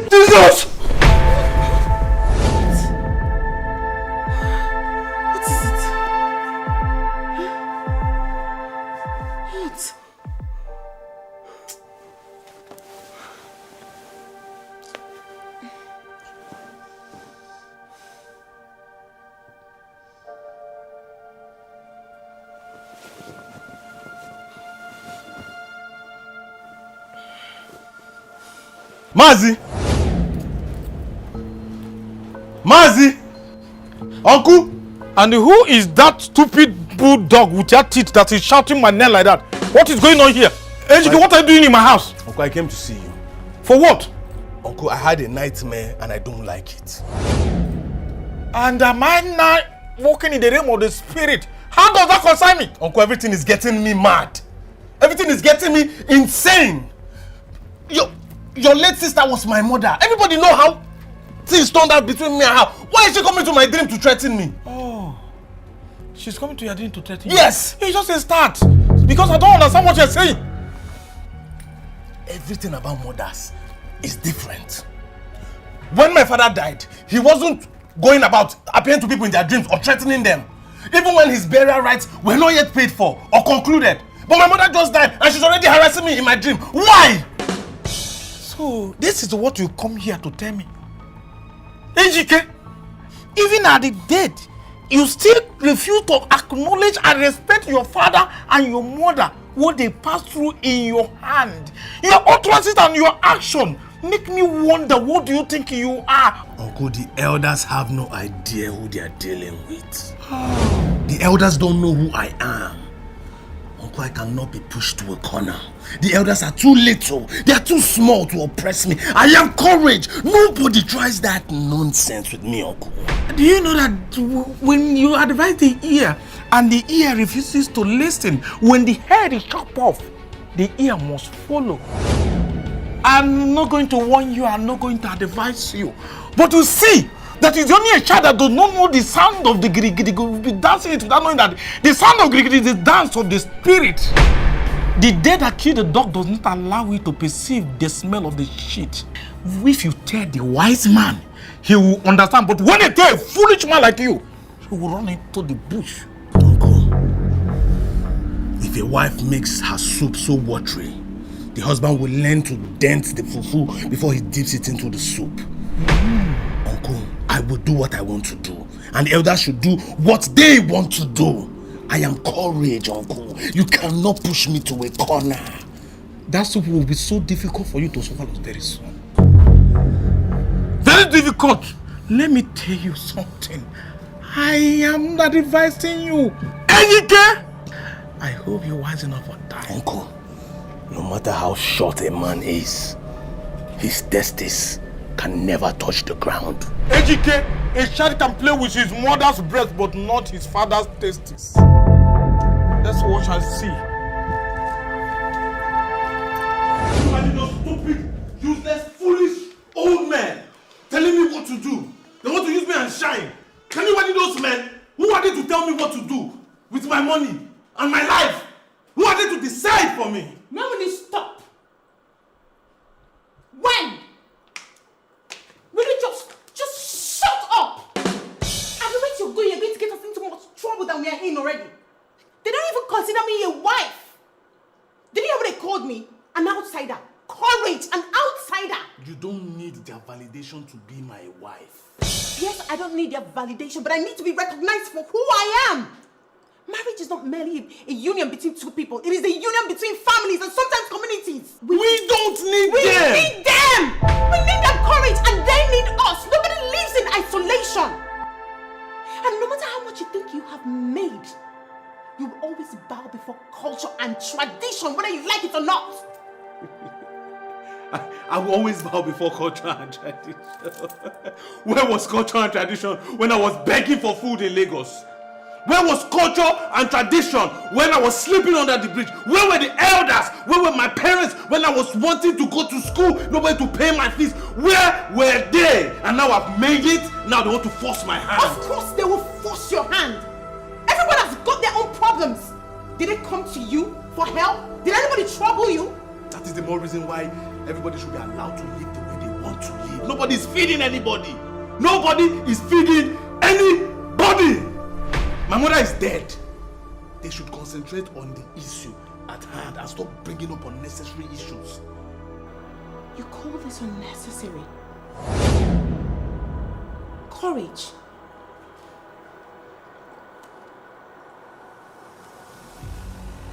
Jesus! What is it? What? Mazi! Mazi! Uncle! And who is that stupid bulldog with your teeth that is shouting my name like that? What is going on here? Ejike, what are you doing in my house? Uncle, I came to see you. For what? Uncle, I had a nightmare and I don't like it. And am I not walking in the realm of the spirit? How does that concern me? Uncle, everything is getting me mad. Everything is getting me insane. Your late sister was my mother. Everybody know how things turned out between me and her. Why is she coming to my dream to threaten me? Oh, she's coming to your dream to threaten you? Yes. It's just a start. Because I don't understand what you're saying. Everything about mothers is different. When my father died, he wasn't going about appearing to people in their dreams or threatening them. Even when his burial rites were not yet paid for or concluded. But my mother just died and she's already harassing me in my dream. Why? So, this is what you come here to tell me. Ejike, even at the dead, you still refuse to acknowledge and respect your father and your mother, what they passed through in your hand. Your utterances and your action make me wonder, what do you think you are? Uncle, the elders have no idea who they are dealing with. The elders don't know who I am. Uncle, I cannot be pushed to a corner. The elders are too little. They are too small to oppress me. I have courage. Nobody tries that nonsense with me, Uncle. Do you know that when you advise the ear and the ear refuses to listen, when the head is chopped off, the ear must follow. I'm not going to warn you, I'm not going to advise you. But you see, that is only a child that does not know the sound of the girigiri will be dancing it without knowing that the sound of girigiri is the dance of the spirit. The dead that killed the dog does not allow you to perceive the smell of the shit. If you tell the wise man, he will understand. But when you tell a foolish man like you, he will run into the bush. Uncle, if a wife makes her soup so watery, the husband will learn to dent the fufu before he dips it into the soup. Uncle, I will do what I want to do, and the elders should do what they want to do. I am courage, Uncle. You cannot push me to a corner. That soup will be so difficult for you to swallow very soon. Very difficult. Let me tell you something. I am not advising you. Ejike! I hope you're wise enough for that. Uncle, no matter how short a man is, his testes can never touch the ground. Ejike, a child can play with his mother's breast but not his father's testes. That's what I see. You are those stupid, useless, foolish old men telling me what to do. They want to use me and shine. Can you imagine those men? Who are they to tell me what to do with my money and my life? Who are they to decide for me? When will you stop? When? Will you just shut up? And the way you're going to get us into more trouble than we are in already. They don't even consider me a wife. Did you hear what they called me? An outsider. Courage, an outsider. You don't need their validation to be my wife. Yes, I don't need their validation, but I need to be recognized for who I am. Marriage is not merely a union between two people. It is a union between families and sometimes communities. We don't need them. We need them. We need their courage and they need us. Nobody lives in isolation. And no matter how much you think you have made, you will always bow before culture and tradition, whether you like it or not. I will always bow before culture and tradition. Where was culture and tradition when I was begging for food in Lagos? Where was culture and tradition when I was sleeping under the bridge? Where were the elders? Where were my parents when I was wanting to go to school? Nobody to pay my fees. Where were they? And now I've made it. Now they want to force my hand. Of course they will force your hand. Everyone has got their own problems. Did they come to you for help? Did anybody trouble you? That is the more reason why everybody should be allowed to live the way they want to live. Nobody is feeding anybody. Nobody is feeding anybody. My mother is dead. They should concentrate on the issue at hand and stop bringing up unnecessary issues. You call this unnecessary? Courage.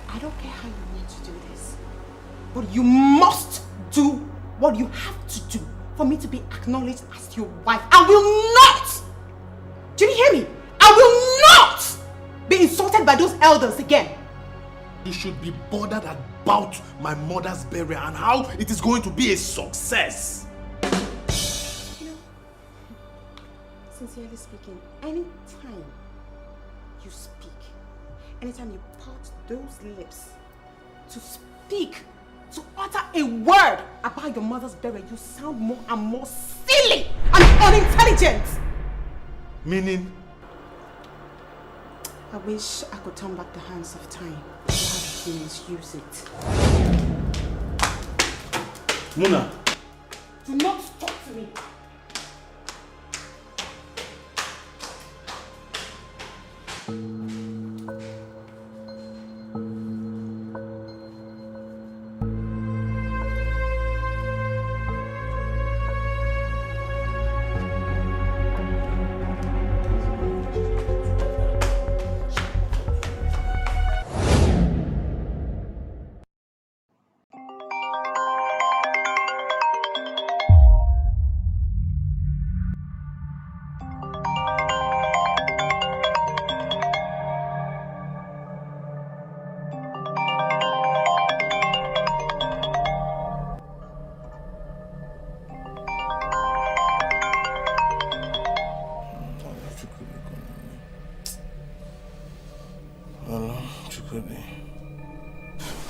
I don't care how you want to do this, but you must do what you have to do for me to be acknowledged as your wife. I will not! Do you hear me? I will not be insulted by those elders again. You should be bothered about my mother's burial and how it is going to be a success. You know, sincerely speaking, anytime you speak, anytime you part those lips to speak, to utter a word about your mother's burial, you sound more and more silly and unintelligent. Meaning? I wish I could turn back the hands of time to have humans use it. Muna. Do not talk to me.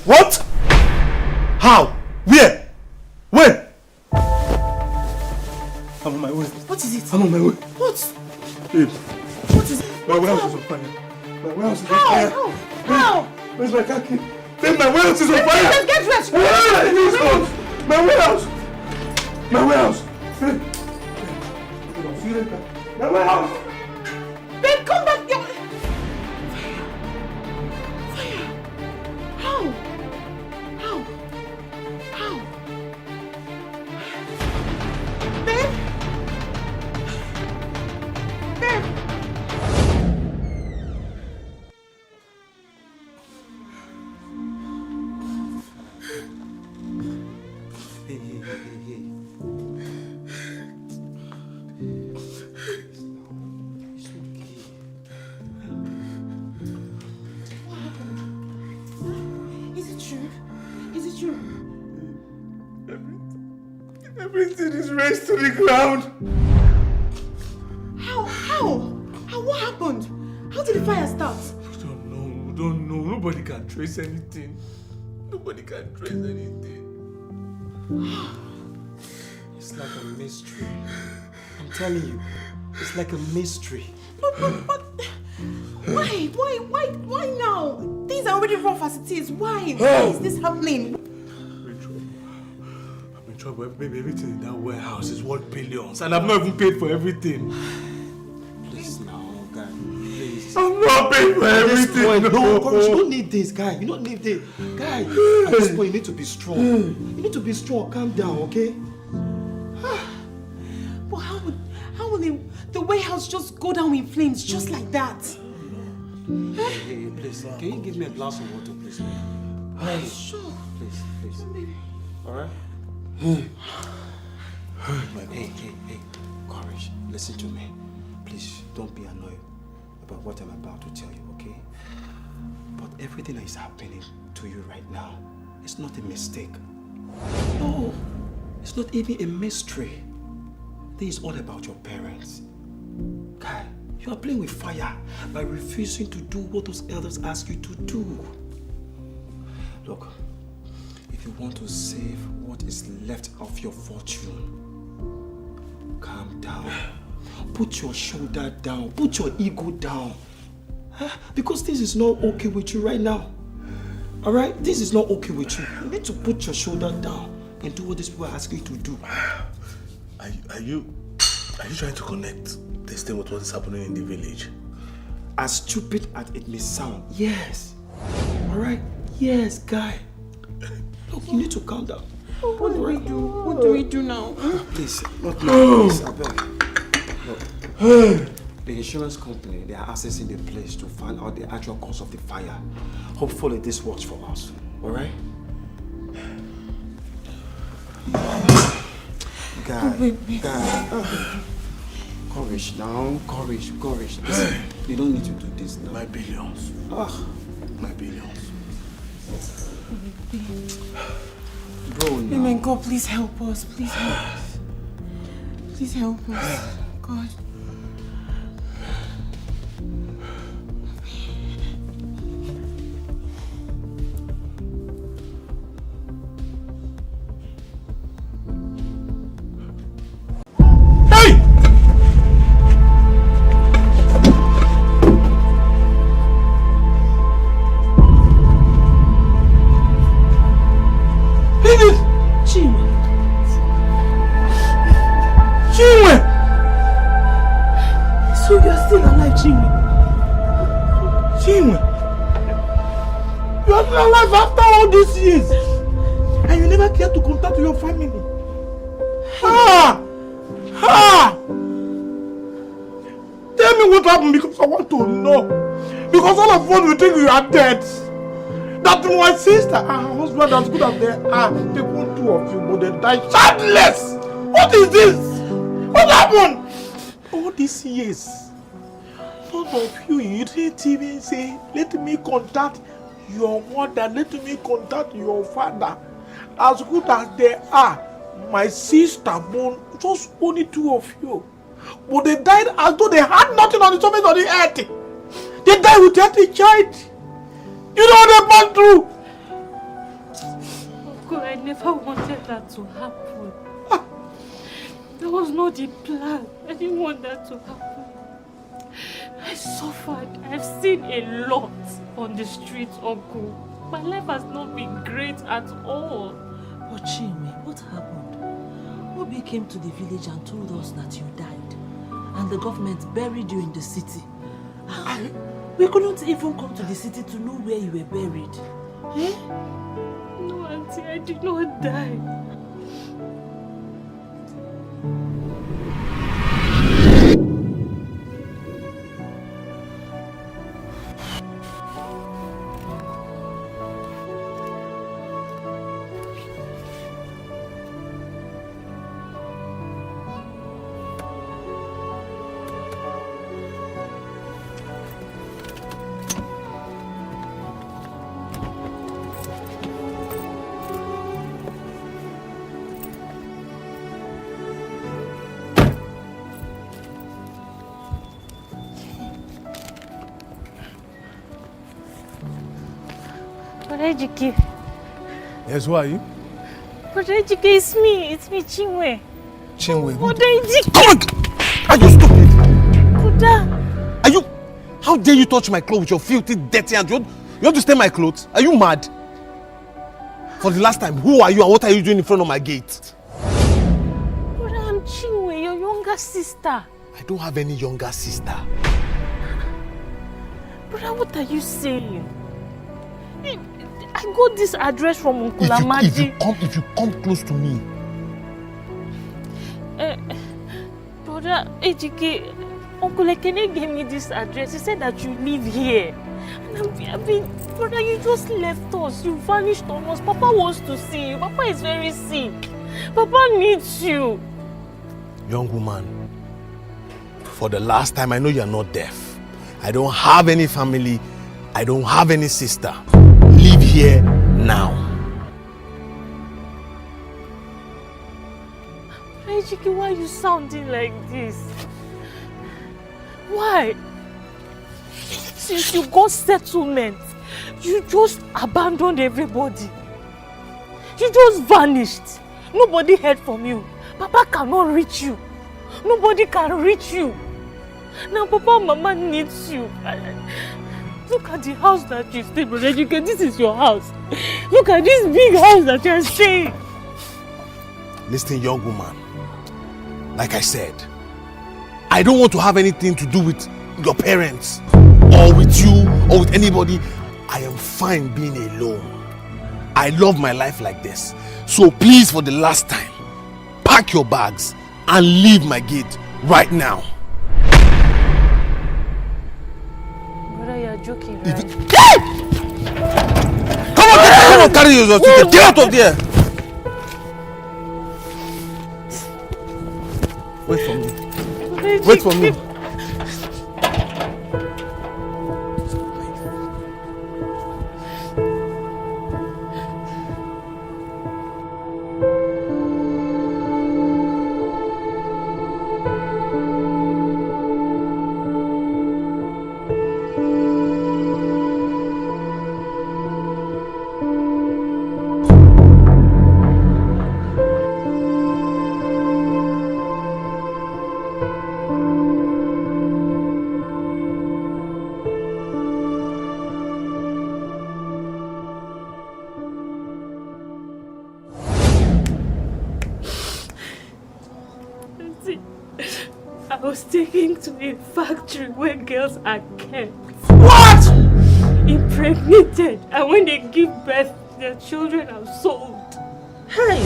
What? How? Where? When? I'm on my way. What is it? I'm on my way. What? Babe. What is it? My warehouse is on fire. My warehouse is on How? fire. How? Where's my car key? Babe, my warehouse is on fire. Let's get dressed. Where is this house? My warehouse. My warehouse. Babe. I'll see you later. My warehouse. Babe, come back. Fire. How? How? How? Babe? Babe? Hey. It's okay. What happened? Is it true? Is it true? Everything is raised to the ground. How? What happened? How did the fire start? We don't know. Nobody can trace anything. Nobody can trace anything. It's like a mystery. I'm telling you, it's like a mystery. But why now? Things are already rough as it is. Why is this happening? I'm in trouble. Baby, everything in that warehouse is worth billions, and I've not even paid for everything. Please now, guy. Please. I'm not paying for everything. No, courage. You don't need this, guy. You don't need this. Guy, at this point, you need to be strong. You need to be strong. Calm down, okay? But how will the warehouse just go down in flames just like that? Hey, please. Can you give me a glass of water, please? Sure. Please. Alright? Hey, courage. Listen to me. Please, don't be annoyed about what I'm about to tell you, okay? But everything that is happening to you right now is not a mistake. No, it's not even a mystery. This is all about your parents. Guy, You are playing with fire by refusing to do what those elders ask you to do. Look, if you want to save what is left of your fortune, calm down. Put your shoulder down. Put your ego down. Because this is not okay with you right now. Alright? This is not okay with you. You need to put your shoulder down and do what these people are asking you to do. Are you trying to connect this thing with what is happening in the village? As stupid as it may sound, yes. Alright? Yes, guy. Look, you need to calm down. What do we do? What do we do now? Please, not now. Please, I beg. Look. The insurance company, they are accessing the place to find out the actual cause of the fire. Hopefully this works for us. Alright? Guy. Courage now. Courage. Listen, you don't need to do this now. My billions. My billions. Bro, now. Amen. God, please help us. Please help us. Please help us. God. After all these years, and you never care to contact your family. Tell me what happened, because I want to know. Because all of us will think you are dead. That my sister and her husband, as good as they are, they want two of you, but they die childless. What is this? What happened? All these years, none of you didn't even say, let me contact your mother, let me contact your father. As good as they are, my sister born, just only two of you. But they died as though they had nothing on the surface of the earth. They died without a child. You know what they've gone through. Uncle, I never wanted that to happen. That was not the plan. I didn't want that to happen. I suffered. I've seen a lot on the streets, Uncle. My life has not been great at all. But Chinwe, what happened? Obi came to the village and told us that you died. And the government buried you in the city. We couldn't even come to the city to know where you were buried. Eh? No, Auntie, I did not die. Ejike. Yes, who are you? But Ejike, it's me, Chinwe. Chinwe. But Ejike. Come on! Are you stupid? Kuda. Are you... How dare you touch my clothes with your filthy, dirty hands? You want to stain my clothes? Are you mad? For the last time, who are you and what are you doing in front of my gate? But I'm Chinwe, your younger sister. I don't have any younger sister. Brother, what are you saying? I got this address from Uncle Amadi. If you come close to me. Brother Ejike, Uncle Ekene gave me this address. He said that you live here. And brother, you just left us. You vanished on us. Papa wants to see you. Papa is very sick. Papa needs you. Young woman, for the last time, I know you're not deaf. I don't have any family. I don't have any sister. Leave here now. Ejike, why are you sounding like this? Why? Since you got settlement, you just abandoned everybody. You just vanished. Nobody heard from you. Papa cannot reach you. Nobody can reach you. Now Papa and Mama needs you. Look at the house that you stay, brother. This is your house. Look at this big house that you're staying. Listen, young woman. Like I said, I don't want to have anything to do with your parents or with you or with anybody. I am fine being alone. I love my life like this. So please, for the last time, pack your bags and leave my gate right now. Brother, you're joking, right? Come on, carry yourself. Get out of there. Wait for me. Wait for me. I was taken to a factory where girls are kept. What? Impregnated, and when they give birth, their children are sold. Hey!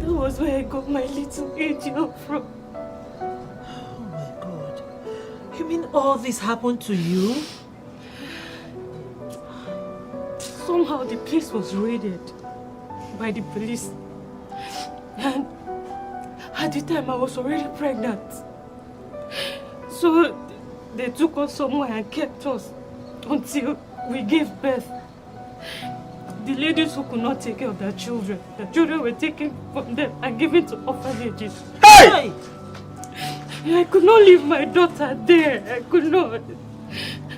That was where I got my little angel from. Oh my God. You mean all this happened to you? Somehow the place was raided by the police. And at the time I was already pregnant. So they took us somewhere and kept us until we gave birth. The ladies who could not take care of their children were taken from them and given to orphanages. Hey! I could not leave my daughter there. I could not.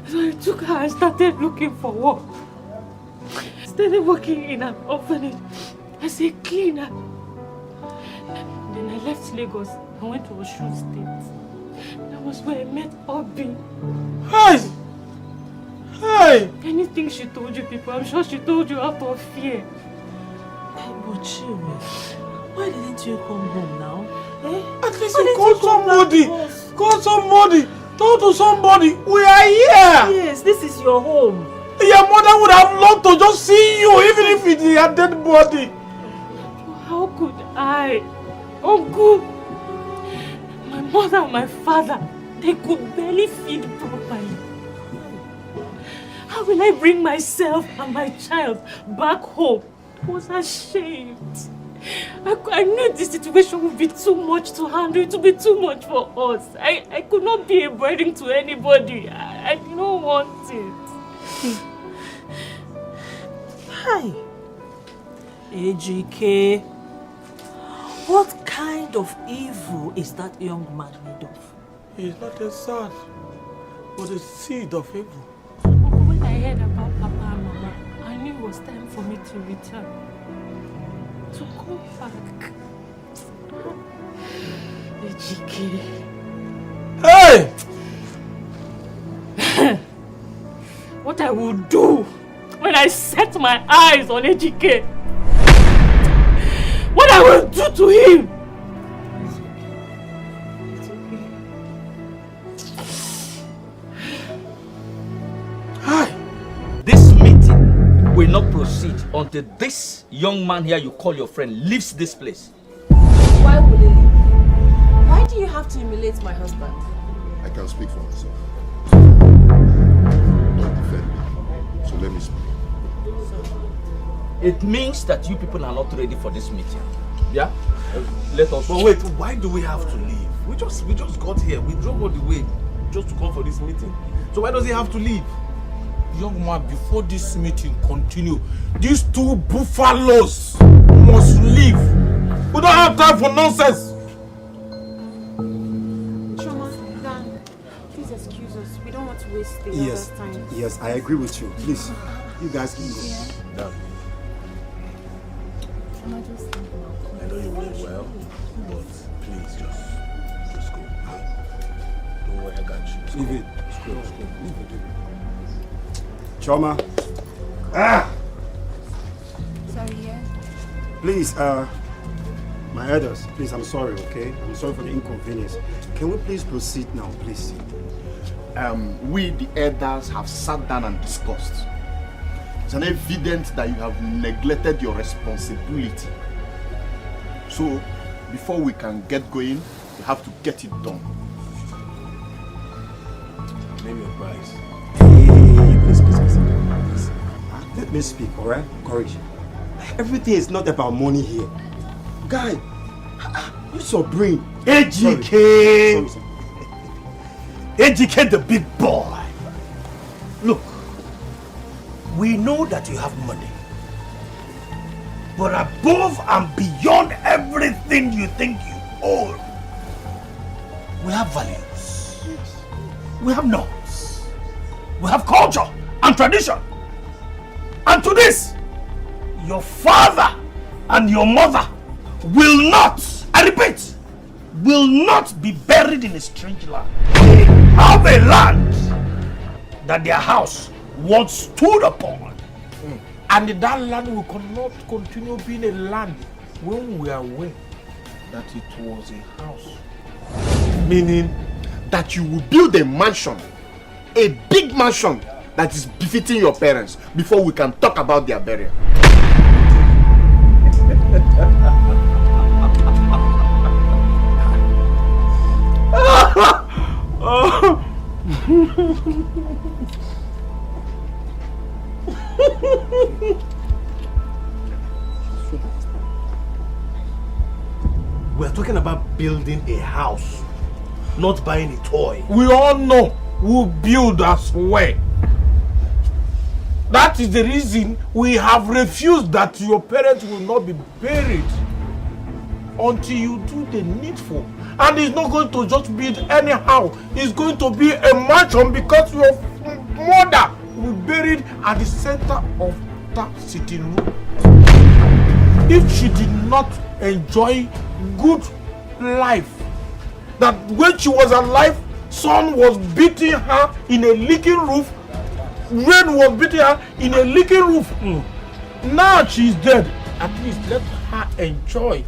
So I took her and started looking for work. Started working in an orphanage as a cleaner. Then I left Lagos and went to Osun State. That was where I met Obi. Hey! Hey! Anything she told you people, I'm sure she told you out of fear. But Chiri, why didn't you come home now? Eh? At least you call somebody. Call somebody. Talk to somebody. We are here. Yes, this is your home. Your mother would have loved to just see you, even if it is a dead body. How could I? Uncle, my mother and my father, they could barely feed properly. How will I bring myself and my child back home? I was ashamed. I knew this situation would be too much to handle. It would be too much for us. I could not be a burden to anybody. I don't want it. Hi. AGK. What kind of evil is that young man made of? He's not a son, but a seed of evil. When I heard about Papa and Mama, I knew it was time for me to return. To go back. AGK. Hey! What I will do when I set my eyes on AGK. What I will do to him. It's okay. Hi! This meeting will not proceed until this young man here you call your friend leaves this place. Why would he leave? Why do you have to humiliate my husband? I can speak for myself. Don't defend me. So let me speak. It means that you people are not ready for this meeting. Yeah? Let us. But wait, why do we have to leave? We just got here. We drove all the way just to come for this meeting. So why does he have to leave? Young man, before this meeting continue, these two buffaloes must leave. We don't have time for nonsense. us. We don't want to waste the Yes, other's time. yes, I agree with you. Please, you guys can go. Done. I know you mean well, but please just go. Don't worry, I got you. Leave it. Let's go. Choma. Sorry, yeah. Please, my elders, please, I'm sorry, okay? I'm sorry for the inconvenience. Can we please proceed now, please? We, the elders, have sat down and discussed. It's an evidence that you have neglected your responsibility. So, before we can get going, we have to get it done. Name your price. Hey, please. Let me speak, alright? Courage. Everything is not about money here. Guy, use your brain. AGK! Sorry. Educate the big boy. Look, we know that you have money. But above and beyond everything you think you own, we have values. We have norms. We have culture and tradition. And to this, your father and your mother will not, I repeat, will not be buried in a strange land. They have a land that their house once stood upon. And that land will not continue being a land when we are aware that it was a house. Meaning that you will build a mansion, a big mansion that is befitting your parents before we can talk about their burial. We're talking about building a house, not buying a toy. We all know who build as well. That is the reason we have refused that your parents will not be buried until you do the needful. And it's not going to just be anyhow. It's going to be a mansion because your mother will be buried at the center of that sitting room. If she did not enjoy good life, that when she was alive, sun was beating her in a leaking roof, rain was beating her in a leaking roof. Now she's dead. At least let her enjoy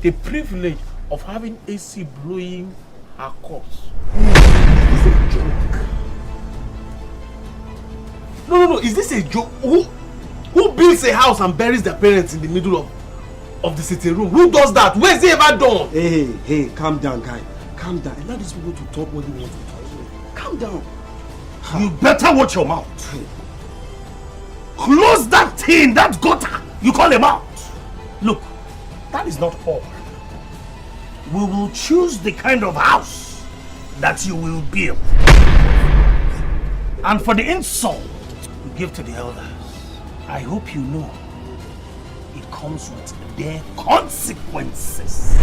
the privilege of having AC blowing her corpse. Is this a joke? No. Is this a joke? Who builds a house and buries their parents in the middle of the sitting room? Who does that? Where is it ever done? Hey, calm down, guy. Calm down. Allow these people to talk what they want to talk. Calm down. You better watch your mouth. Close that thing, that gutter you call a mouth. Look, that is not all. We will choose the kind of house that you will build. And for the insult you give to the elders, I hope you know it comes with their consequences.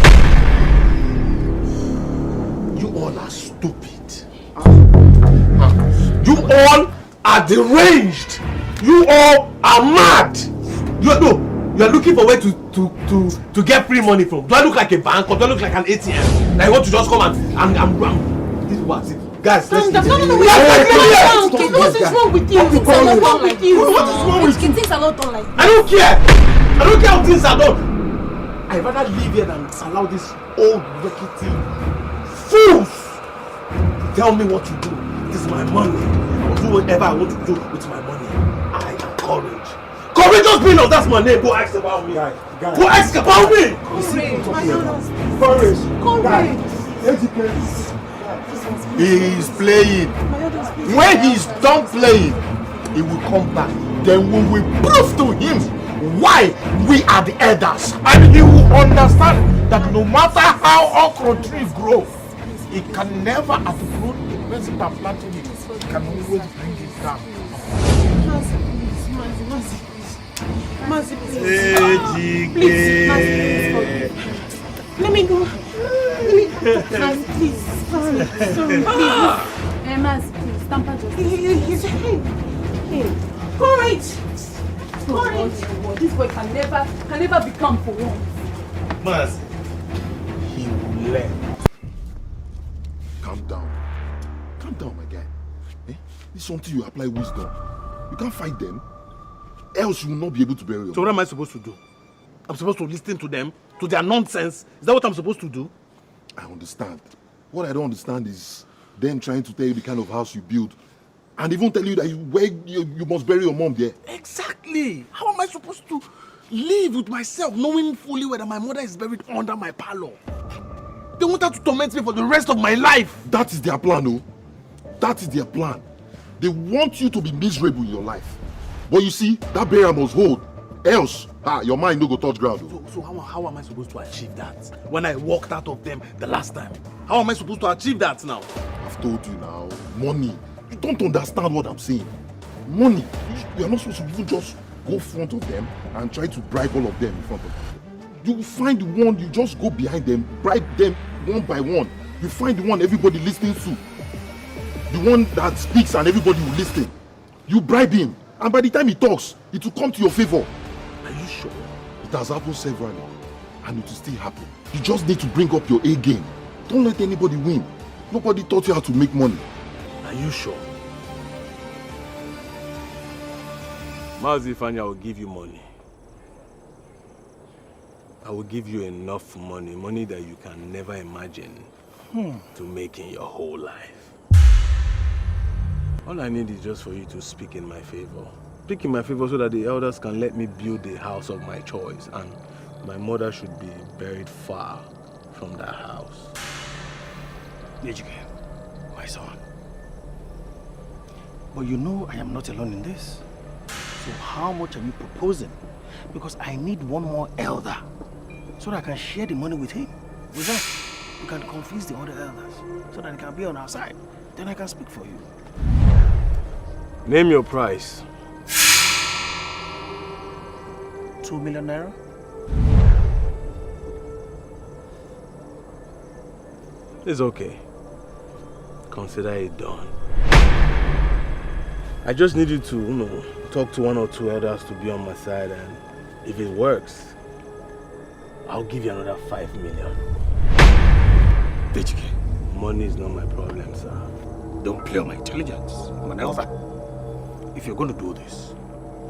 You all are stupid. You all are deranged. You all are mad. You are looking for where to get free money from. Do I look like a bank or do I look like an ATM? Now you want to just come and this is what it. Guys, let's No, What is wrong with you? Things are not done like you. What is wrong with you? Things are not done like you. I don't care. I don't care how things are done. I'd rather live here than allow this old rickety fools to tell me what to do. This is my money. I'll do whatever I want to do with my money. I am Courage. Courageous Beano, that's my name. Go ask about me. Go ask about me. Courage. He is playing. When he is done playing, he will come back. Then we will prove to him why we are the elders. And he will understand that no matter how okra tree grows, it can never outgrow the person that planted it. It can always bring it down. Mercy, please. Let me go. Please. Sorry, please. Emma's, please, tamper justice. Hey, courage! Courage! This boy can never become for once. Maz, he will learn. Calm down. Calm down, my guy. Eh? This is something you apply wisdom. You can't fight them. Else you will not be able to bury them. So what am I supposed to do? I'm supposed to listen to them? To their nonsense? Is that what I'm supposed to do? I understand. What I don't understand is them trying to tell you the kind of house you build and even tell you that you must bury your mom there. Exactly. How am I supposed to live with myself knowing fully whether my mother is buried under my parlor? They want her to torment me for the rest of my life. That is their plan, oh. That is their plan. They want you to be miserable in your life. But you see, that burial must hold. Else, your mind no go touch ground. Oh. So how am I supposed to achieve that? When I walked out of them the last time. How am I supposed to achieve that now? I've told you now. Money. You don't understand what I'm saying. Money. You are not supposed to even just go front of them and try to bribe all of them in front of them. You will find the one, you just go behind them, bribe them one by one. You find the one everybody listening to. The one that speaks and everybody will listen. You bribe him. And by the time he talks, it will come to your favor. Are you sure? It has happened severally. And it will still happen. You just need to bring up your A game. Don't let anybody win. Nobody taught you how to make money. Are you sure? Mazi Fanya will give you money. I will give you enough money. Money that you can never imagine to make in your whole life. All I need is just for you to speak in my favor. Speak in my favor so that the elders can let me build the house of my choice, and my mother should be buried far from that house. Nejike, my son. But you know I am not alone in this. So how much are you proposing? Because I need one more elder so that I can share the money with him. With that, you can convince the other elders so that they can be on our side. Then I can speak for you. Name your price. 2 million naira? It's okay. Consider it done. I just need you to, talk to 1 or 2 elders to be on my side, and if it works, I'll give you another 5 million. Nejike, money is not my problem, sir. Don't play on my intelligence. I'm an elder. If you're going to do this,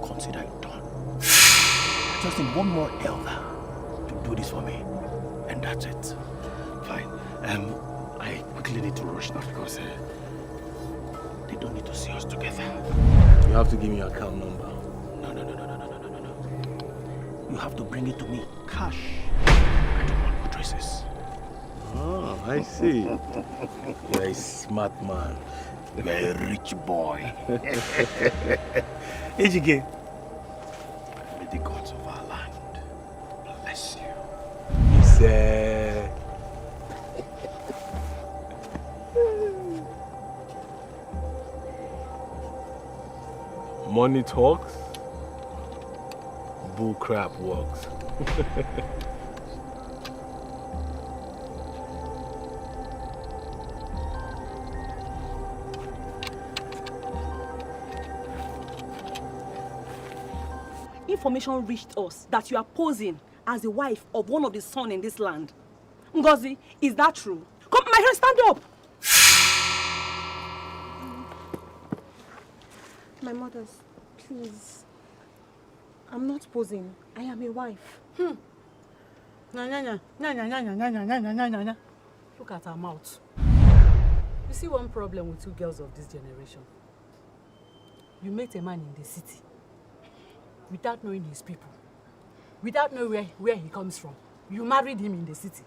consider it done. I just need one more elder to do this for me. And that's it. Fine. I quickly need to rush now because they don't need to see us together. You have to give me your account number. No. You have to bring it to me. Cash. I don't want addresses. Oh, I see. You're a smart man. You're a rich boy. Ejike, may the gods of our land bless you. He said... Money talks, bull crap walks. Information reached us that you are posing as the wife of one of the sons in this land. Ngozi, is that true? Come, my friend, stand up! My mothers, please. I'm not posing. I am a wife. Look at her mouth. You see one problem with 2 girls of this generation. You met a man in the city without knowing his people, without knowing where he comes from. You married him in the city.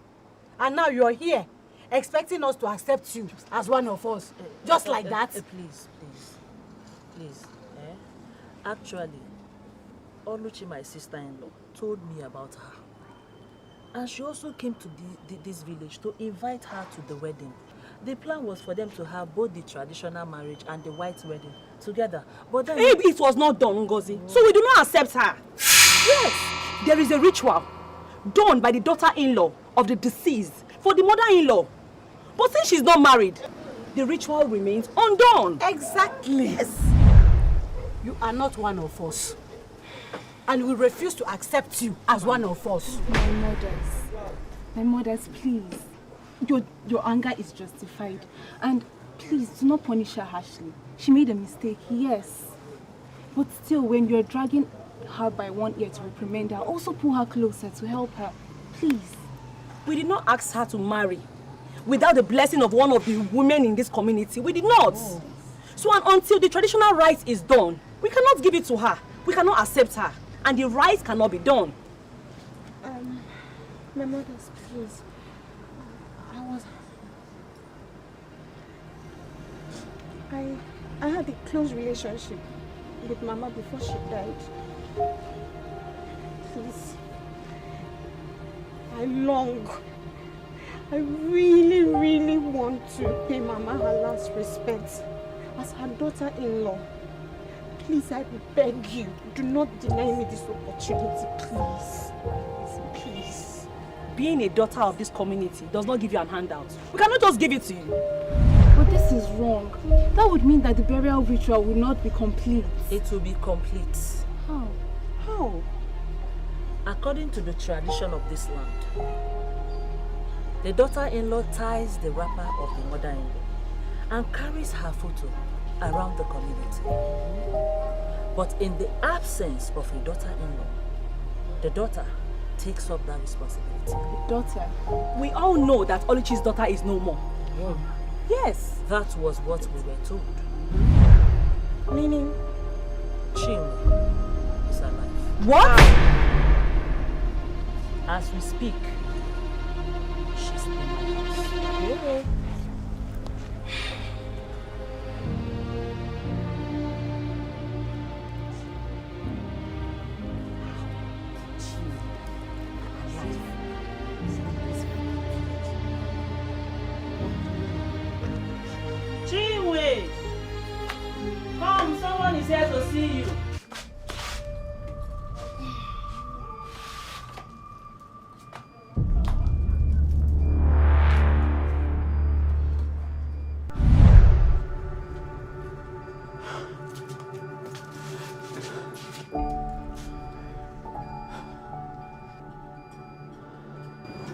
And now you're here expecting us to accept you as one of us. Just like that. Please. Actually, Oluchi, my sister-in-law, told me about her. And she also came to this village to invite her to the wedding. The plan was for them to have both the traditional marriage and the white wedding together. But then... It was not done, Ngozi. So we do not accept her. Yes, there is a ritual done by the daughter-in-law of the deceased for the mother-in-law. But since she's not married, the ritual remains undone. Exactly. Yes. You are not one of us. And we refuse to accept you as one of us. My mothers, please. Your anger is justified. And please, do not punish her harshly. She made a mistake, yes. But still, when you're dragging her by one ear to reprimand her, also pull her closer to help her. Please. We did not ask her to marry without the blessing of one of the women in this community. We did not. Oh. So until the traditional rite is done, we cannot give it to her. We cannot accept her. And the rite cannot be done. My mothers, please. I had a close relationship with Mama before she died. Please. I really want to pay Mama her last respect as her daughter-in-law. Please, I beg you, do not deny me this opportunity, please. Please. Being a daughter of this community does not give you an handout. We cannot just give it to you. But this is wrong. That would mean that the burial ritual will not be complete. It will be complete. How? How? According to the tradition of this land, the daughter-in-law ties the wrapper of the mother-in-law and carries her photo around the community. But in the absence of a daughter-in-law, the daughter takes up that responsibility. The daughter? We all know that Oluchi's daughter is no more. Yeah. Yes. That was what we were told. Meaning? Chinwe is alive. What? As we speak, she's in my house. Chinwe! Come, someone is here to see you.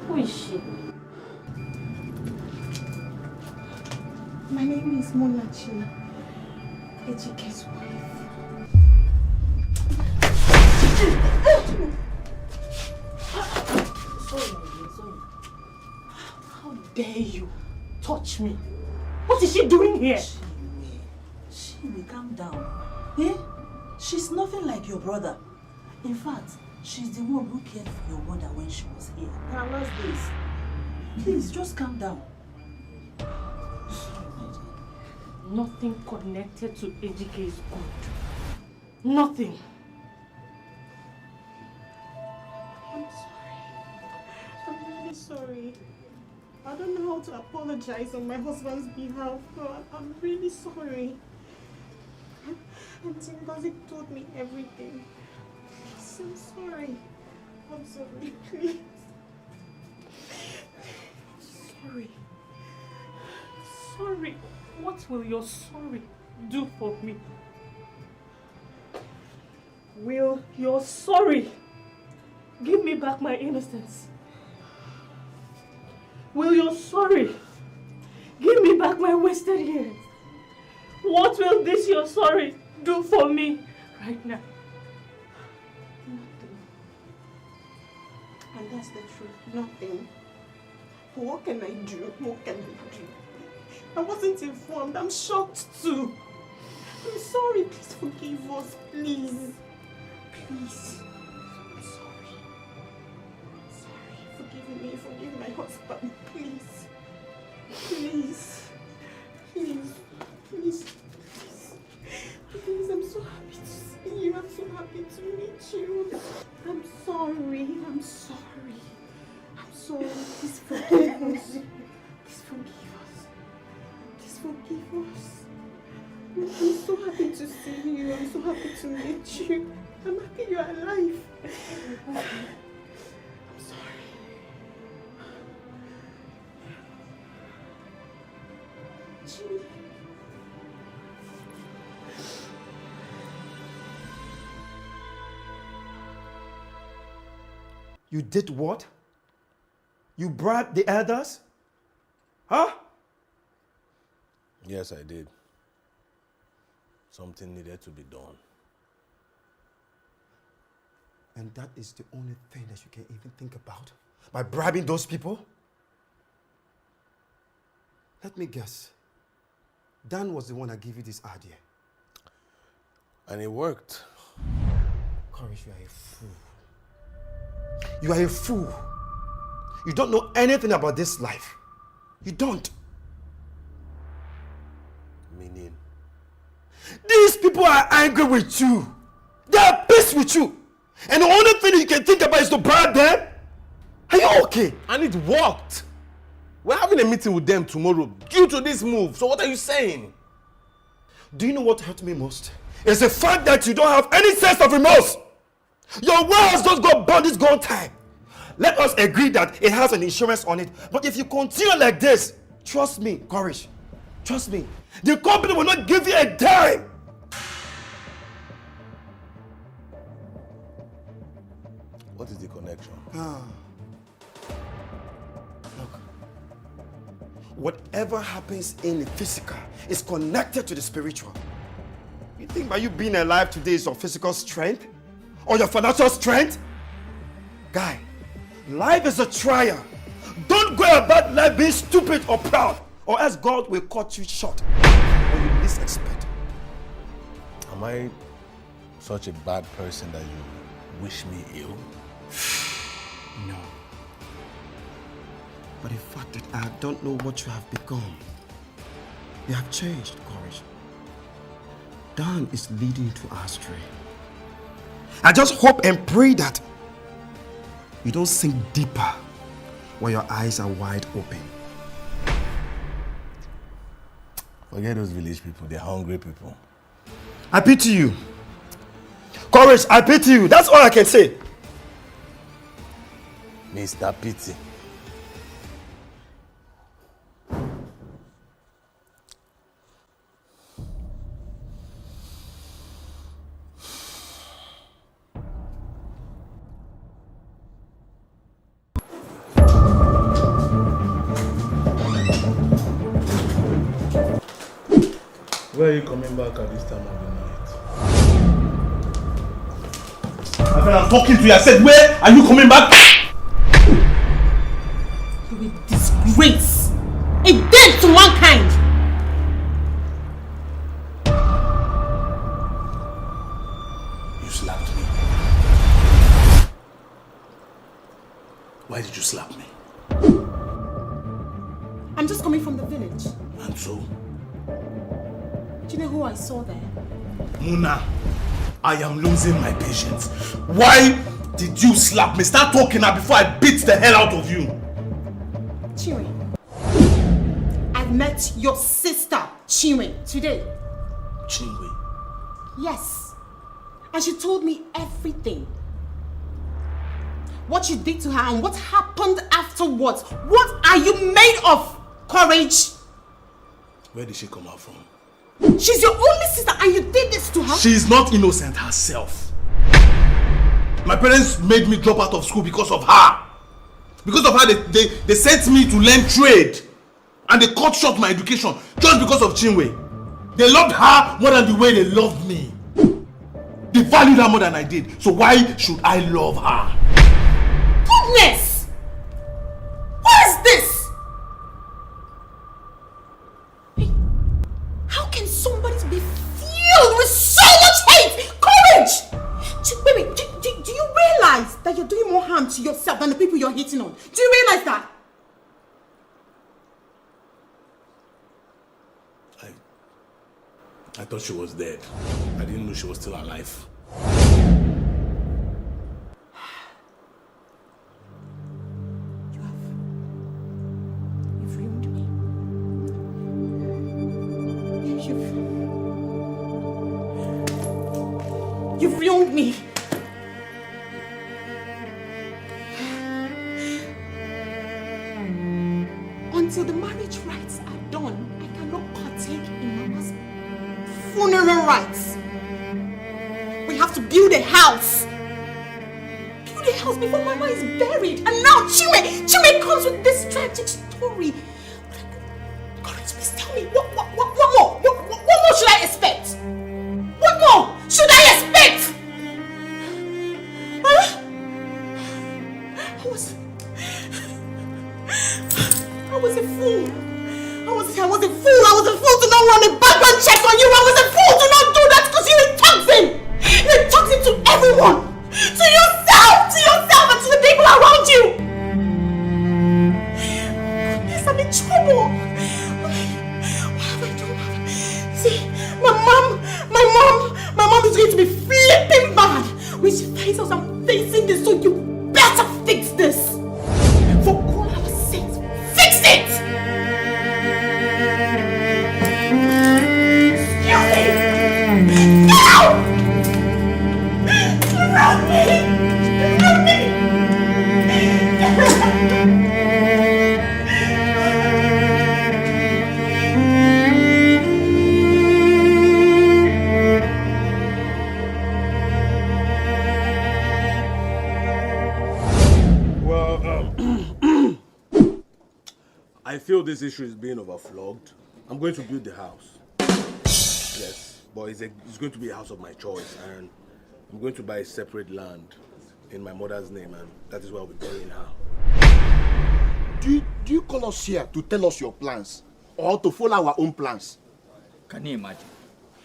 Who is she? My name is Monachi, Ejike's wife. Sorry. How dare you touch me? What is she doing here? Chinwe, calm down. Eh? She's nothing like your brother. In fact, she's the one who cared for your mother when she was here. In her last days. Please, just calm down. Nothing connected to Ejike is good. Nothing. I'm sorry. I'm really sorry. I don't know how to apologize on my husband's behalf, but I'm really sorry. Auntie Ngozi told me everything. Please, I'm sorry. I'm sorry, please. Sorry. Sorry. What will your sorry do for me? Will your sorry give me back my innocence? Will your sorry give me back my wasted years? What will this your sorry do for me right now? Nothing. And that's the truth. Nothing. But what can I do? What can I do? I wasn't informed. I'm shocked too. I'm sorry. Please forgive us. Please. Please. I'm sorry. I'm sorry. Forgive me. Forgive my husband. Please. Please. Please. Please. Please. Please. I'm so happy to see you. I'm so happy to meet you. I'm sorry. I'm sorry. I'm sorry. Please forgive us. Please forgive us. Please forgive us. I'm so happy to see you. I'm so happy to meet you. I'm happy you're alive. I'm sorry. Jimmy. You did what? You bribed the elders? Huh? Yes, I did. Something needed to be done. And that is the only thing that you can even think about? By bribing those people? Let me guess. Dan was the one that gave you this idea. And it worked. Courage, you are a fool. You are a fool. You don't know anything about this life. You don't. Meaning? These people are angry with you. They are pissed with you. And the only thing you can think about is to bribe them? Are you okay? And it worked. We're having a meeting with them tomorrow due to this move. So what are you saying? Do you know what hurt me most? It's the fact that you don't have any sense of remorse. Your warehouse just got burned this gone time. Let us agree that it has an insurance on it. But if you continue like this, trust me, Courage, trust me, the company will not give you a dime. What is the connection? Look, whatever happens in the physical is connected to the spiritual. You think by you being alive today is your physical strength? Or your financial strength? Guy, life is a trial. Don't go about life being stupid or proud, or else God will cut you short when you least expect. Am I such a bad person that you wish me ill? No. But the fact that I don't know what you have become, you have changed, Courage. Dan is leading you to astray. I just hope and pray that you don't sink deeper when your eyes are wide open. Forget those village people, they're hungry people. I pity you. Courage, I pity you. That's all I can say. Mr. Pity. Where are you coming back at this time of the night? My friend, I'm talking to you. I said, where are you coming back? You will disgrace a death to mankind. You slapped me. Why did you slap me? I'm just coming from the village. And so? Do you know who I saw there? Muna, I am losing my patience. Why did you slap me? Start talking now before I beat the hell out of you. Chinwe. I've met your sister, Chinwe, today. Chinwe? Yes. And she told me everything. What you did to her and what happened afterwards. What are you made of, Courage? Where did she come out from? She's your only sister and you did this to her? She's not innocent herself. My parents made me drop out of school because of her. Because of her, they sent me to learn trade. And they cut short my education just because of Chinwe. They loved her more than the way they loved me. They valued her more than I did. So why should I love her? Goodness! What is this? How can somebody be filled with so much hate? Courage! Wait, do you realize that you're doing more harm to yourself than the people you're hating on? Do you realize that? I thought she was dead. I didn't know she was still alive. You've ruined me. You've ruined me. Until the marriage rites are done, I cannot partake in Mama's funeral rites. We have to build a house. Build the house before Mama is buried. And now Chime comes with this tragic story. Courage, please tell me, what more? What more should I expect? What more should I expect? Huh? I was a fool. I was a fool to not run a background check on you. I was a fool to not do that because you're toxin. You're toxin to everyone. To yourself and to the people around you. Yes, I'm in trouble. What have I done? See, my mom is going to be flipping mad when she finds out I'm facing this, so you better fix this. For all our sakes, fix it! Excuse me! Get out! Help me! Help me! I feel this issue is being overflogged. I'm going to build the house. Yes, but it's going to be a house of my choice, and I'm going to buy a separate land in my mother's name, and that is where I'll be burying her. Do you call us here to tell us your plans or to follow our own plans? Can you imagine?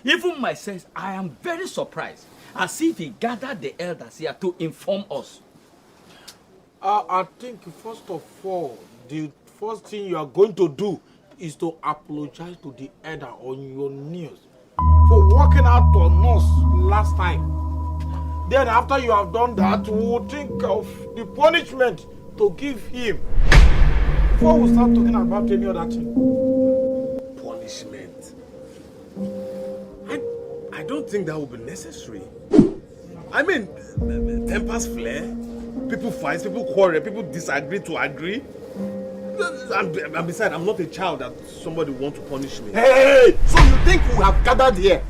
Even myself, I am very surprised. As if he gathered the elders here to inform us. I think first of all, the first thing you are going to do is to apologize to the elder on your knees for walking out on us last time. Then after you have done that, we will think of the punishment to give him before we start talking about any other thing. Punishment? I don't think that will be necessary. I mean, tempers flare, people fight, people quarrel, people disagree to agree. And besides, I'm not a child that somebody wants to punish me. Hey! So you think we have gathered here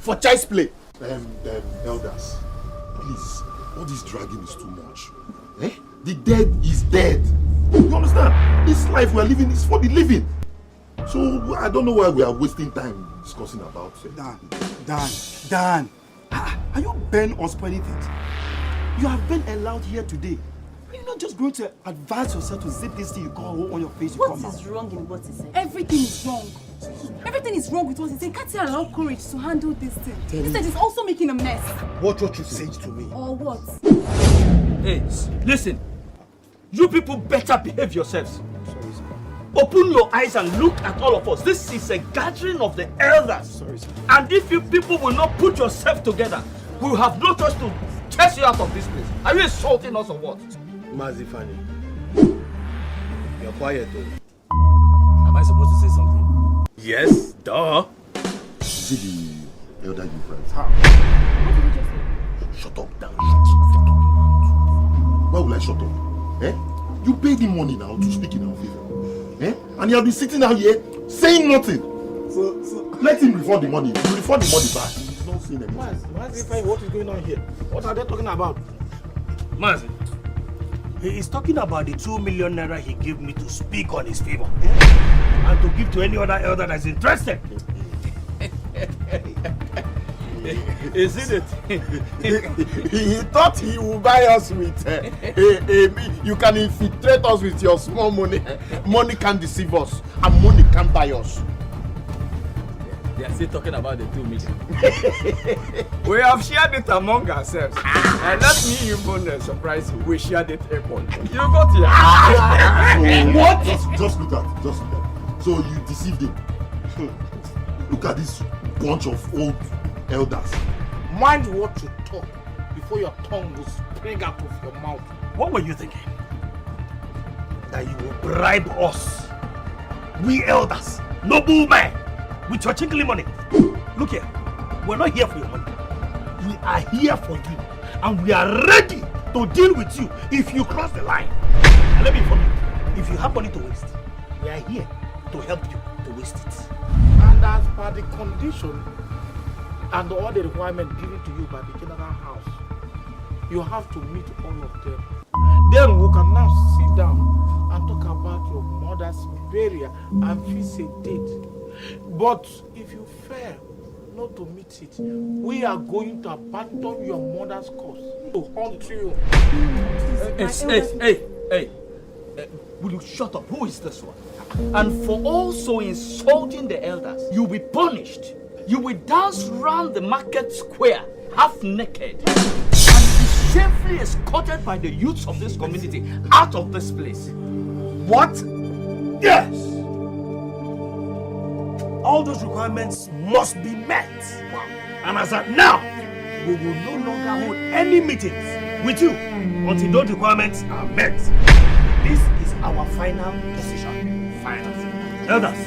for child's play? Elders, please, all this dragging is too much. Eh? The dead is dead. You understand? This life we are living is for the living. So I don't know why we are wasting time discussing about it. Dan, are you bent on spoiling things? You have been allowed here today. Are you not just going to advance yourself to zip this thing you call on your face? What is wrong in what he said? Everything is wrong. Everything is wrong with what he said. Can't you allow courage to handle this thing? Instead, he's also making a mess. What you said to me? Or what? Hey, listen. You people better behave yourselves. Open your eyes and look at all of us. This is a gathering of the elders. And if you people will not put yourself together, we will have no choice to chase you out of this place. Are you insulting us or what? Mazifani, you're quiet though. Am I supposed to say something? Yes, duh. Is it the elder you friends? What did you just say? Shut up, Dan. Shut up. Why will I shut up? Eh? You paid him money now to speak in our favor. Eh? And you have been sitting out here saying nothing. So let him refund the money. You refund the money back. He's not saying anything. Mazifani, what is going on here? What are they talking about? Mazi, he is talking about the 2 million naira he gave me to speak on his favor. And to give to any other elder that is interested. is it? He thought he would buy us with you can infiltrate us with your small money. Money can't deceive us, and money can't buy us. They are still talking about the 2 million. We have shared it among ourselves. And let me even surprise you. We shared it upon. You got here. What? Just look at it. So you deceived him. Look at this bunch of old elders. Mind what you talk before your tongue will spring out of your mouth. What were you thinking? That you will bribe us, we elders, noble men, with your chinkly money? Look here, we're not here for your money. We are here for you, and we are ready to deal with you if you cross the line. And let me inform you, if you have money to waste, we are here to help you to waste it. And as per the condition and all the requirements given to you by the general house, you have to meet all of them. Then we can now sit down and talk about your mother's burial and fix a date. But if you fail not to meet it, we are going to abandon your mother's cause to hunt you. Hey, will you shut up? Who is this one? And for also insulting the elders, you'll be punished. You will dance round the market square, half naked, and be safely escorted by the youths of this community out of this place. What? Yes! All those requirements must be met. And as at now, we will no longer hold any meetings with you until those requirements are met. This is our final decision. Final. Elders,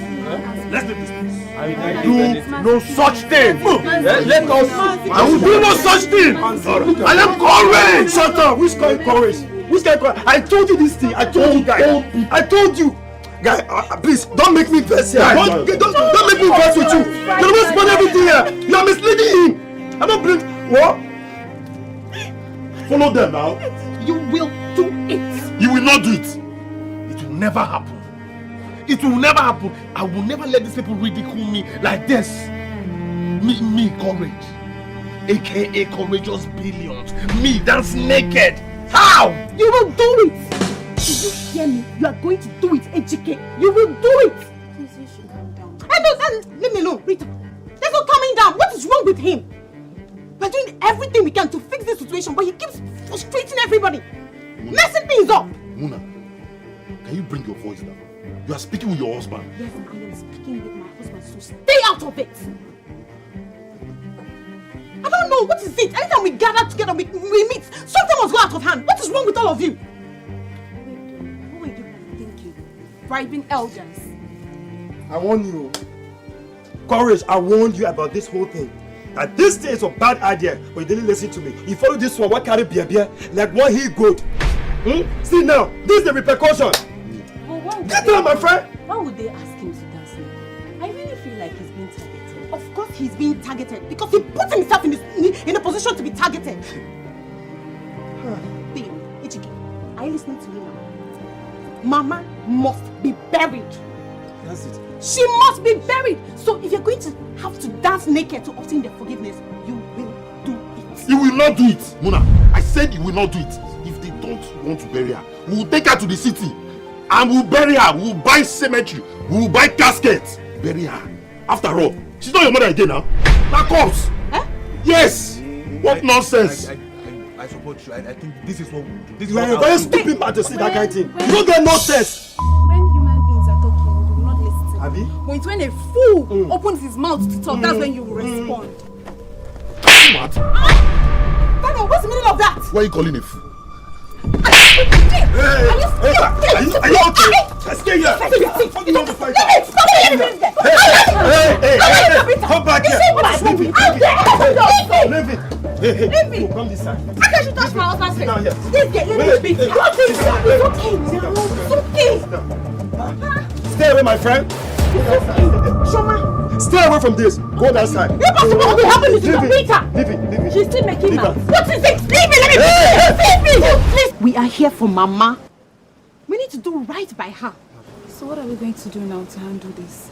let's make this peace. I do no such thing. Let us. I will do no such thing. I am courage. Shut up. Which kind of courage? Which kind of courage? I told you this thing. I told you guys. I told you. Guy, please don't make me vex here. Don't make me vex with you. You don't spoil everything here. You are misleading him. I'm not bringing. What? Follow them now. You will do it. You will not do it. It will never happen. It will never happen. I will never let these people ridicule me like this. Me, courage. AKA courageous billions. Me, dance naked. How? You will do it. Did you hear me? You are going to do it, HK. You will do it. Please, you should calm down. Leave me alone, Rita. There's no calming down. What is wrong with him? We're doing everything we can to fix this situation, but he keeps frustrating everybody. Messing things up. Muna, can you bring your voice down? You are speaking with your husband. Yes, I am speaking with my husband, so stay out of it. I don't know, what is it? Anytime we gather together, we meet, something must go out of hand. What is wrong with all of you? What were you thinking? Bribing elders. I warn you. Courage, I warned you about this whole thing. That this thing is a bad idea, but you didn't listen to me. You follow this one, what carry beer, like one he goat. See now, this is the repercussion. Get down, my friend! Why would they ask him to dance naked? I really feel like he's being targeted. Of course he's being targeted because he put himself in a position to be targeted. Babe, Ichiki, are you listening to me now? Mama must be buried. That's it. She must be buried. So if you're going to have to dance naked to obtain their forgiveness, you will do it. You will not do it, Muna. I said you will not do it. If they don't want to bury her, we will take her to the city. And we'll bury her. We'll buy cemetery. We'll buy caskets. Bury her. After all, she's not your mother again now. That corpse. Eh? Yes. What nonsense. I support you. I think this is what we'll do. This is You are what a very stupid man to see that kind of thing. You don't get no sense. When human beings are talking, we do not listen. Abi? But it's when a fool opens his mouth to talk, that's when you will respond. What? Daniel, what's the meaning of that? Why are you calling a fool? Are you okay? Stay here. Fuck you want to fight? Hey, come back here. Leave it. Hey, come this side. How can you touch my husband's face? Down here. This girl, let me speak. Stay away, my friend. Shoma, Stay away from this. Go that side. you're possible to be helping me to Peter. Leave it. She's still making mouth. What is it? Leave me, let me leave me. Please. We are here for Mama. We need to do right by her. So what are we going to do now to handle this?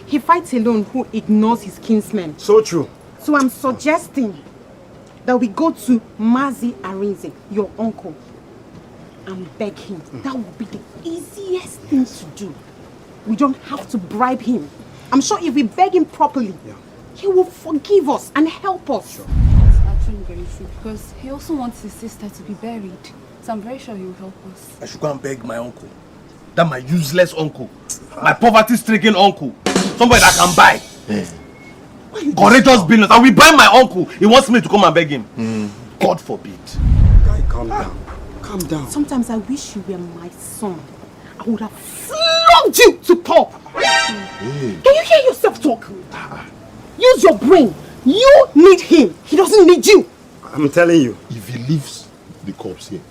He fights alone who ignores his kinsmen. So true. So I'm suggesting that we go to Mazi Arinze, your uncle, and beg him. That would be the easiest thing to do. We don't have to bribe him. I'm sure if we beg him properly, he will forgive us and help us. Sure. That's actually very true because he also wants his sister to be buried. So I'm very sure he will help us. I should go and beg my uncle. That my useless uncle. My poverty-stricken uncle. Somebody that can buy. Courageous billions. I will buy my uncle. He wants me to come and beg him. God forbid. Guy, calm down. Calm down. Sometimes I wish you were my son. I would have flogged you to pulp. Can you hear yourself talk? Use your brain. You need him. He doesn't need you. I'm telling you. If he leaves the corpse here,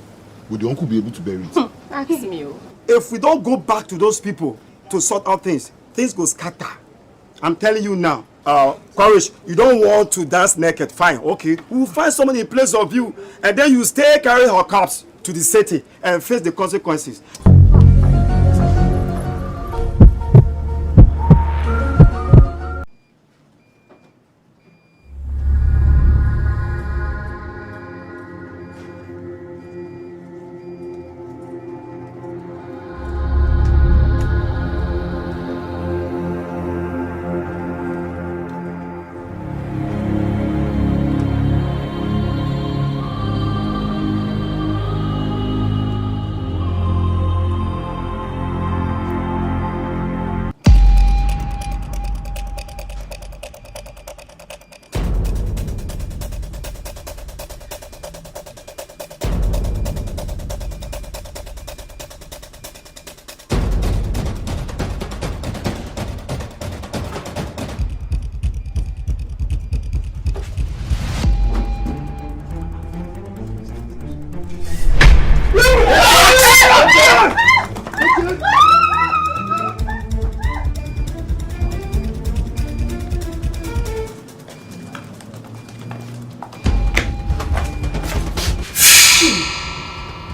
will the uncle be able to bury it? Ask me. If we don't go back to those people to sort out things, things go scatter. I'm telling you now. Courage, you don't want to dance naked, fine, okay. We'll find somebody in place of you, and then you stay carry her corpse to the city and face the consequences.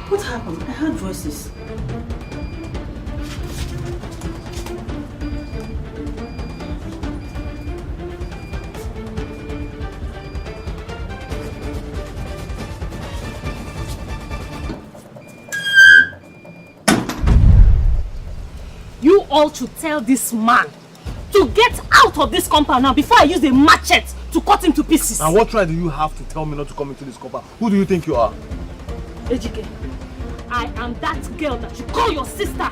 What happened? I heard voices. You all should tell this man to get out of this compound now before I use a machete to cut him to pieces. And what right do you have to tell me not to come into this compound? Who do you think you are? Ejike, I am that girl that you call your sister.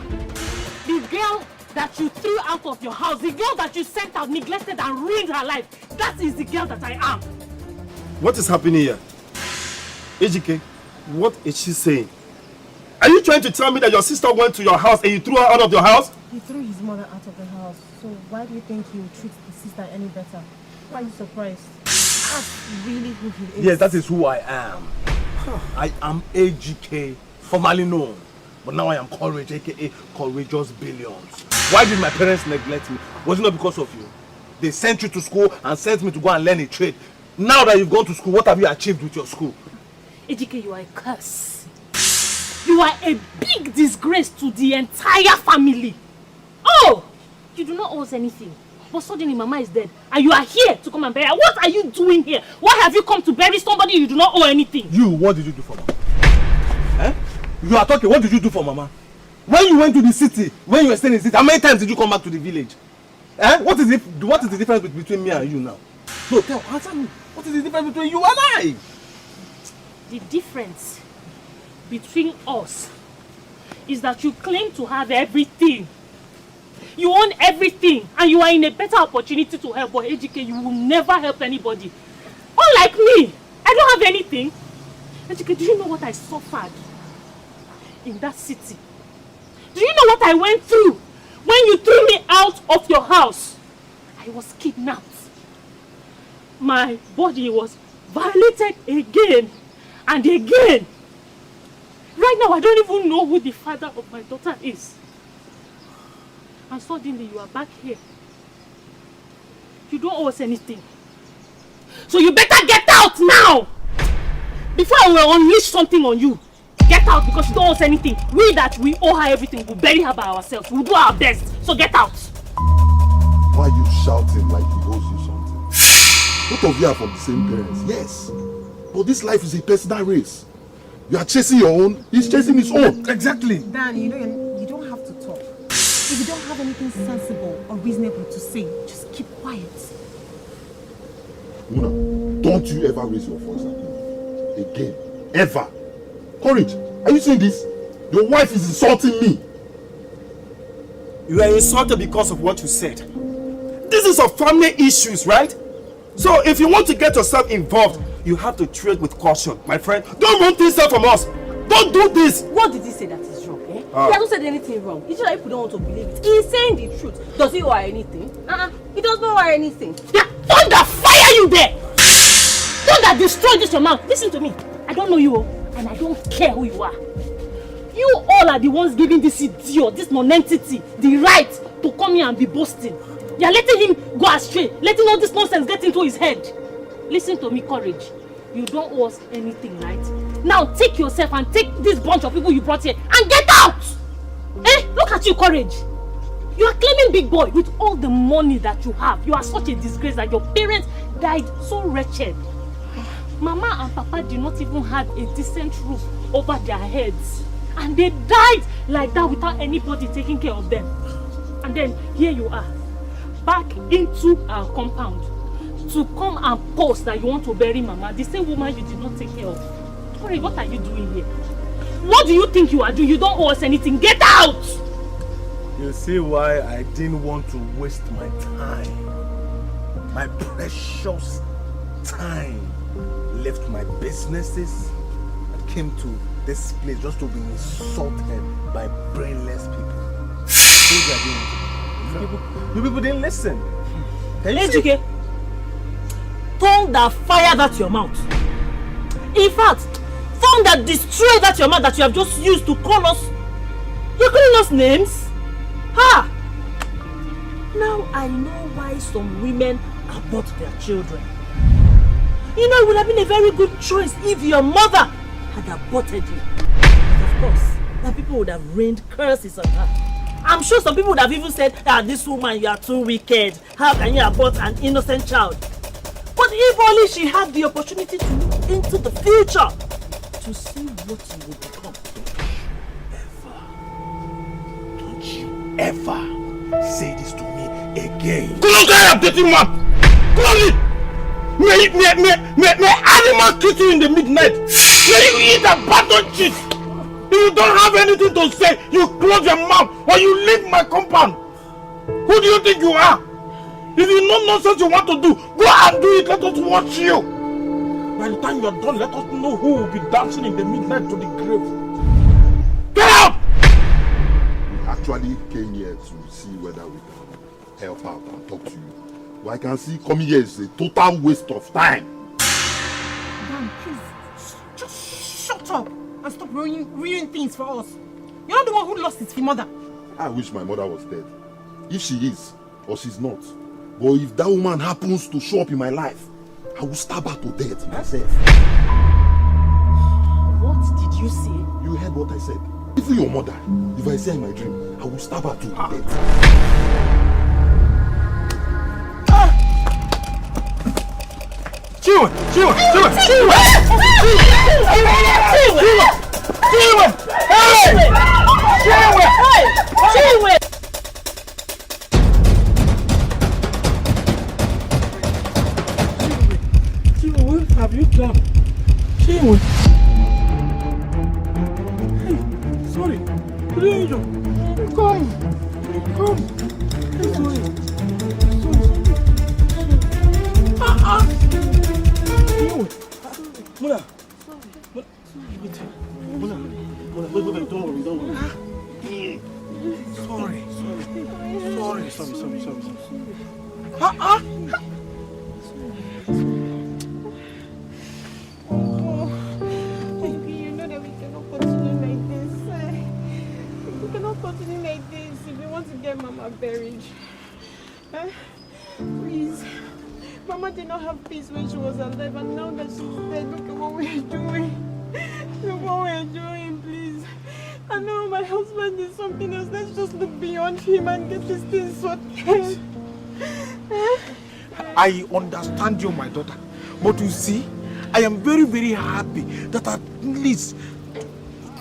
The girl that you threw out of your house. The girl that you sent out, neglected and ruined her life. That is the girl that I am. What is happening here? Ejike, what is she saying? Are you trying to tell me that your sister went to your house and you threw her out of your house? He threw his mother out of the house. So why do you think he will treat his sister any better? Why are you surprised? That's really who he is. Yes, that is who I am. I am AGK, formerly known. But now I am Courage, aka Courageous Billions. Why did my parents neglect me? Was it not because of you? They sent you to school and sent me to go and learn a trade. Now that you've gone to school, what have you achieved with your school? Ejike, you are a curse. You are a big disgrace to the entire family. Oh! You do not owe us anything. But suddenly Mama is dead and you are here to come and bury her. What are you doing here? Why have you come to bury somebody you do not owe anything? You, what did you do for Mama? Eh? You are talking, what did you do for Mama? When you went to the city, when you were staying in the city, how many times did you come back to the village? Eh? What is the difference between me and you now? No, answer me. What is the difference between you and I? The difference between us is that you claim to have everything. You own everything and you are in a better opportunity to help, but Ejike, you will never help anybody. Unlike me, I don't have anything. Ejike, do you know what I suffered in that city? Do you know what I went through when you threw me out of your house? I was kidnapped. My body was violated again and again. Right now, I don't even know who the father of my daughter is. And suddenly you are back here. You don't owe us anything. So you better get out now! Before I will unleash something on you. Get out because you don't owe us anything. We owe her everything. We'll bury her by ourselves. We'll do our best. So get out. Why are you shouting like he owes you something? Both of you are from the same parents, yes. But this life is a personal race. You are chasing your own, he's chasing his own. Exactly. Dan, you don't have to talk. If you don't have anything sensible or reasonable to say, just keep quiet. Una, don't you ever raise your voice at me. Again. Ever. Courage, are you saying this? Your wife is insulting me. You are insulted because of what you said. This is a family issues, right? So if you want to get yourself involved, you have to tread with caution, my friend. Don't run things out from us. Don't do this. What did he say that is wrong? Eh? He hasn't said anything wrong. It's just that people don't want to believe it. He's saying the truth. Does he owe her anything? He does not owe her anything. Yeah, thunder fire you there! Thunder destroy this your mouth. Listen to me. I don't know you, and I don't care who you are. You all are the ones giving this idiot, this non-entity, the right to come here and be boasting. You're letting him go astray, letting all this nonsense get into his head. Listen to me, Courage. You don't owe us anything, right? Now take yourself and take this bunch of people you brought here and get out! Eh? Look at you, Courage. You are claiming big boy with all the money that you have. You are such a disgrace that your parents died so wretched. Mama and Papa did not even have a decent roof over their heads. And they died like that without anybody taking care of them. And then here you are, back into our compound to come and post that you want to bury Mama, the same woman you did not take care of. Sorry, what are you doing here? What do you think you are doing? You don't owe us anything. Get out! You see why I didn't want to waste my time. My precious time. Left my businesses and came to this place just to be insulted by brainless people. You people didn't listen. Ejike, tongue that fire that your mouth. In fact, tongue that destroy that your mouth that you have just used to call us. You're calling us names? Ha! Now I know why some women abort their children. You know, it would have been a very good choice if your mother had aborted you. Of course, that people would have rained curses on her. I'm sure some people would have even said, this woman, you are too wicked. How can you abort an innocent child? But if only she had the opportunity to look into the future, to see what you will become. Don't you ever say this to me again. Close that updating map! Close it! May animals kiss you in the midnight. May you eat a button cheese. If you don't have anything to say, you close your mouth or you leave my compound. Who do you think you are? If you know nonsense you want to do, go and do it. Let us watch you. By the time you are done, let us know who will be dancing in the midnight to the grave. Get out! We actually came here to see whether we can help out and talk to you. Well, I can see coming here is a total waste of time. Dan, please, just shut up and stop ruining things for us. You're not the one who lost his mother. I wish my mother was dead. If she is, or she's not. But if that woman happens to show up in my life, I will stab her to death myself. What did you say? You heard what I said. Even your mother, if I see her in my dream, I will stab her to death. Chiwe! What have you done? Chiwe! Hey, sorry. Come. Hey, sorry. Mona. Wait, don't worry. Sorry. You know that we cannot continue like this. We cannot continue like this if we want to get Mama buried. Please. Mama did not have peace when she was alive, and now that she's dead, look at what we're doing. Look what we're doing, please. I know my husband is something else. Let's just look beyond him and get this thing sorted. I understand you, my daughter. But you see, I am very, very happy that at least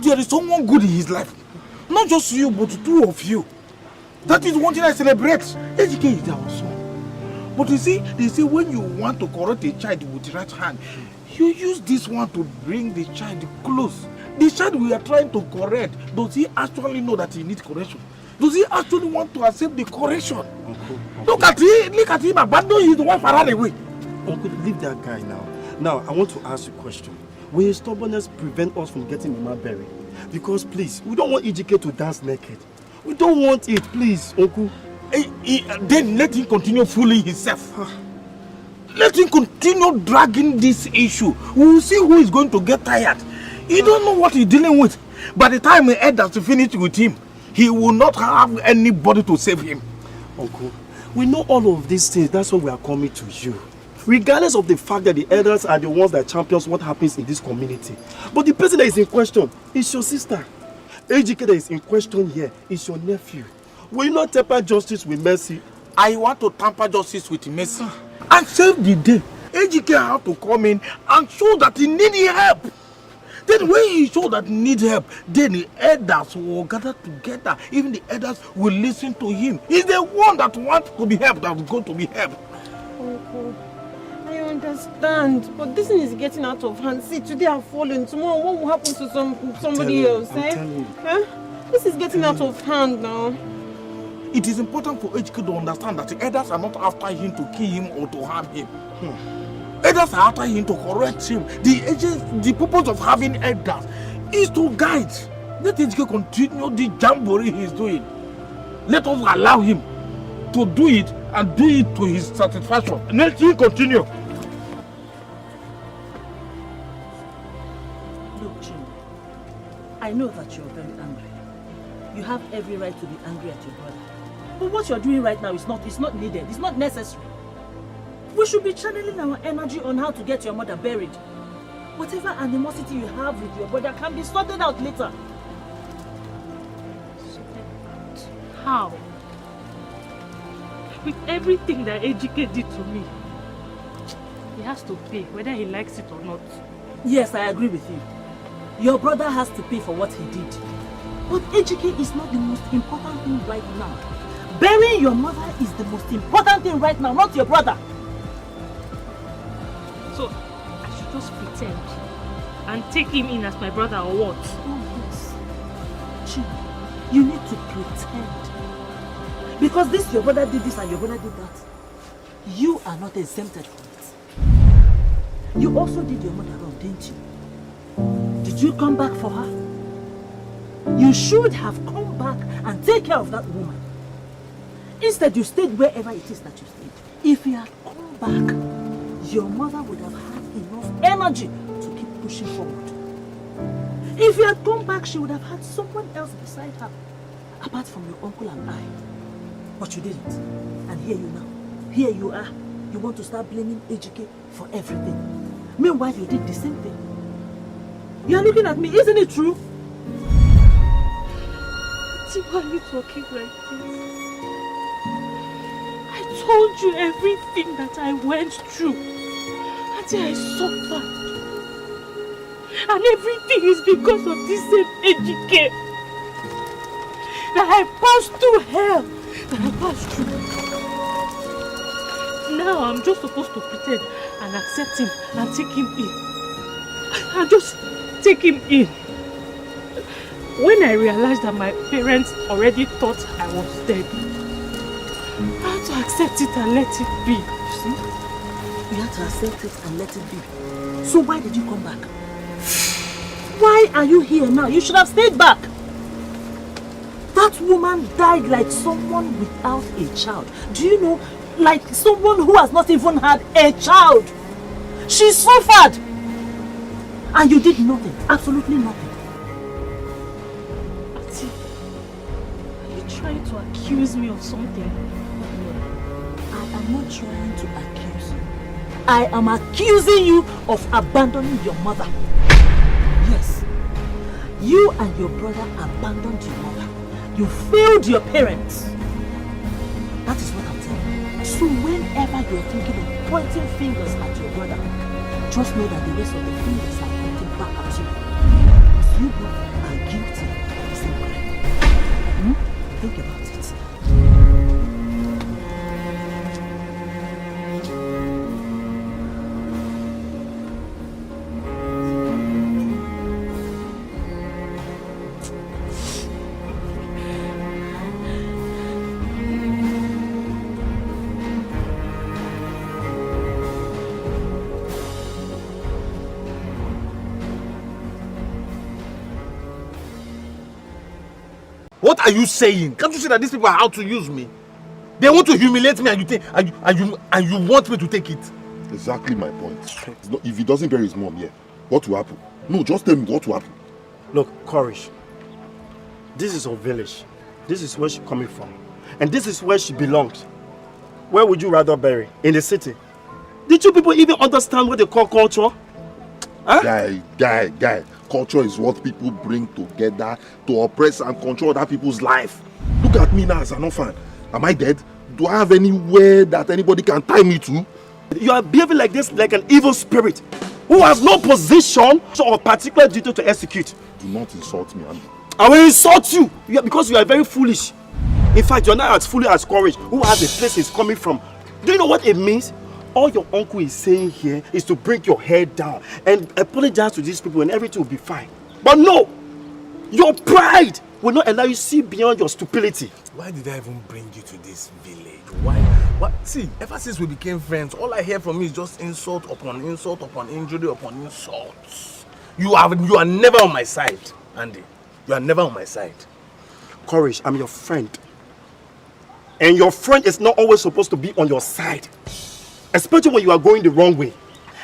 there is someone good in his life. Not just you, but two of you. That is one thing I celebrate. Educate is our son. But you see, they say when you want to correct a child with the right hand, you use this one to bring the child close. The child we are trying to correct, does he actually know that he needs correction? Does he actually want to accept the correction? Uncle. Look at him, abandon his wife and run away. Uncle, leave that guy now. Now, I want to ask you a question. Will his stubbornness prevent us from getting Mama buried? Because please, we don't want Ejike to dance naked. We don't want it, please, Uncle. Then let him continue fooling himself. Let him continue dragging this issue. We will see who is going to get tired. He don't know what he's dealing with. By the time the elders finish with him, he will not have anybody to save him. Uncle, we know all of these things. That's why we are coming to you. Regardless of the fact that the elders are the ones that champions what happens in this community. But the person that is in question is your sister. AGK that is in question here is your nephew. Will you not temper justice with mercy? I want to tamper justice with mercy and save the day. AGK have to come in and show that he needs help. Then when he show that he needs help, then the elders will gather together. Even the elders will listen to him. He's the one that wants to be helped, that is going to be helped. Uncle, I understand, but this thing is getting out of hand. See, today I've fallen. Tomorrow, what will happen to somebody else? Huh? This is getting out of hand now. It is important for HK to understand that the elders are not after him to kill him or to harm him. Elders are after him to correct him. The purpose of having elders is to guide. Let HK continue the jamboree he is doing. Let us allow him to do it and do it to his satisfaction. Let him continue. Look, Jim, I know that you're very angry. You have every right to be angry at your brother. But what you're doing right now is not needed. It's not necessary. We should be channeling our energy on how to get your mother buried. Whatever animosity you have with your brother can be sorted out later. How? With everything that AGK did to me, he has to pay, whether he likes it or not. Yes, I agree with you. Your brother has to pay for what he did. But AGK is not the most important thing right now. Burying your mother is the most important thing right now, not your brother. So, I should just pretend and take him in as my brother or what? Oh, yes. Chima, you need to pretend. Because your brother did this and your brother did that. You are not exempted from it. You also did your mother wrong, didn't you? Did you come back for her? You should have come back and take care of that woman. Instead, you stayed wherever it is that you stayed. If you had come back, your mother would have had enough energy to keep pushing forward. If you had come back, she would have had someone else beside her, apart from your uncle and I. But you didn't. And here you now. Here you are. You want to start blaming AGK for everything. Meanwhile, you did the same thing. You are looking at me, isn't it true? Why are you talking like this? I told you everything that I went through. Until I suffered. And everything is because of this same AGK. That I passed through hell. That I passed through. Now I'm just supposed to pretend and accept him and take him in. And just take him in. When I realized that my parents already thought I was dead, I had to accept it and let it be. You see? You had to accept it and let it be. So why did you come back? Why are you here now? You should have stayed back. That woman died like someone without a child. Do you know? Like someone who has not even had a child. She suffered. And you did nothing. Absolutely nothing. Trying to accuse me of something. I am not trying to accuse you. I am accusing you of abandoning your mother. Yes. You and your brother abandoned your mother. You failed your parents. That is what I'm telling you. So whenever you're thinking of pointing fingers at your brother, just know that the rest of the fingers are pointing back at you. Because you both are guilty of the same crime. Think about it. What are you saying? Can't you see that these people are out to use me? They want to humiliate me and you think and you want me to take it? Exactly my point. It's not, if he doesn't bury his mom here, what will happen? No, just tell me what will happen. Look, Courage, this is our village. This is where she's coming from. and this is where she belongs, where would you rather bury? In the city? Did you people even understand what they call culture? Huh? Guy. Culture is what people bring together to oppress and control other people's life. Look at me now as an orphan. Am I dead? Do I have anywhere that anybody can tie me to? You are behaving like this like an evil spirit who has no position or particular duty to execute. Do not insult me, Andy. I will insult you because you are very foolish. In fact, you are not as foolish as Courage, who has a place he's coming from. Do you know what it means? All your uncle is saying here is to bring your head down and apologize to these people and everything will be fine. But no! Your pride will not allow you to see beyond your stupidity. Why did I even bring you to this village? Why? What? See, ever since we became friends, all I hear from you is just insult upon injury upon insults. You are never on my side, Andy. You are never on my side. Courage, I'm your friend. And your friend is not always supposed to be on your side. Especially when you are going the wrong way.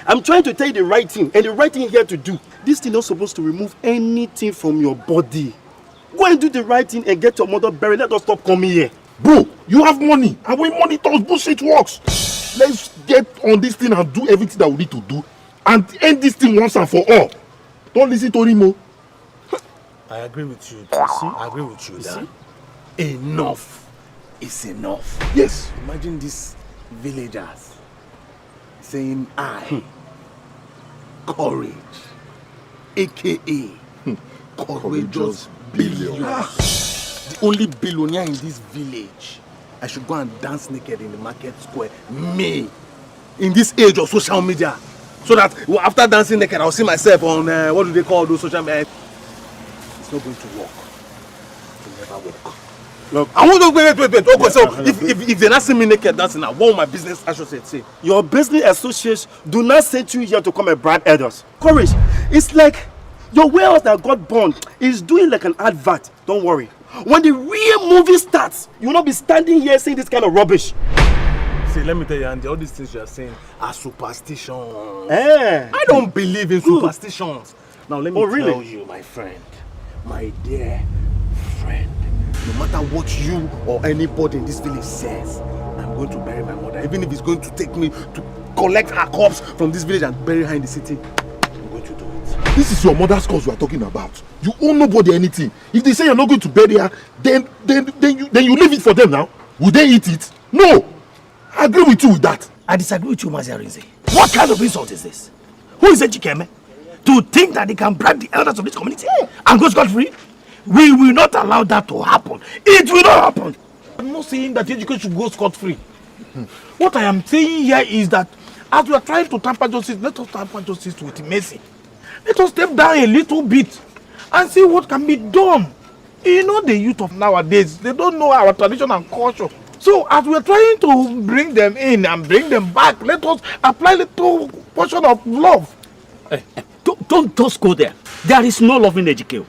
I'm trying to tell you the right thing, and the right thing here to do. This thing is not supposed to remove anything from your body. Go and do the right thing and get your mother buried. Let us stop coming here. Bro, you have money. And when money talks, bullshit works. Let's get on this thing and do everything that we need to do. And end this thing once and for all. Don't listen to Rimo. I agree with you. I agree with you. That enough is enough. Yes. Imagine these villagers saying courage, aka courageous billions. The only billionaire in this village. I should go and dance naked in the market square. Me, in this age of social media, so that after dancing naked, I'll see myself on what do they call those social media? It's not going to work. It will never work. Look, I want to wait. Okay, so if they're not seeing me naked dancing, I want my business associate say. Your business associates do not send you here to come and bribe others. Courage, it's like your warehouse that got burned is doing like an advert. Don't worry. When the real movie starts, you will not be standing here saying this kind of rubbish. See, let me tell you, Andy, all these things you are saying are superstitions. I don't believe in superstitions. Now let me tell you, my friend, my dear friend, no matter what you or anybody in this village says, I'm going to bury my mother. Even if it's going to take me to collect her corpse from this village and bury her in the city, I'm going to do it. This is your mother's cause we are talking about. You owe nobody anything. If they say you're not going to bury her, then you leave it for them now. Will they eat it? No. I agree with you with that. I disagree with you, Maziarinze. What kind of insult is this? Who is Ejikeme? To think that they can bribe the elders of this community and go scot-free? We will not allow that to happen. It will not happen. I'm not saying that education should go scot-free. What I am saying here is that as we are trying to tamper justice, let us tamper justice with mercy. Let us step down a little bit and see what can be done. You know, the youth of nowadays, they don't know our tradition and culture. So as we are trying to bring them in and bring them back, let us apply a little portion of love. Don't just go there. There is no loving Ejike.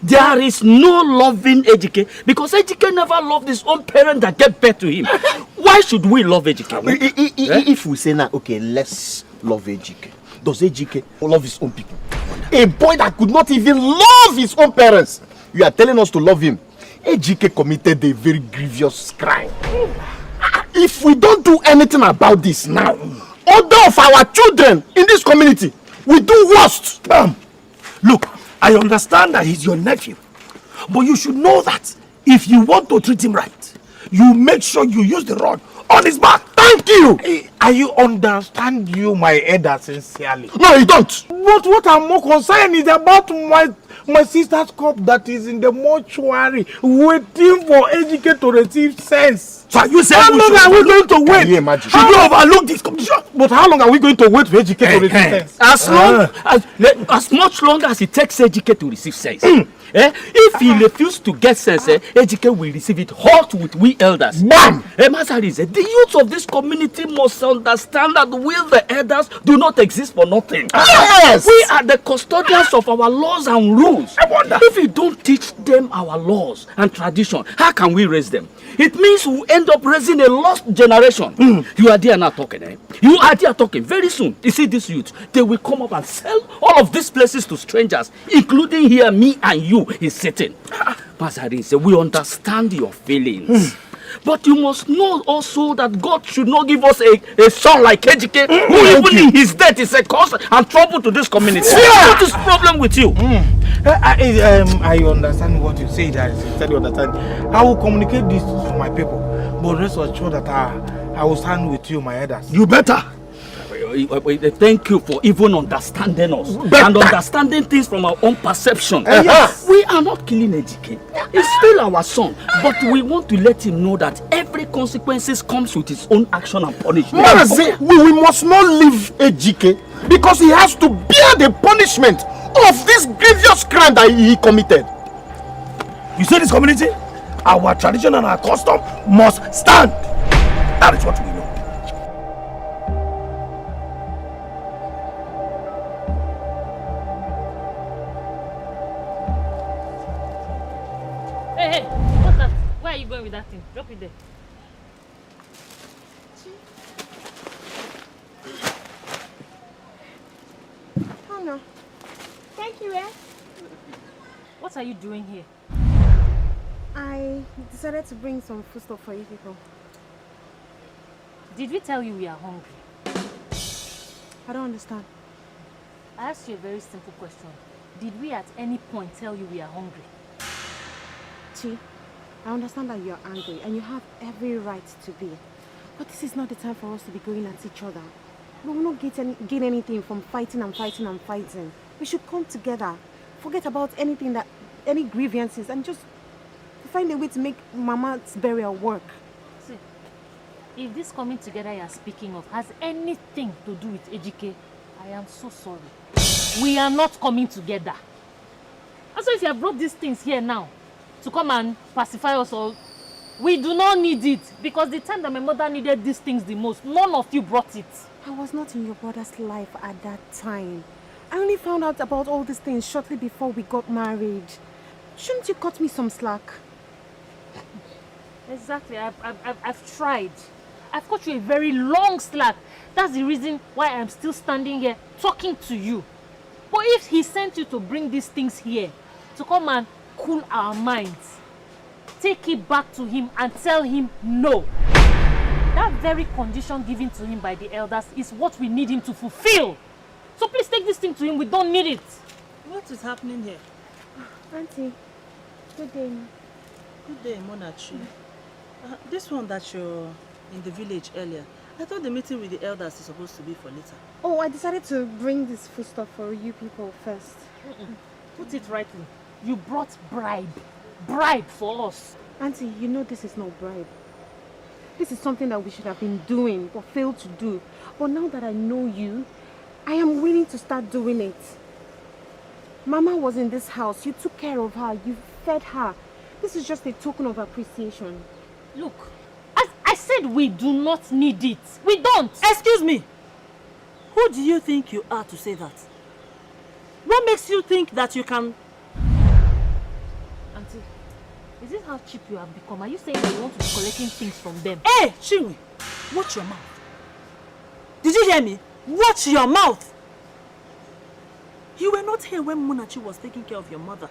There is no loving Ejike because Ejike never loved his own parent that gave birth to him. Why should we love Ejike? If we say now, okay, let's love Ejike. Does Ejike love his own people? A boy that could not even love his own parents. You are telling us to love him. Ejike committed a very grievous crime. If we don't do anything about this now, other of our children in this community will do worst. Look, I understand that he's your nephew, but you should know that if you want to treat him right, you make sure you use the rod on his back. Thank you. I understand you, my elder, sincerely. No, you don't. But what I'm more concerned is about my sister's cup that is in the mortuary waiting for Ejike to receive sense. So you say how long are we going to wait? Can you imagine? Should you overlook this condition? But how long are we going to wait for Ejike to receive sense? As much longer as it takes Ejike to receive sense. If he refuses to get sense, Ejike will receive it hot with we elders. Bam! The youth of this community must understand that we, the elders, do not exist for nothing. Yes! We are the custodians of our laws and rules. I wonder. If we don't teach them our laws and tradition, how can we raise them? It means we end up raising a lost generation. You are there now talking, You are there talking. Very soon, you see this youth, they will come up and sell all of these places to strangers, including here, me and you is sitting. Mazarin said, we understand your feelings. But you must know also that God should not give us a son like Ejike, who even in his death is a cause and trouble to this community. What is the problem with you? I understand what you say, that you understand. I will communicate this to my people, but rest assured that I will stand with you, my elders. You better. Thank you for even understanding us and understanding things from our own perception. Yes. We are not killing Ejike. He's still our son, but we want to let him know that every consequences comes with his own action and punishment. We must not leave Ejike because he has to bear the punishment of this grievous crime that he committed. You see this community? Our tradition and our custom must stand. That is what we know. Hey, what's that? Where are you going with that thing? Drop it there. Oh no. Thank you, eh? What are you doing here? I decided to bring some food stuff for you people. Did we tell you we are hungry? I don't understand. I asked you a very simple question. Did we at any point tell you we are hungry? Chi, I understand that you are angry and you have every right to be. But this is not the time for us to be going at each other. We will not gain anything from fighting and fighting and fighting. We should come together. Forget about anything any grievances and just find a way to make Mama's burial work. See, if this coming together you are speaking of has anything to do with Ejike, I am so sorry. We are not coming together. Also, if you have brought these things here now to come and pacify us all, we do not need it, because the time that my mother needed these things the most, none of you brought it. I was not in your brother's life at that time. I only found out about all these things shortly before we got married. Shouldn't you cut me some slack? Exactly. I've tried. I've cut you a very long slack. That's the reason why I'm still standing here talking to you. But if he sent you to bring these things here to come and cool our minds, take it back to him and tell him no. That very condition given to him by the elders is what we need him to fulfill. So please take this thing to him. We don't need it. What is happening here? Auntie, good day. Good day, Monachi. This one that you're in the village earlier, I thought the meeting with the elders is supposed to be for later. Oh, I decided to bring this food stuff for you people first. Put it rightly. You brought bribe. Bribe for us. Auntie, you know this is not bribe. This is something that we should have been doing but failed to do. But now that I know you, I am willing to start doing it. Mama was in this house. You took care of her. You fed her. This is just a token of appreciation. Look, I said we do not need it. We don't. Excuse me. Who do you think you are to say that? What makes you think that you can... Auntie, is this how cheap you have become? Are you saying that you want to be collecting things from them? Hey, Chinwe, watch your mouth. Did you hear me? Watch your mouth. You were not here when Munachi was taking care of your mother.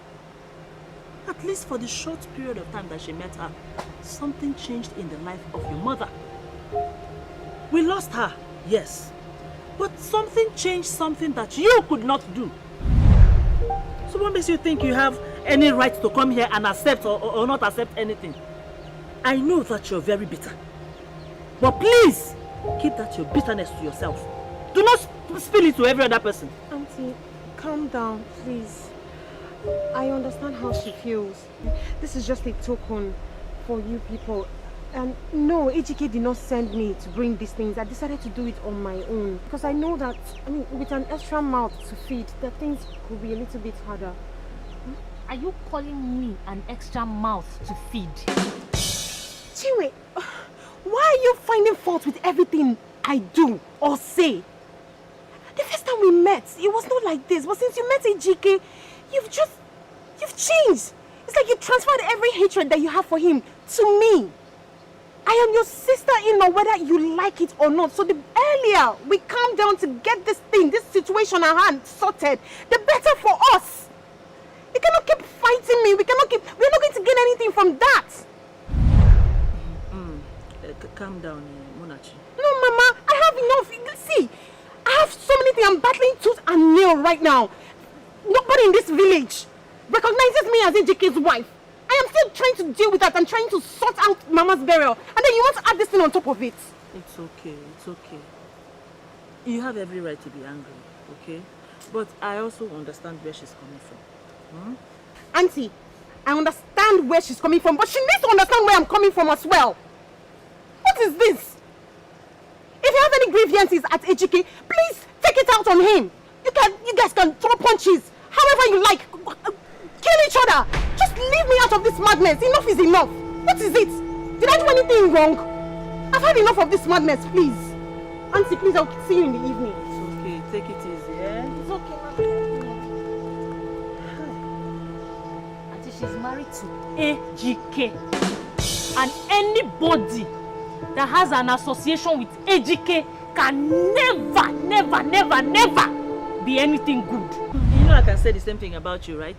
At least for the short period of time that she met her, something changed in the life of your mother. We lost her, yes. But something changed, something that you could not do. So what makes you think you have any right to come here and accept or not accept anything? I know that you're very bitter. But please, keep that your bitterness to yourself. Do not spill it to every other person. Auntie, calm down, please. I understand how she feels. This is just a token for you people. And no, Ejike did not send me to bring these things. I decided to do it on my own. Because I know that, with an extra mouth to feed, the things could be a little bit harder. Are you calling me an extra mouth to feed? Chinwe, why are you finding fault with everything I do or say? The first time we met, it was not like this. But since you met Ejike, you've changed. It's like you transferred every hatred that you have for him to me. I am your sister-in-law, whether you like it or not. So the earlier we calm down to get this situation at hand sorted, the better for us. You cannot keep fighting me. We're not going to gain anything from that. calm down, Munachi. No, Mama, I have enough. See, I have so many things. I'm battling tooth and nail right now. Nobody in this village recognizes me as Ejike's wife. I am still trying to deal with that and trying to sort out Mama's burial. And then you want to add this thing on top of it. It's okay, it's okay. You have every right to be angry, okay? But I also understand where she's coming from. Auntie, I understand where she's coming from, but she needs to understand where I'm coming from as well. What is this? If you have any grievances at Ejike, please take it out on him. You guys can throw punches, however you like. Kill each other. Just leave me out of this madness. Enough is enough. What is it? Did I do anything wrong? I've had enough of this madness, please. Auntie, please, I'll see you in the evening. It's okay, take it easy, yeah? It's okay, Auntie, she's married to Ejike. And anybody that has an association with Ejike can never be anything good. You know I can say the same thing about you, right?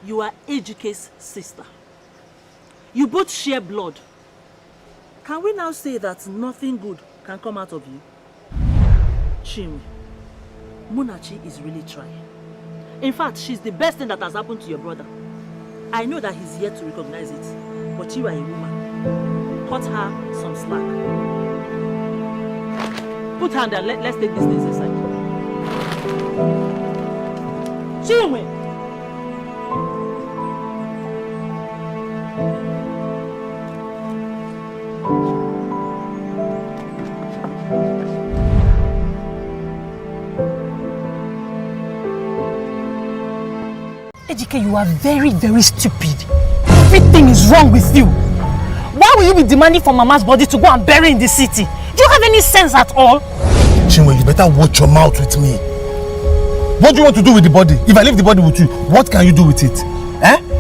You are Ejike's sister. You both share blood. Can we now say that nothing good can come out of you? Chinwe, Munachi is really trying. In fact, she's the best thing that has happened to your brother. I know that he's yet to recognize it, but you are a woman. Cut her some slack. Put her there, let's take these things inside. Chinwe! Ejike, you are very, very stupid. Everything is wrong with you. Why will you be demanding for Mama's body to go and bury in the city? Do you have any sense at all? Chinwe, you better watch your mouth with me. What do you want to do with the body? If I leave the body with you, what can you do with it?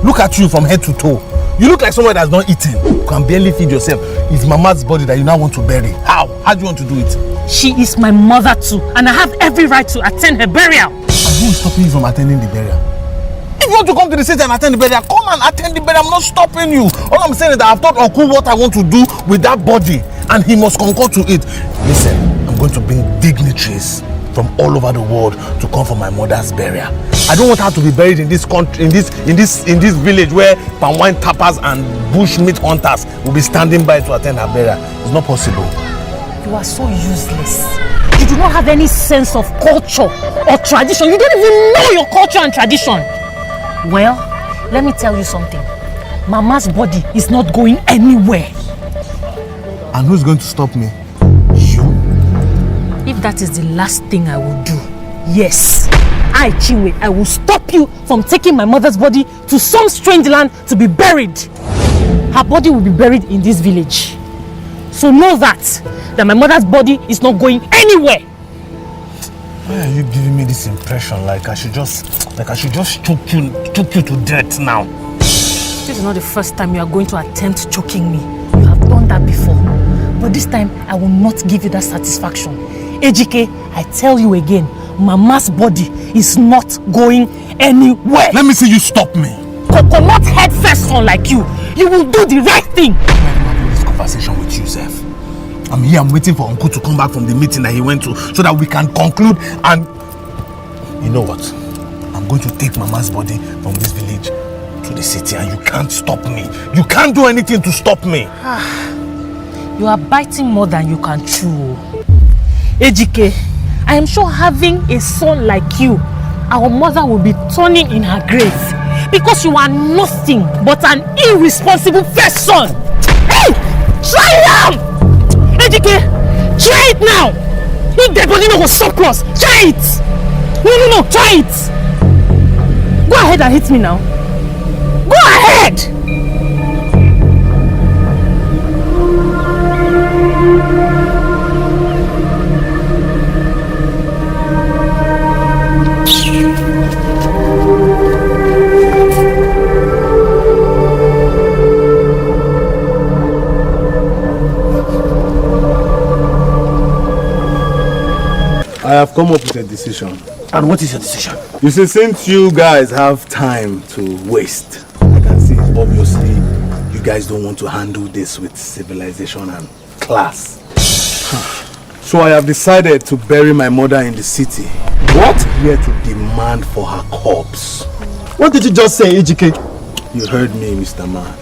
Look at you from head to toe. You look like someone that's not eating. You can barely feed yourself. It's Mama's body that you now want to bury. How? How do you want to do it? She is my mother too, and I have every right to attend her burial. And who is stopping you from attending the burial? If you want to come to the city and attend the burial, come and attend the burial. I'm not stopping you. All I'm saying is that I've told Uncle what I want to do with that body, and he must concur to it. Listen, I'm going to bring dignitaries from all over the world to come for my mother's burial. I don't want her to be buried in this country, in this village where palm wine tappers and bush meat hunters will be standing by to attend her burial. It's not possible. You are so useless. You do not have any sense of culture or tradition. You don't even know your culture and tradition. Well, let me tell you something. Mama's body is not going anywhere. And who's going to stop me? If that is the last thing I will do, yes, I, Chinwe, I will stop you from taking my mother's body to some strange land to be buried. Her body will be buried in this village. So know that my mother's body is not going anywhere. Why are you giving me this impression like I should just choke you to death now? This is not the first time you are going to attempt choking me. You have done that before. But this time, I will not give you that satisfaction. Ejike, I tell you again, Mama's body is not going anywhere. Let me see you stop me. Coconut head first son like you. You will do the right thing. I'm having this conversation with you, Zef. I'm here, I'm waiting for Uncle to come back from the meeting that he went to so that we can conclude and... You know what? I'm going to take Mama's body from this village to the city and you can't stop me. You can't do anything to stop me. You are biting more than you can chew. Ejike, I am sure having a son like you, our mother will be turning in her grave because you are nothing but an irresponsible first son. Hey! Try it now! Ejike, try it now! If the body no go surplus, try it! No, try it! Go ahead and hit me now. Go ahead! I have come up with a decision. And what is your decision? You see, since you guys have time to waste, I can see obviously you guys don't want to handle this with civilization and class. So I have decided to bury my mother in the city. What? Here to demand for her corpse. What did you just say, Ejike? You heard me, Mr. Man.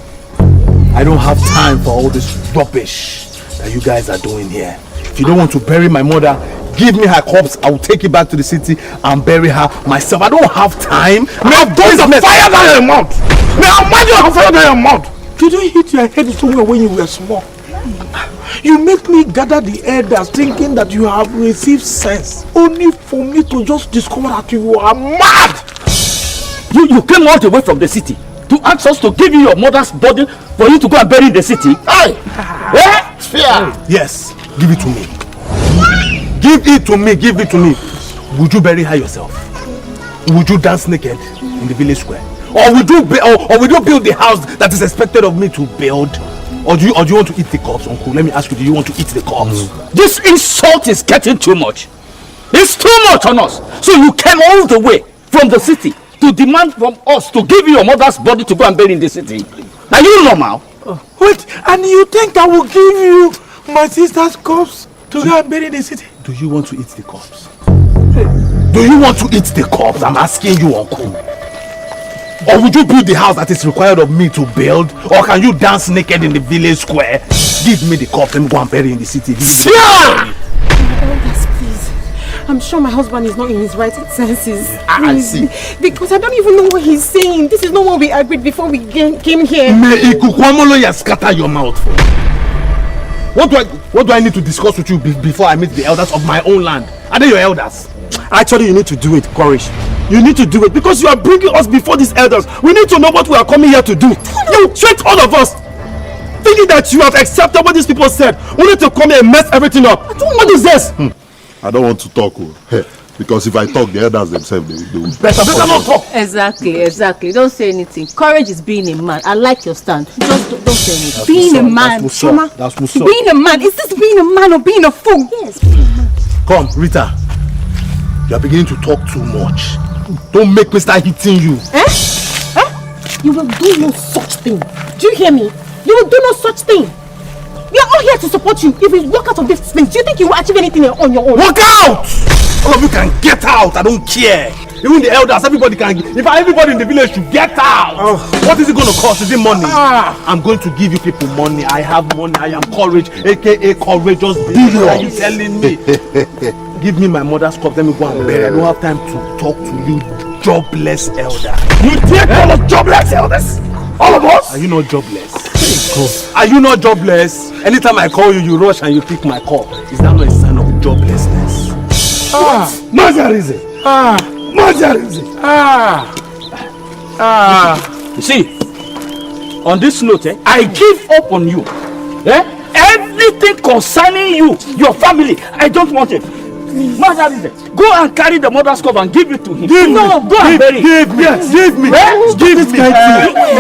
I don't have time for all this rubbish that you guys are doing here. If you don't want to bury my mother, give me her corpse. I will take it back to the city and bury her myself. I don't have time. May I fire down your mouth! May I imagine how fire down your mouth! Did you hit your head somewhere when you were small? You make me gather the elders thinking that you have received sense, only for me to just discover that you are mad! You came all the way from the city to ask us to give you your mother's body for you to go and bury in the city? Hey! Eh? Fear! Yes, give it to me. Give it to me, give it to me. Would you bury her yourself? Would you dance naked in the village square? Or would you build the house that is expected of me to build? Or do you want to eat the corpse, uncle? Let me ask you, do you want to eat the corpse? This insult is getting too much. It's too much on us. So you came all the way from the city to demand from us to give you your mother's body to go and bury in the city. Are you normal? Wait, and you think I will give you my sister's corpse to go and bury in the city? Do you want to eat the corpse? Do you want to eat the corpse? I'm asking you, uncle. Or would you build the house that is required of me to build? Or can you dance naked in the village square? Give me the corpse and go and bury in the city. Elders, please. I'm sure my husband is not in his right senses. I see. Because I don't even know what he's saying. This is not what we agreed before we came here. May Ikukwamolo scatter your mouth. What do I need to discuss with you before I meet the elders of my own land? Are they your elders? Actually, you need to do it, Courage. You need to do it because you are bringing us before these elders. We need to know what we are coming here to do. You tricked all of us, thinking that you have accepted what these people said. We need to come here and mess everything up. What is this? I don't want to talk, because if I talk, the elders themselves, they will better not talk. Exactly. Don't say anything. Courage is being a man. I like your stand. Just don't say anything. That's being a man. That's what's up. Being a man. Is this being a man or being a fool? Yes, being a man. Come, Rita. You are beginning to talk too much. Don't make me start hitting you. You will do no such thing. Do you hear me? You will do no such thing. We are all here to support you. If you walk out of this space, do you think you will achieve anything on your own? Walk out! All of you can get out. I don't care. Even the elders, everybody can. If everybody in the village should get out. What is it going to cost? Is it money? I'm going to give you people money. I have money. I am Courage, aka Courageous Baby. What are you telling me? Give me my mother's cup. Let me go and bury. I don't have time to talk to you, jobless elder. You take all of jobless elders? All of us? Are you not jobless? Are you not jobless? Anytime I call you, you rush and you pick my call. Is that not a sign of joblessness? Majarism. You see, on this note, I give up on you. Everything concerning you, your family, I don't want it. Majarism, go and carry the mother's cup and give it to him. Go and bury it. Give me. Give it to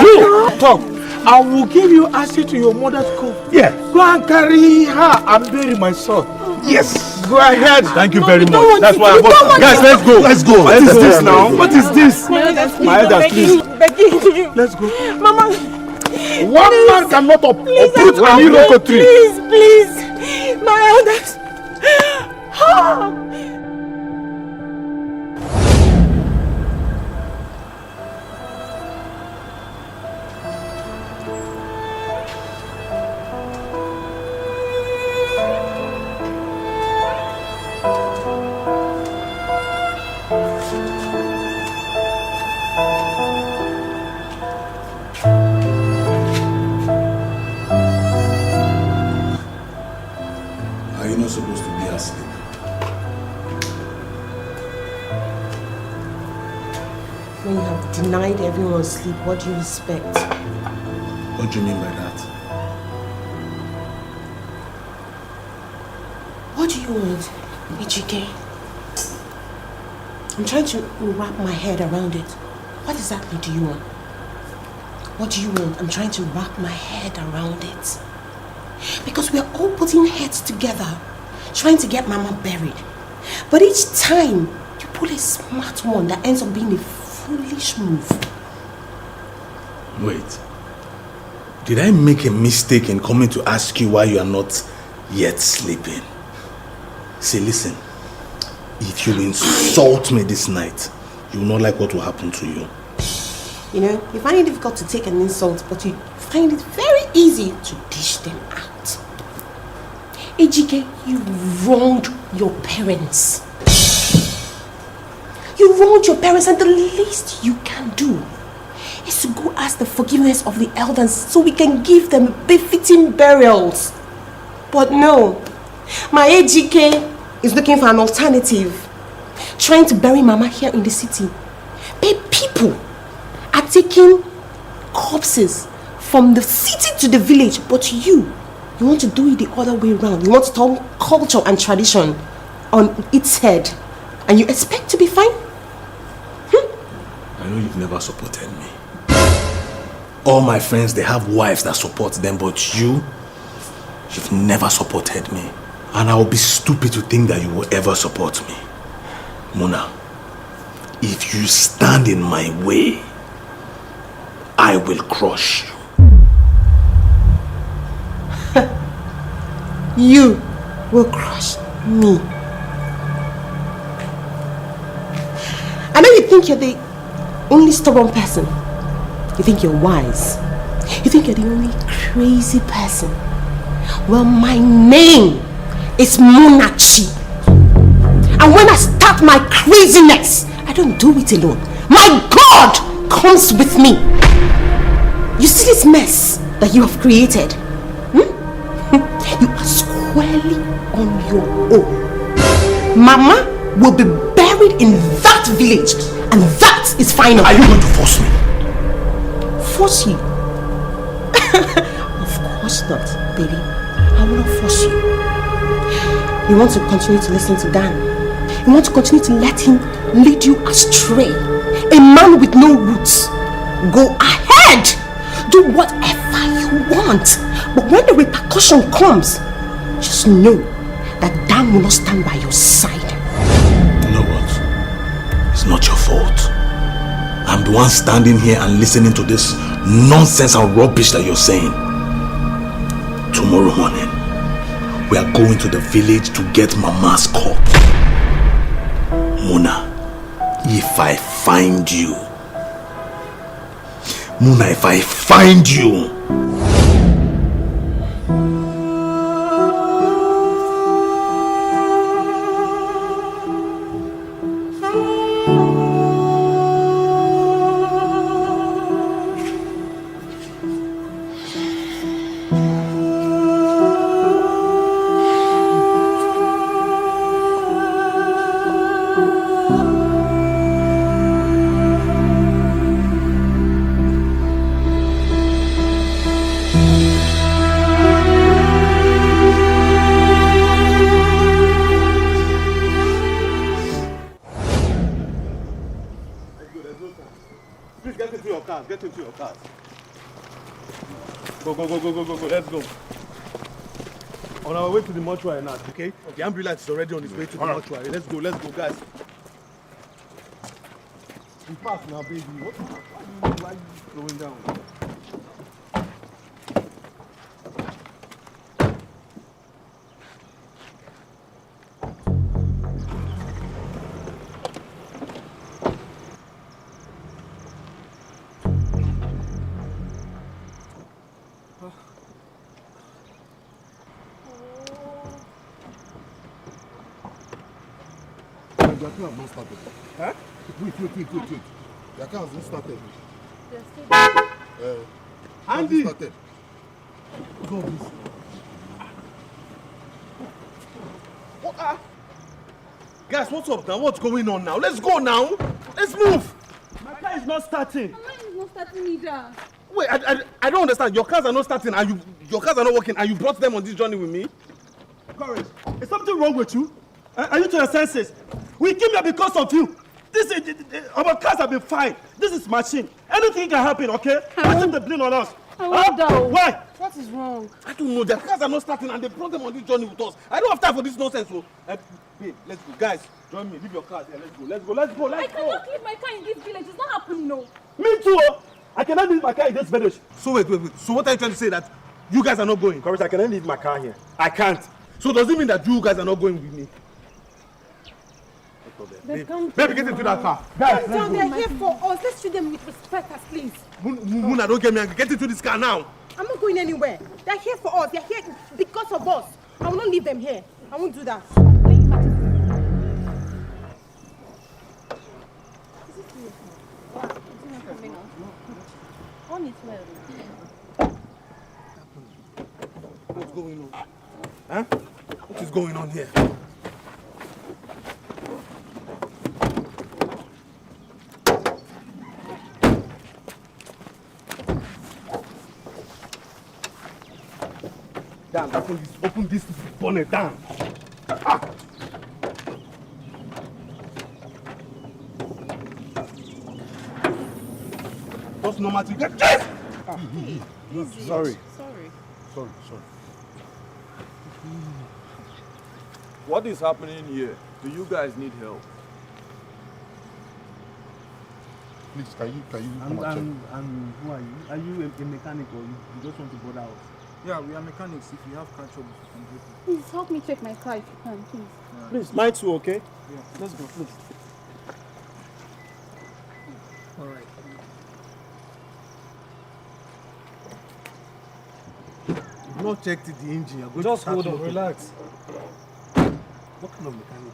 you. Talk. I will give you access to your mother's cup. Yeah. Go and carry her and bury my son. Yes. Go ahead. Thank you very much. That's why I want. Guys, let's go. What is this now? What is this? My elders, please. Begging you. Let's go. Mama. One man cannot uproot an iroko tree. Please. My elders. Are you not supposed to be asleep? When you have denied everyone sleep, what do you expect? What do you mean by that? What do you want, Ichike? I'm trying to wrap my head around it. What exactly do you want? What do you want? I'm trying to wrap my head around it. Because we're all putting heads together, trying to get Mama buried. But each time, you pull a smart one that ends up being a foolish move. Wait. Did I make a mistake in coming to ask you why you are not yet sleeping? See, listen. If you insult me this night, you will not like what will happen to you. You know, you find it difficult to take an insult, but you find it very easy to dish them out. Ejike, you wronged your parents. You wronged your parents, and the least you can do is to go ask the forgiveness of the elders so we can give them befitting burials. But no, my Ejike is looking for an alternative, trying to bury Mama here in the city. But people are taking corpses from the city to the village, but you want to do it the other way around. You want to turn culture and tradition on its head, and you expect to be fine? I know you've never supported me. All my friends, they have wives that support them, but you've never supported me. And I will be stupid to think that you will ever support me. Muna, if you stand in my way, I will crush you. You will crush me. I know you think you're the only stubborn person. You think you're wise. You think you're the only crazy person. Well, my name is Munachi. And when I start my craziness, I don't do it alone. My God comes with me. You see this mess that you have created? You are squarely on your own. Mama will be buried in that village, and that is final. Are you going to force me? Force you? Of course not, baby. I will not force you. You want to continue to listen to Dan. You want to continue to let him lead you astray. A man with no roots. Go ahead. Do whatever you want. But when the repercussion comes, just know that Dan will not stand by your side. You know what? It's not your fault. I'm the one standing here and listening to this nonsense and rubbish that you're saying. Tomorrow morning, we are going to the village to get Mama's corpse. Muna, if I find you, Get into your cars. Go, let's go. On our way to the mortuary now, okay? The ambulance is already on its way to the mortuary. Let's go, guys. We pass now, baby. Why are you slowing down? Your car has not started. Huh? Wait. Your car has not started. Andy! Started. Go, please. What? Guys, what's up now? What's going on now? Let's go now. Let's move. My car is not starting. Mine is not starting either. Wait, I don't understand. Your cars are not starting. Your cars are not working, and you brought them on this journey with me? Courage, is something wrong with you? Are you to your senses? We came here because of you. Our cars have been fine. This is machine. Anything can happen, okay? Why the blame on us? I wonder. Why? What is wrong? I don't know. Their cars are not starting, and they brought them on this journey with us. I don't have time for this nonsense. So, babe, let's go. Guys, join me. Leave your cars here. Let's go. I cannot leave my car in this village. It's not happening, no. Me too. I cannot leave my car in this village. So wait. So what are you trying to say, that you guys are not going? Courage, I cannot leave my car here. I can't. So does it mean that you guys are not going with me? Baby, get into that car. Guys, let's go. They're here for us. Let's treat them with respect, at least. Muna, don't get me angry. Get into this car now. I'm not going anywhere. They're here for us. They're here because of us. I will not leave them here. I won't do that. What's going on? Huh? What is going on here? Damn, open this bonnet down. Just normal to get this. Sorry. What is happening here? Do you guys need help? Please, can you come and check? And who are you? Are you a mechanic, or you just want to bother us? Yeah, we are mechanics. If you have car troubles, you can help us. Please help me check my car if you can, please. Please, mine too, okay? Yeah. Let's go, please. All right. You've not checked the engine. You're going Just to start hold on, motor. relax. What kind of mechanic?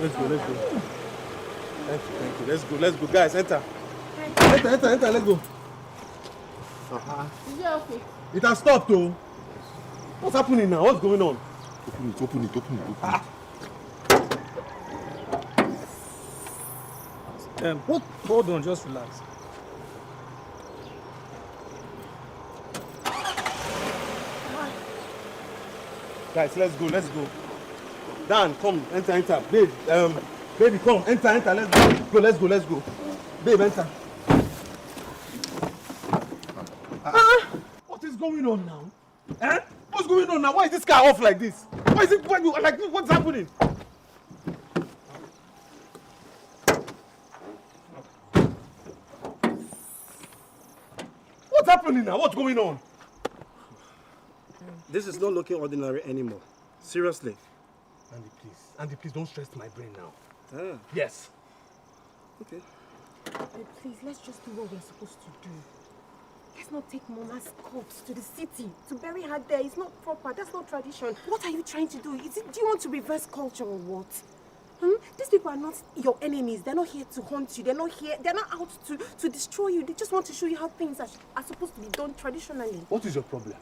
Let's go. Thank you. Let's go. Guys, enter. Enter. Let's go. Is it okay? It has stopped, though. What's happening now? What's going on? Open it. What? Hold on, just relax. Guys, let's go. Dan, come, enter. Babe, baby, come, enter. Let's go. Babe, enter. What is going on now? Eh? What's going on now? Why is this car off like this? What's happening? What's happening now? What's going on? This is not looking ordinary anymore. Seriously. Andy, please don't stress my brain now. Ah. Yes. Okay. Hey, please, let's just do what we're supposed to do. Let's not take Mama's corpse to the city to bury her there. It's not proper. That's not tradition. What are you trying to do? Do you want to reverse culture or what? These people are not your enemies. They're not here to hunt you. They're not out to destroy you. They just want to show you how things are supposed to be done traditionally. What is your problem?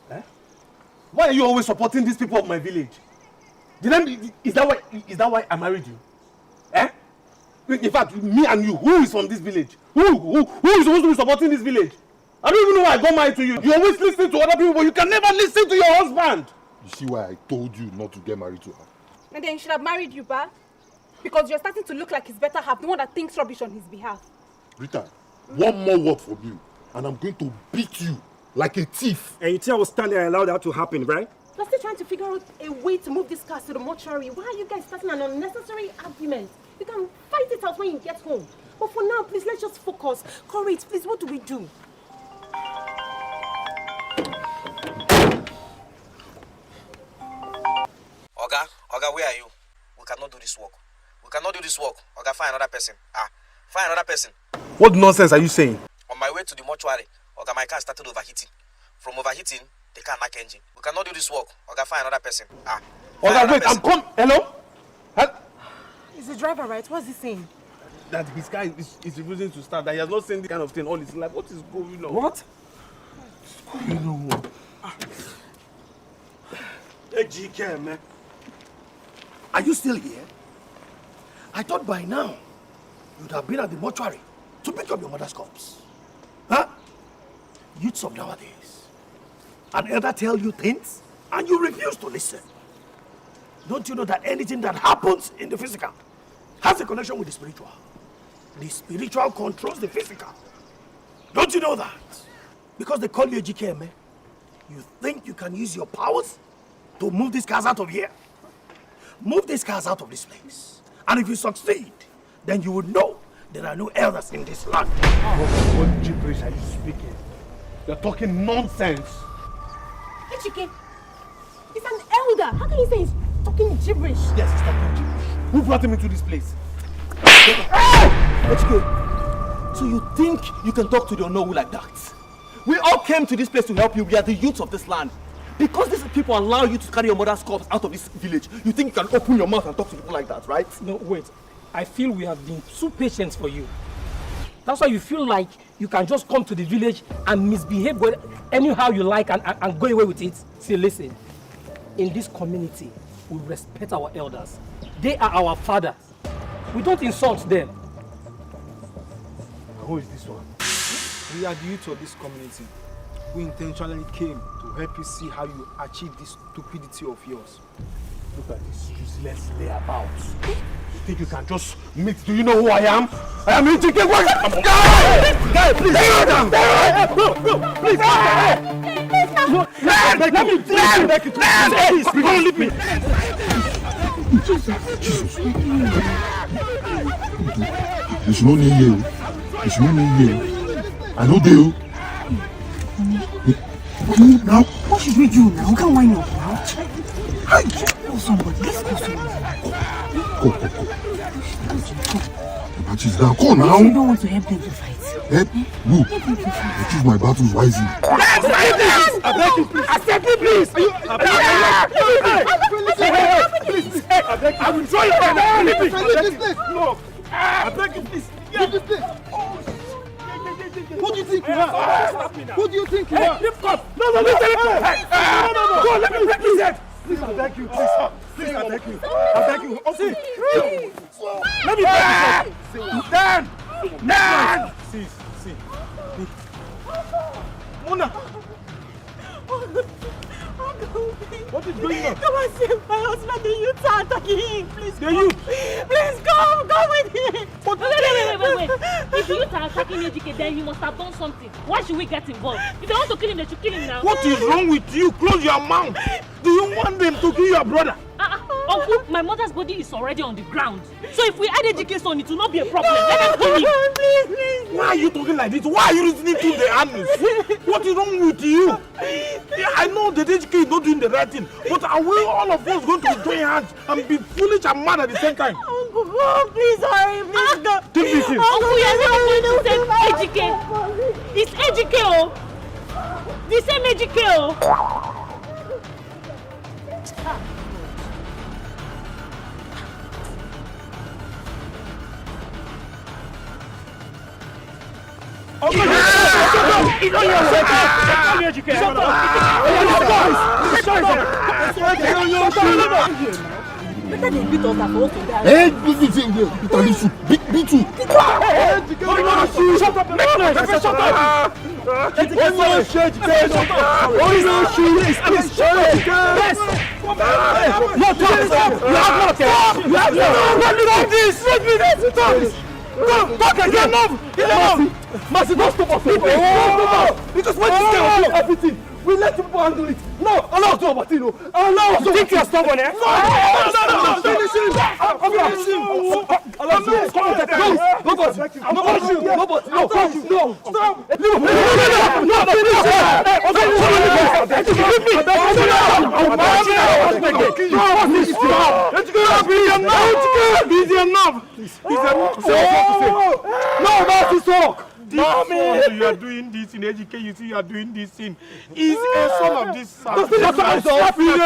Eh? Why are you always supporting these people of my village? Is that why I married you? Eh? In fact, me and you, who is from this village? Who is supposed to be supporting this village? I don't even know why I got married to you. You always listen to other people, but you can never listen to your husband. You see why I told you not to get married to her? And then he should have married you, ba? Because you're starting to look like his better half, the one that thinks rubbish on his behalf. Rita, one more word from you, and I'm going to beat you like a thief. And you think I will stand there and allow that to happen, right? We're still trying to figure out a way to move this car to the mortuary. Why are you guys starting an unnecessary argument? You can fight it out when you get home. But for now, please, let's just focus. Courage, please, what do we do? Oga, where are you? We cannot do this work. Oga, find another person. Find another person. What nonsense are you saying? On my way to the mortuary, Oga, my car started overheating. From overheating, the car knock engine. We cannot do this work. Oga, find another person. Oga, wait, I'm come. Hello? Is the driver right? What's he saying? That his car is refusing to start. That he has not seen this kind of thing all his life. What is going on? What? What's going on? Hey, GK, man. Are you still here? I thought by now you'd have been at the mortuary to pick up your mother's corpse. Huh? Youths of nowadays. An elder tell you things and you refuse to listen. Don't you know that anything that happens in the physical has a connection with the spiritual? The spiritual controls the physical. Don't you know that? Because they call you a GKM, you think you can use your powers to move these cars out of here? Move these cars out of this place. And if you succeed, then you would know There are no elders in this land. What gibberish are you speaking? You're talking nonsense. Ejike, he's an elder. How can you say he's talking gibberish? Yes, he's talking gibberish. Who brought him into this place? HK, so you think you can talk to the Onowu like that? We all came to this place to help you. We are the youth of this land. Because these people allow you to carry your mother's corpse out of this village, you think you can open your mouth and talk to people like that, right? No, wait. I feel we have been too patient for you. That's why you feel like you can just come to the village and misbehave anyhow you like and go away with it. See, listen. In this community, we respect our elders. They are our fathers. We don't insult them. Who is this one? We are the youth of this community. We intentionally came to help you see how you achieve this stupidity of yours. Look at this useless layabouts. You think you can just mix? Do you know who I am? I am Ejike. Guy, please. Stay down. Bro, please. Let me please. Don't leave me. Jesus. There's no need you. There's no need you. I know you. Now, what should we do now? We can't wind up now. Call somebody. Let's call somebody. Go. The match is down. Go now. You don't want to help them to fight. Help? No. I choose my battles wisely. I beg you, please. Accept me, please. Please. I beg you. I will join you. No. I beg you, please. Leave this place. Who do you think you are? Who do you think you are? No, listen. No. Go, let me break his head. Please, I beg you, please. Please, I beg you. I beg you. Open. Let me break his head. Dan! See. Mona! What is going on? Come and save my husband. The youths are attacking him. Please The youth? Please go with him. Wait. If the youths are attacking Ejike, then he must have done something. Why should we get involved? If they want to kill him, they should kill him now. What is wrong with you? Close your mouth. Do you want them to kill your brother? Uncle, my mother's body is already on the ground. So if we add Ejike's on, it will not be a problem. Let them kill him. Please. Why are you talking like this? Why are you listening to the animals? What is wrong with you? Yeah, I know that Ejike is not doing the right thing, but are we all of us going to join hands and be foolish and mad at the same time? Uncle, please hurry. Please go. Take me here. Uncle, you are not going to save Ejike. It's Ejike, oh. The same Ejike, oh. Better they beat us than for us to die. Hey, beat you. Shut up! Talk again, enough! Mercy, don't stop us! Because when this guy will do everything, we let people handle it. No, allow us to Obatino. Allow us to. You think you are stubborn, eh? No! Finish him! Finish him! Allow us to. Nobody! No! Stop! No! No, Mercy, talk! This you are doing this in Ejike, you see you are doing this thing. Is a son of this soil. Is a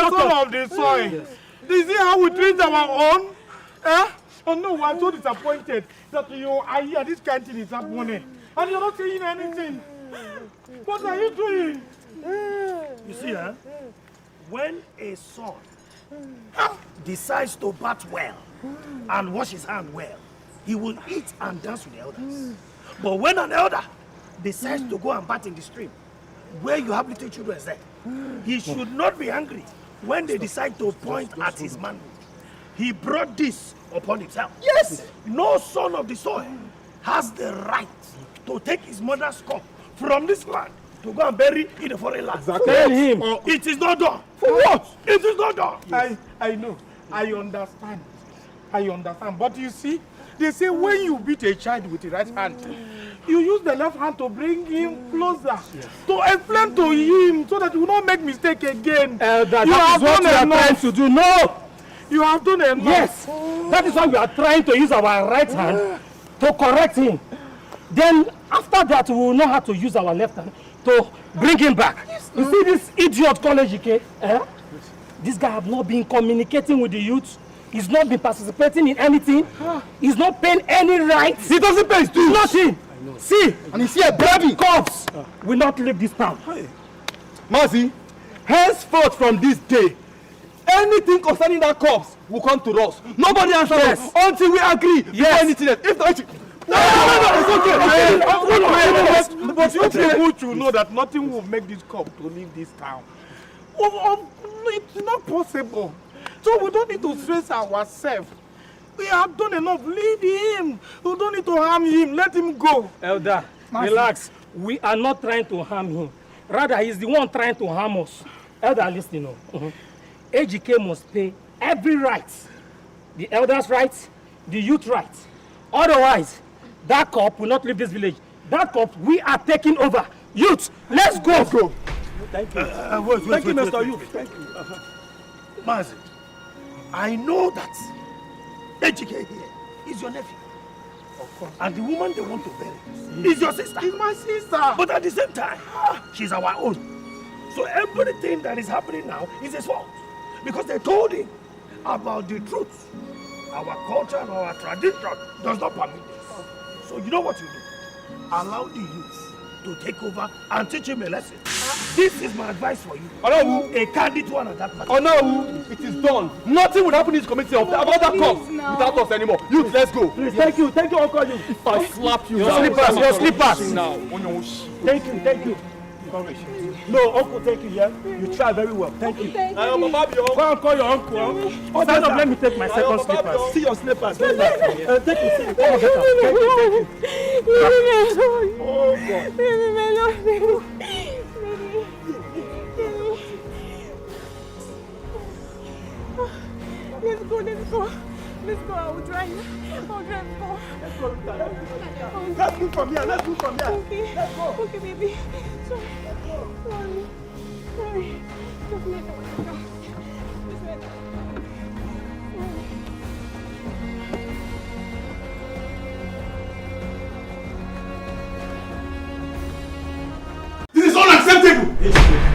son of this soil. Is it how we treat our own? Oh no, I'm so disappointed that you are here. This kind of thing is happening. And you're not saying anything. What are you doing? You see, when a son decides to bat well and wash his hand well, he will eat and dance with the elders. But when an elder decides to go and bat in the stream, where you have little children there, he should not be angry when they decide to point at his manhood. He brought this upon himself. Yes! No son of the soil has the right to take his mother's cup from this land to go and bury in a foreign land. Exactly. Tell him. It is not done. For what? It is not done. Yes. I know. I understand. But you see, They say when you beat a child with the right hand, you use the left hand to bring him closer, to explain to him so that you will not make mistake again. That is what we are trying to do. No! You have done enough. Yes! That is why we are trying to use our right hand to correct him. Then after that, we will know how to use our left hand to bring him back. You see this idiot college, okay? This guy have not been communicating with the youth. He's not been participating in anything. He's not paying any rights. He doesn't pay his dues. Nothing. See, and he's here bribing cops. Will not leave this town. Mazi, henceforth from this day, anything concerning that corpse will come to us. Nobody answers us until we agree. Yes. Anything else. If not, No, it's okay. But you people should know that nothing will make this cop to leave this town. It's not possible. So we don't need to stress ourselves. We have done enough. Leave him. We don't need to harm him. Let him go. Elder, relax. We are not trying to harm him. Rather, he's the one trying to harm us. Elder, listen. AGK must pay every right. The elders' rights, the youth rights. Otherwise, that cop will not leave this village. That cop, we are taking over. Youth, let's go. Let's go. Thank you. Thank you, Mr. Youth. Thank you. Mazi, I know that AGK here is your nephew. Of course. And the woman they want to bury is your sister. It's my sister. But at the same time, she's our own. So everything that is happening now is his fault. Because they told him about the truth. Our culture and our tradition does not permit this. So you know what you do? Allow the youth to take over and teach him a lesson. This is my advice for you. A candid one at that matter. Oh no, it is done. Nothing will happen in this community about that corpse without us anymore. Youth, let's go. Please, thank you, Uncle. If I slap you, your slippers. Now, Thank you. No, Uncle, thank you, yeah? You try very well. Thank you. Go and call your uncle. Stand up, let me take my second slippers. See your slippers. Take it. Thank you. Oh, God. Let's go, I will drive. I'll drive. Let's move from here. Okay. Let's go. Okay, baby. Sorry. Just let the way go. This is unacceptable.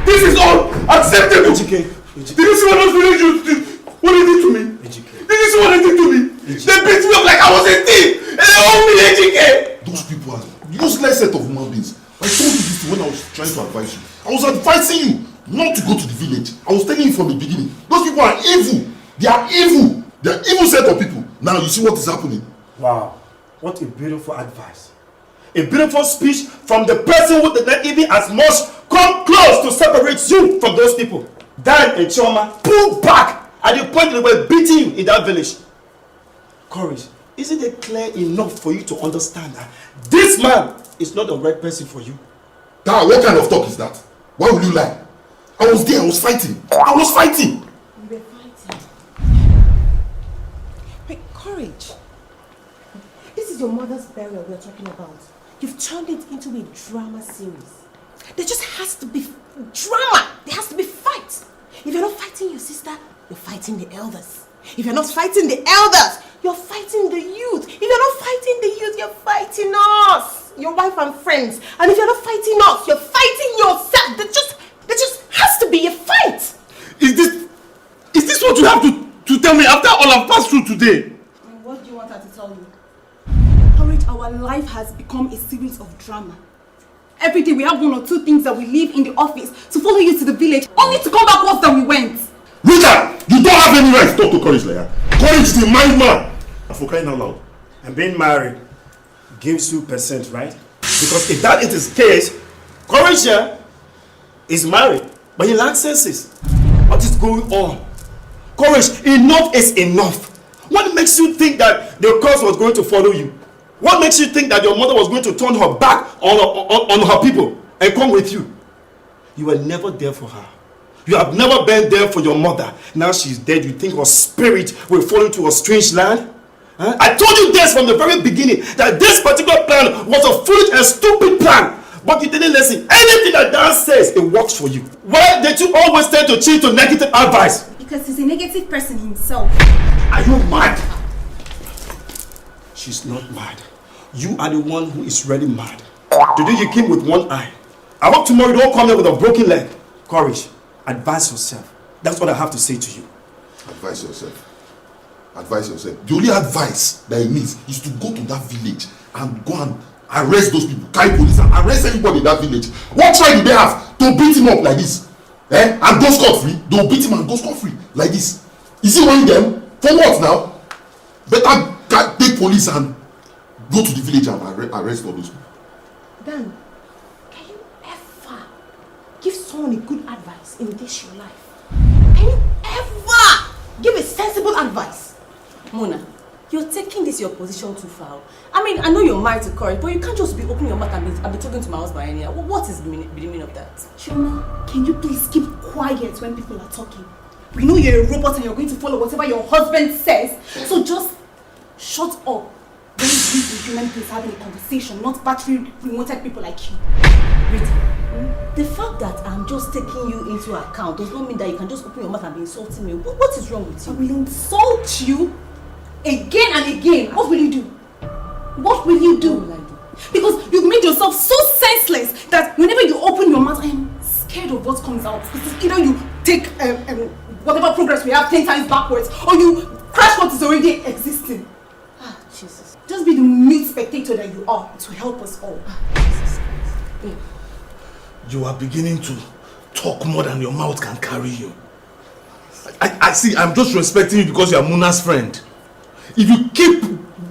This is unacceptable. Did you see what those villagers did? What they did to me? Did you see what they did to me? They beat me up like I was a thief. And they owe me AGK. Those people are useless set of human beings. I told you this when I was trying to advise you. I was advising you not to go to the village. I was telling you from the beginning. Those people are evil. They are evil. They are evil set of people. Now you see what is happening. Wow. What a beautiful advice. A beautiful speech from the person who did not even as much come close to separate you from those people. Dan and Choma pulled back at the point they were beating you in that village. Courage, isn't it clear enough for you to understand that this man is not the right person for you? Dad, what kind of talk is that? Why would you lie? I was there, I was fighting. You were fighting. Wait, Courage. This is your mother's burial we're talking about. You've turned it into a drama series. There just has to be drama. There has to be fight. If you're not fighting your sister, you're fighting the elders. If you're not fighting the elders, you're fighting the youth. If you're not fighting the youth, you're fighting us, your wife and friends. And if you're not fighting us, you're fighting yourself. There just has to be a fight. Is this what you have to tell me after all I've passed through today? What do you want her to tell you? Courage, our life has become a series of drama. Every day we have one or two things that we leave in the office to follow you to the village, only to come back worse than we went. Rita, you don't have any right to talk to Courage like that. Courage is a married man. And for crying out loud. And being married gives you percent, right? Because if that is the case, Courage here is married, but he lacks senses. What is going on? Courage, enough is enough. What makes you think that the curse was going to follow you? What makes you think that your mother was going to turn her back on her people and come with you? You were never there for her. You have never been there for your mother. Now she's dead. You think her spirit will fall into a strange land? Huh? I told you this from the very beginning, that this particular plan was a foolish and stupid plan. But you didn't listen. Anything that Dan says, it works for you. Why did you always tend to cheat to negative advice? Because he's a negative person himself. Are you mad? She's not mad. You are the one who is really mad. Today you came with one eye. I hope tomorrow you don't come here with a broken leg. Courage. Advise yourself. That's what I have to say to you. Advise yourself. Advise yourself. The only advice that he needs is to go to that village and go and arrest those people, carry police and arrest everybody in that village. What right do they have to beat him up like this? And go scot-free? They'll beat him and go scot-free like this. Is he owing them? For what now? Better take police and go to the village and arrest all those people. Dan, can you ever give someone a good advice in this your life? Can you ever give a sensible advice? Mona, you're taking this your position too far. I mean, I know you're married to Courage, but you can't just be opening your mouth and be talking to my husband anyhow. What is the meaning of that? Chioma, can you please keep quiet when people are talking? We know you're a robot and you're going to follow whatever your husband says. So just shut up. When we the human beings having a conversation, not battery-remoted people like you. Rita, the fact that I'm just taking you into account does not mean that you can just open your mouth and be insulting me. What is wrong with you? I will insult you again and again. What will you do? What will you do? What will I do? Because you've made yourself so senseless that whenever you open your mouth, I am scared of what comes out. Because either you take whatever progress we have 10 times backwards, or you crash what is already existing. Ah, Jesus. Just be the mute spectator that you are to help us all. Jesus Christ. You are beginning to talk more than your mouth can carry you. I see, I'm just respecting you because you are Muna's friend. If you keep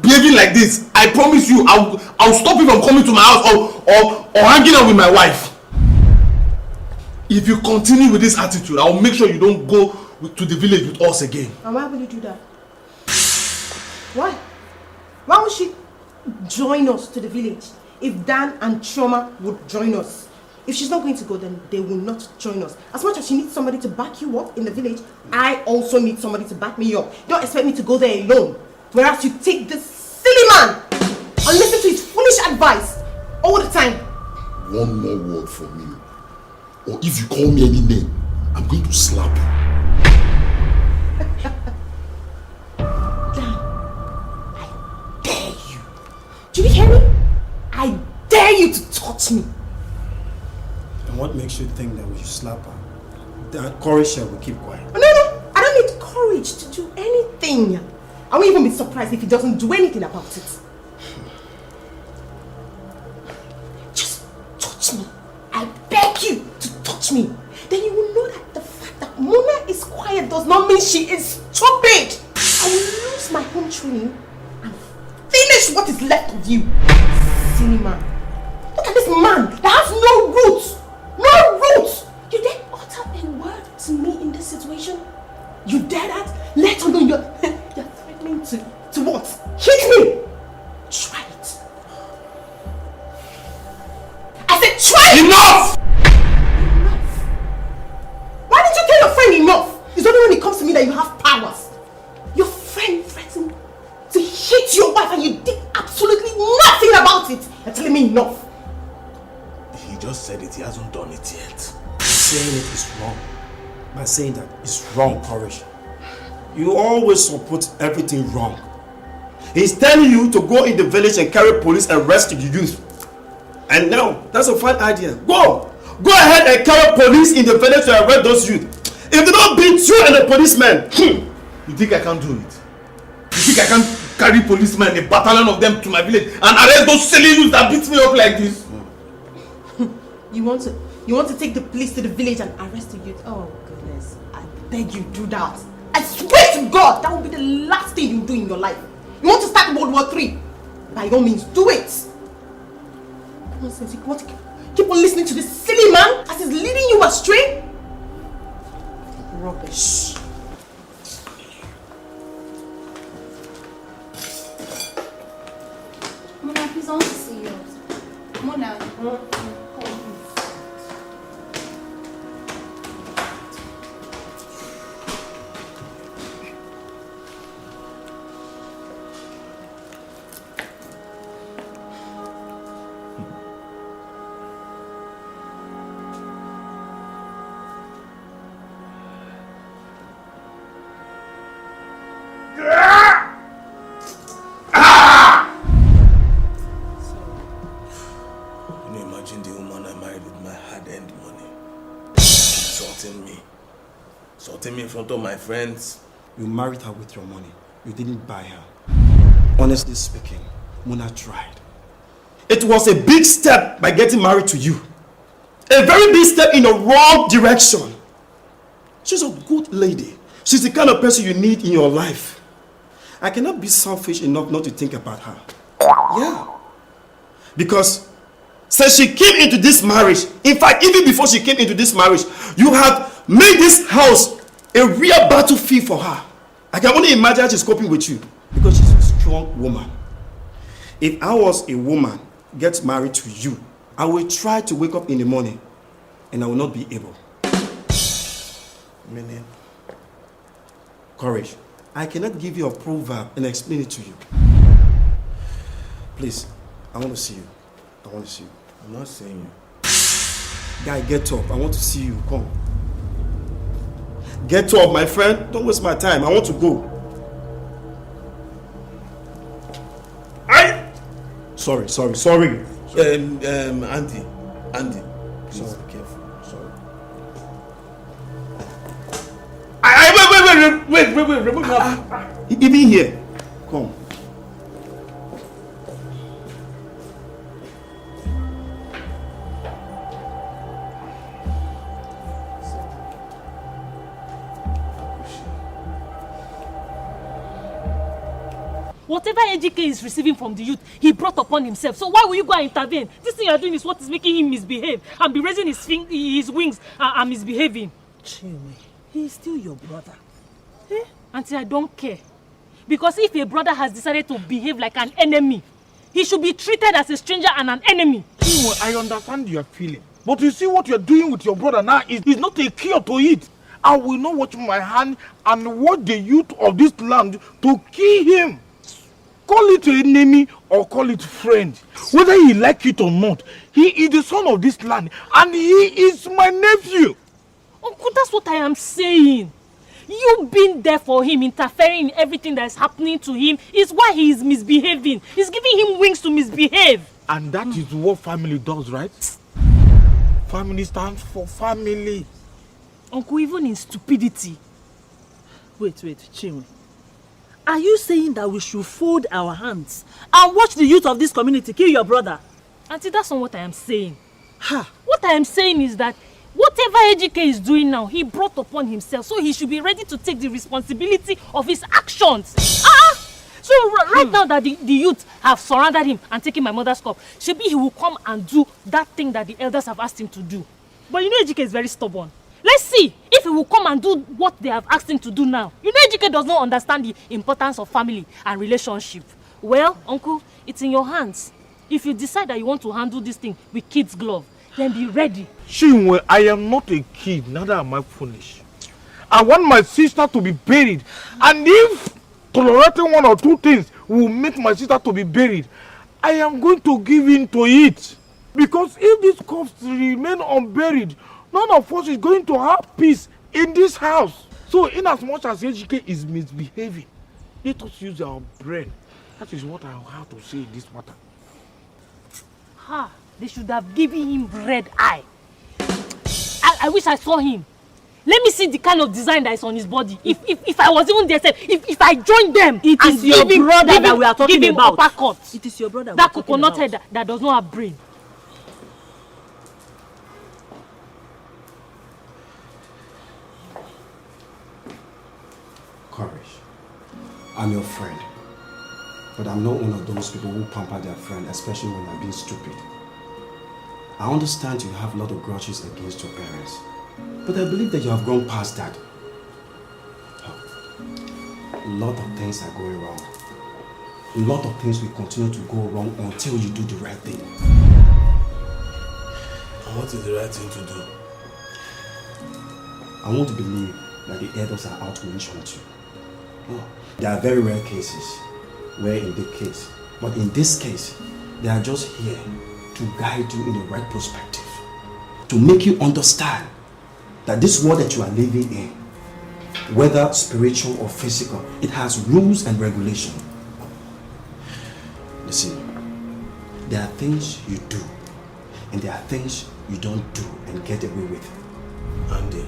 behaving like this, I promise you, I'll stop you from coming to my house or hanging out with my wife. If you continue with this attitude, I'll make sure you don't go to the village with us again. And why will you do that? Why? Why would she join us to the village if Dan and Chioma would join us? If she's not going to go, then they will not join us. As much as she needs somebody to back you up in the village, I also need somebody to back me up. You don't expect me to go there alone. Whereas you take this silly man and listen to his foolish advice all the time. One more word from you, or if you call me any name, I'm going to slap you. Do you hear me? I dare you to touch me. And what makes you think that we should slap her? That Courage will keep quiet. No, I don't need courage to do anything. I won't even be surprised if he doesn't do anything about it. Just touch me. I beg you to touch me. Then you will know that the fact that Mona is quiet does not mean she is stupid. I will lose my home training and finish what is left of you. Silly man. Look at this man that has no roots. No roots. You dare utter a word to me in this situation? You dare that? Let alone you're threatening to what? Hit me. Try it. I said try it. Enough! Why didn't you tell your friend enough? It's only when it comes to me that you have powers. Your friend threatened to hit your wife and you did absolutely nothing about it. You're telling me enough. He just said it, he hasn't done it yet. Saying it is wrong. By saying that it's wrong, Courage. You always support everything wrong. He's telling you to go in the village and carry police and rescue the youth. And now, that's a fine idea. Go! Go ahead and carry police in the village to arrest those youth. If they don't beat you and the policemen, you think I can't do it? You think I can't carry policemen, a battalion of them to my village and arrest those silly youths that beat me up like this? You want to take the police to the village and arrest the youth? Oh goodness, I beg you do that. I swear to God, that will be the last thing you do in your life. You want to start World War III? By all means, do it. Nonsense, you want to keep on listening to this silly man as he's leading you astray? Rubbish. Mona, please, I want to see you. Mona. front of my friends. You married her with your money. You didn't buy her. Honestly speaking, Muna tried. It was a big step by getting married to you. A very big step in the wrong direction. She's a good lady. She's the kind of person you need in your life. I cannot be selfish enough not to think about her. Yeah. Because since she came into this marriage, in fact, even before she came into this marriage, you have made this house a real battlefield for her. I can only imagine how she's coping with you. Because she's a strong woman. If I was a woman, get married to you, I will try to wake up in the morning and I will not be able. Meaning? Courage. I cannot give you a proverb and explain it to you. Please, I want to see you. I want to see you. I'm not seeing you. Guy, get up. I want to see you. Come. Get up, my friend. Don't waste my time. I want to go. Sorry. Andy. Please be careful. Sorry. Wait. Remove her. Even here. Come. Whatever AGK is receiving from the youth, he brought upon himself. So why will you go and intervene? This thing you are doing is what is making him misbehave and be raising his wings and misbehaving. Chinwe, he is still your brother. Auntie, I don't care. Because if a brother has decided to behave like an enemy, he should be treated as a stranger and an enemy. I understand your feeling. But you see what you're doing with your brother now is not a cure to it. I will not watch my hand and watch the youth of this land to kill him. Call it enemy or call it friend. Whether he like it or not, he is the son of this land and he is my nephew. Uncle, that's what I am saying. You being there for him, interfering in everything that is happening to him is why he is misbehaving. He's giving him wings to misbehave. And that is what family does, right? Family stands for family. Uncle, even in stupidity. Wait, Chinwe. Are you saying that we should fold our hands and watch the youth of this community kill your brother? Auntie, that's not what I am saying. What I am saying is that whatever AGK is doing now, he brought upon himself, so he should be ready to take the responsibility of his actions. So right now that the youth have surrounded him and taken my mother's cup, maybe he will come and do that thing that the elders have asked him to do. But you know AGK is very stubborn. Let's see if he will come and do what they have asked him to do now. You know AGK does not understand the importance of family and relationship. Well, Uncle, it's in your hands. If you decide that you want to handle this thing with kid's glove, then be ready. Chinwe, I am not a kid, neither am I foolish. I want my sister to be buried. And if tolerating one or two things will make my sister to be buried, I am going to give in to it. Because if these corpse remain unburied, none of us is going to have peace in this house. So in as much as AGK is misbehaving, let us use our brain. That is what I have to say in this matter. They should have given him red eye. I wish I saw him. Let me see the kind of design that is on his body. If I was even there, if I joined them, it is your brother that we are talking about. Uppercut. It is your brother. That coconut head that does not have brain. Courage. I'm your friend. But I'm not one of those people who pamper their friend, especially when they're being stupid. I understand you have a lot of grudges against your parents, but I believe that you have grown past that. A lot of things are going wrong. A lot of things will continue to go wrong until you do the right thing. And what is the right thing to do? I want to believe that the elders are out to enchant you. There are very rare cases where in the case, but in this case, they are just here to guide you in the right perspective, to make you understand that this world that you are living in, whether spiritual or physical, it has rules and regulation. Listen, there are things you do and there are things you don't do and get away with. Andy,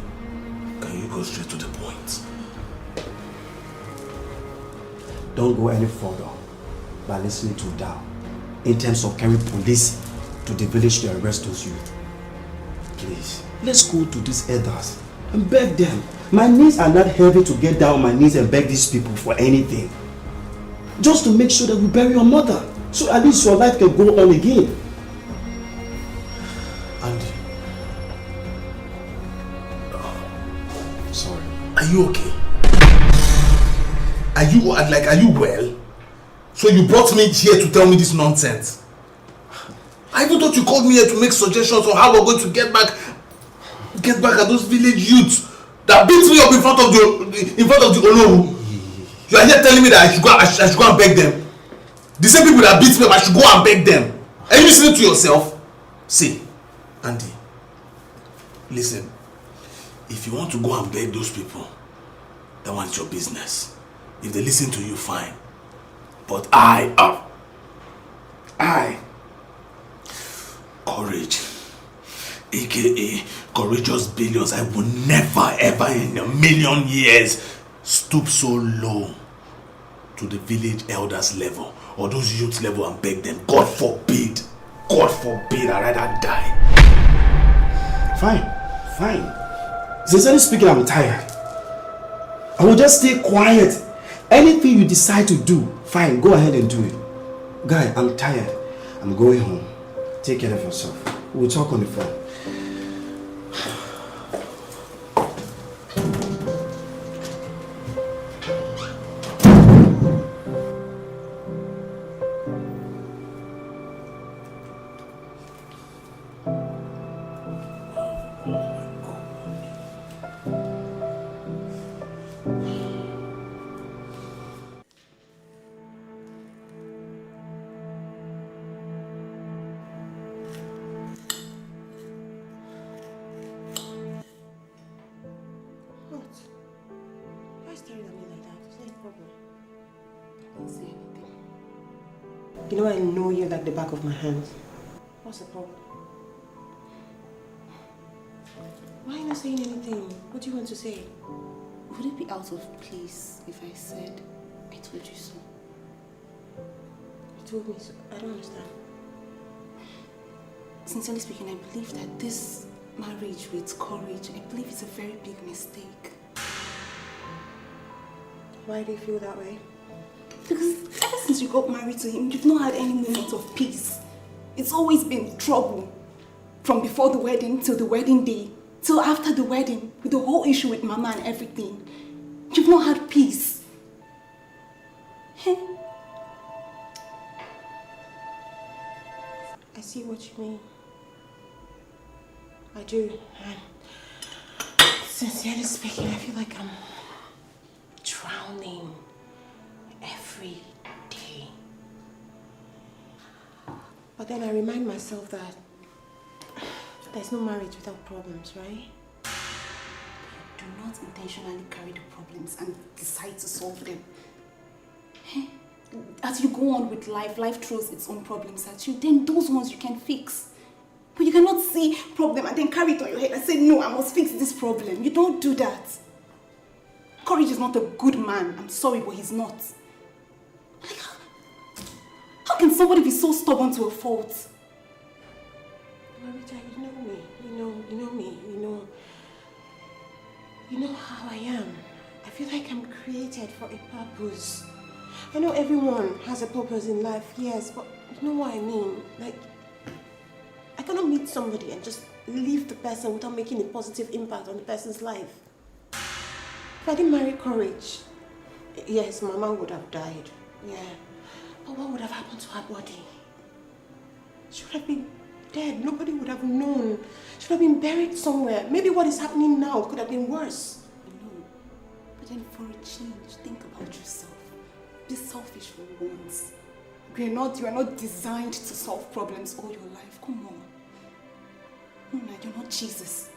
Can you go straight to the point? Don't go any further by listening to that in terms of carrying police to the village to arrest those youth. Please, let's go to these elders and beg them. My knees are not heavy to get down on my knees and beg these people for anything. Just to make sure that we bury your mother, so at least your life can go on again. Andy. Sorry. Are you okay? Are you well? So you brought me here to tell me this nonsense? I even thought you called me here to make suggestions on how we're going to get back at those village youths that beat me up in front of the Olowu. You are here telling me that I should go and beg them. The same people that beat me up, I should go and beg them. Are you listening to yourself? See, Andy, listen. If you want to go and beg those people, that one's your business. If they listen to you, fine. But Courage, aka Courageous Billions, I will never ever in a million years stoop so low to the village elders level or those youth level and beg them. God forbid, I'd rather die. Fine. Sincerely speaking, I'm tired. I will just stay quiet. Anything you decide to do, fine, go ahead and do it. Guy, I'm tired. I'm going home. Take care of yourself. We'll talk on the phone. You know I know you like the back of my hand. What's the problem? Why are you not saying anything? What do you want to say? Would it be out of place if I said I told you so? You told me so. I don't understand. Sincerely speaking, I believe that this marriage with Courage, I believe it's a very big mistake. Why do you feel that way? Because ever since you got married to him, you've not had any moment of peace. It's always been trouble. From before the wedding till the wedding day, till after the wedding, with the whole issue with Mama and everything. You've not had peace. Hey? I see what you mean. I do. Sincerely speaking, I feel like I'm drowning every day. But then I remind myself that there's no marriage without problems, right? Do not intentionally carry the problems and decide to solve them. As you go on with life, life throws its own problems at you, then those ones you can fix. But you cannot see problem and then carry it on your head and say, no, I must fix this problem. You don't do that. Courage is not a good man. I'm sorry, but he's not. Like, how can somebody be so stubborn to a fault? Marita, you know me. You know me. You know how I am. I feel like I'm created for a purpose. I know everyone has a purpose in life, yes, but you know what I mean? Like, I cannot meet somebody and just leave the person without making a positive impact on the person's life. If I didn't marry Courage, yes, Mama would have died, yeah. But what would have happened to her body? She would have been dead. Nobody would have known. She would have been buried somewhere. Maybe what is happening now could have been worse. I know. But then for a change, think about yourself. Be selfish for once. You are not designed to solve problems all your life. Come on. No, you're not Jesus.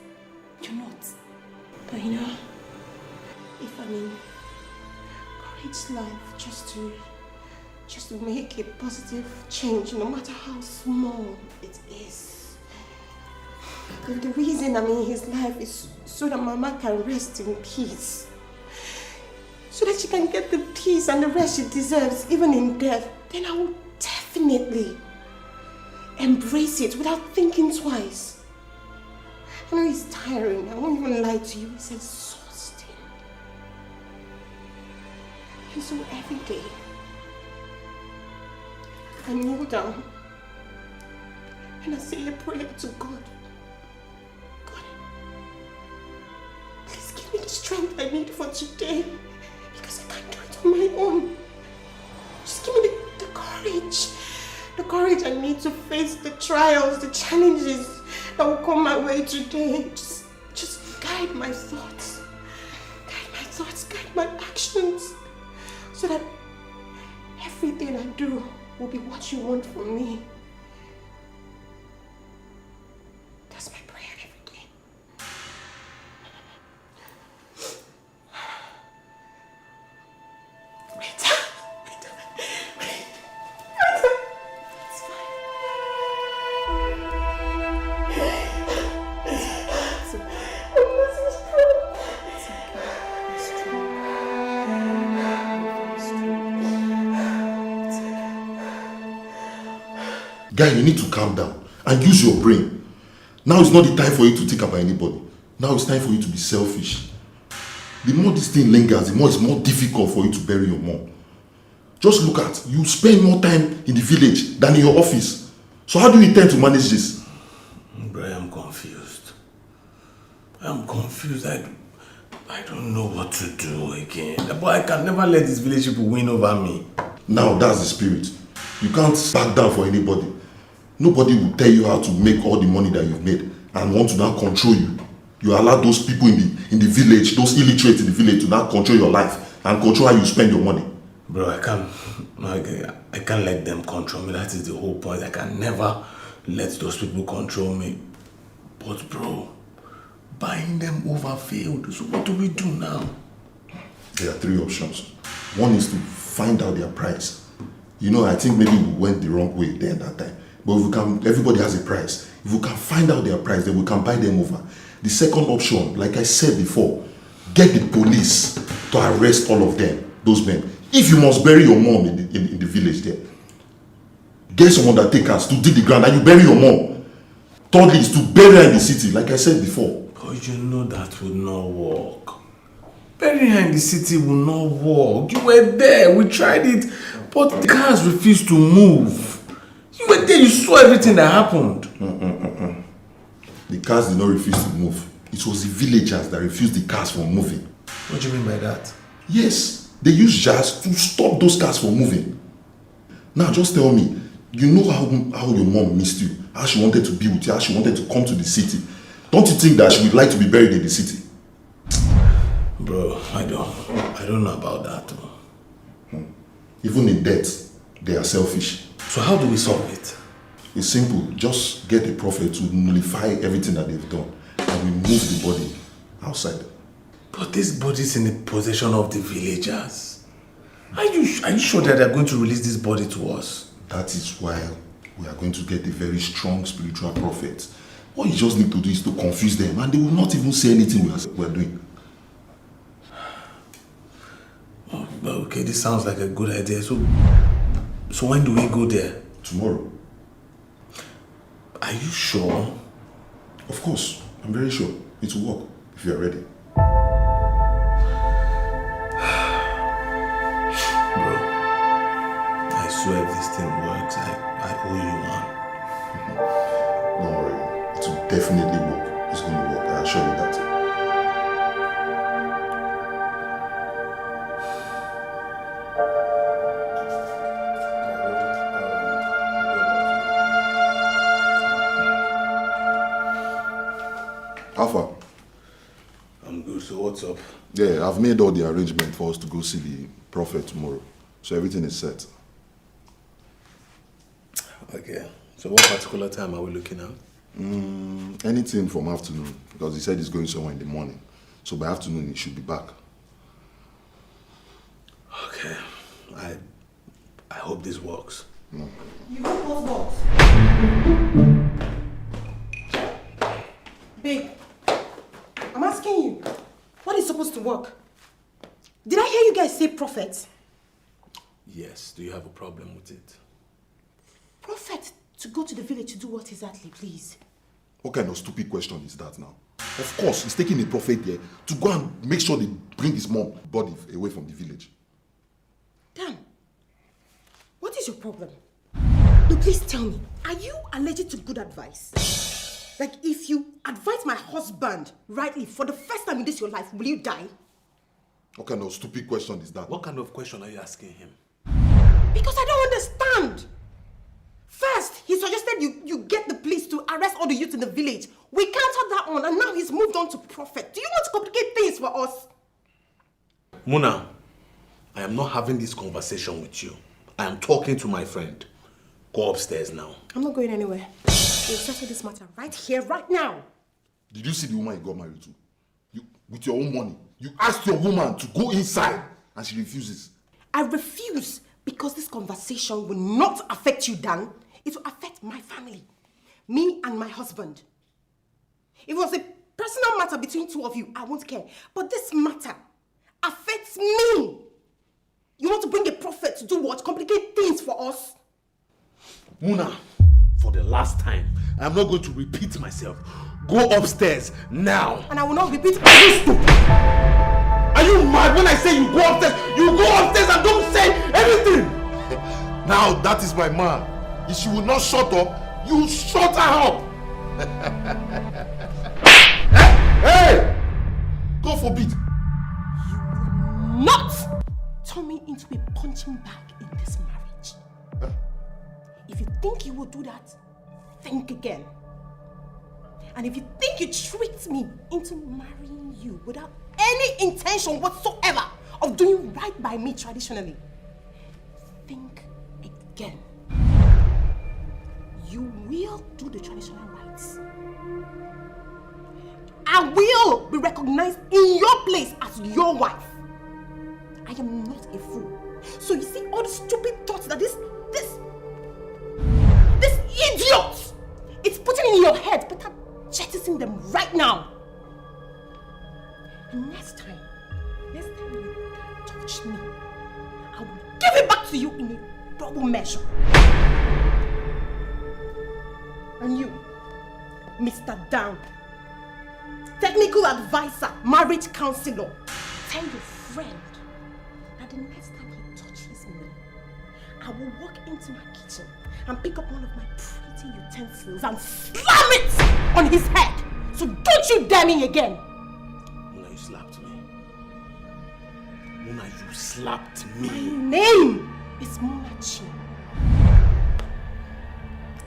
You're not. But you know, if I'm in Courage's life just to make a positive change, no matter how small it is, And the reason I'm in his life is so that Mama can rest in peace. So that she can get the peace and the rest she deserves, even in death. Then I will definitely embrace it without thinking twice. I know it's tiring. I won't even lie to you. It's exhausting. And so every day, I kneel down and I say a prayer to God. God, please give me the strength I need for today, because I can't do it on my own. Just give me the courage I need to face the trials, the challenges that will come my way today. Just guide my thoughts, guide my actions, so that everything I do will be what you want from me. That's my prayer every day. Guy, you need to calm down and use your brain. Now is not the time for you to think about anybody. Now it's time for you to be selfish. The more this thing lingers, the more it's more difficult for you to bury your mom. Just look at, you spend more time in the village than in your office. So how do you intend to manage this? Bro, I'm confused. I don't know what to do again. But I can never let these village people win over me. Now that's the spirit. You can't back down for anybody. Nobody will tell you how to make all the money that you've made and want to now control you. You allow those people in the village, those illiterates in the village, to now control your life and control how you spend your money. Bro, I can't let them control me. That is the whole point. I can never let those people control me. But bro, buying them over failed. So what do we do now? There are three options. One is to find out their price. You know, I think maybe we went the wrong way then that time. But if we can, everybody has a price. If we can find out their price, then we can buy them over. The second option, like I said before, get the police to arrest all of them, those men. If you must bury your mom in the village there, get some undertakers to dig the ground and you bury your mom. Thirdly is to bury her in the city, like I said before. But you know that would not work. Burying her in the city will not work. You were there, we tried it, but the cars refused to move. You were there, you saw everything that happened. The cars did not refuse to move. It was the villagers that refused the cars from moving. What do you mean by that? Yes, they used jazz to stop those cars from moving. Now just tell me, you know how your mom missed you, how she wanted to be with you, how she wanted to come to the city. Don't you think that she would like to be buried in the city? Bro, I don't know about that. Even in death, they are selfish. So how do we solve it? It's simple. Just get a prophet to nullify everything that they've done and remove the body outside. But this body is in the possession of the villagers. Are you sure that they're going to release this body to us? That is why we are going to get a very strong spiritual prophet. What you just need to do is to confuse them and they will not even say anything we are doing. Oh, okay, this sounds like a good idea. So when do we go there? Tomorrow. Are you sure? Of course, I'm very sure. It will work if you are ready. Bro, I swear if this thing works, I owe you one. Don't worry, it will definitely work. It's going to work, I assure you that. How far? I'm good, so what's up? Yeah, I've made all the arrangements for us to go see the prophet tomorrow. So everything is set. Okay, so what particular time are we looking at? Anything from afternoon, because he said he's going somewhere in the morning. So by afternoon, he should be back. Okay, I hope this works. You got both balls. Babe, I'm asking you, what is supposed to work? Did I hear you guys say prophet? Yes, do you have a problem with it? Prophet to go to the village to do what exactly, please? What kind of stupid question is that now? Of course, he's taking a prophet there to go and make sure they bring his mom's body away from the village. Damn. What is your problem? No, please tell me, are you allergic to good advice? Like, if you advise my husband rightly for the first time in this your life, will you die? What kind of stupid question is that? What kind of question are you asking him? Because I don't understand. First, he suggested you get the police to arrest all the youth in the village. We countered that on, and now he's moved on to prophet. Do you want to complicate things for us? Muna, I am not having this conversation with you. I am talking to my friend. Go upstairs now. I'm not going anywhere. We'll settle this matter right here, right now. Did you see the woman you got married to? With your own money. You asked your woman to go inside, and she refuses. I refuse because this conversation will not affect you, Dan. It will affect my family. Me and my husband. If it was a personal matter between two of you, I won't care. But this matter affects me. You want to bring a prophet to do what? Complicate things for us? Muna, for the last time, I am not going to repeat myself. Go upstairs now. And I will not repeat. Are you stupid? Are you mad? When I say you go upstairs and don't say anything. Now that is my man. If she will not shut up, you shut her up. Hey! God forbid. You will not turn me into a punching bag in this marriage. Huh? If you think you will do that, think again. And if you think you tricked me into marrying you without any intention whatsoever of doing right by me traditionally, think again. You will do the traditional rites. I will be recognized in your place as your wife. I am not a fool. So you see all the stupid thoughts that this idiot is putting in your head, better jettison them right now. And next time you touch me, I will give it back to you in a double measure. And you, Mr. Dan, technical advisor, marriage counselor, tell your friend that the next time he touches me, I will walk into my kitchen and pick up one of my pretty utensils and slam it on his head. So don't you dare me again. Muna, you slapped me. Muna, you slapped me. My name is Munachi.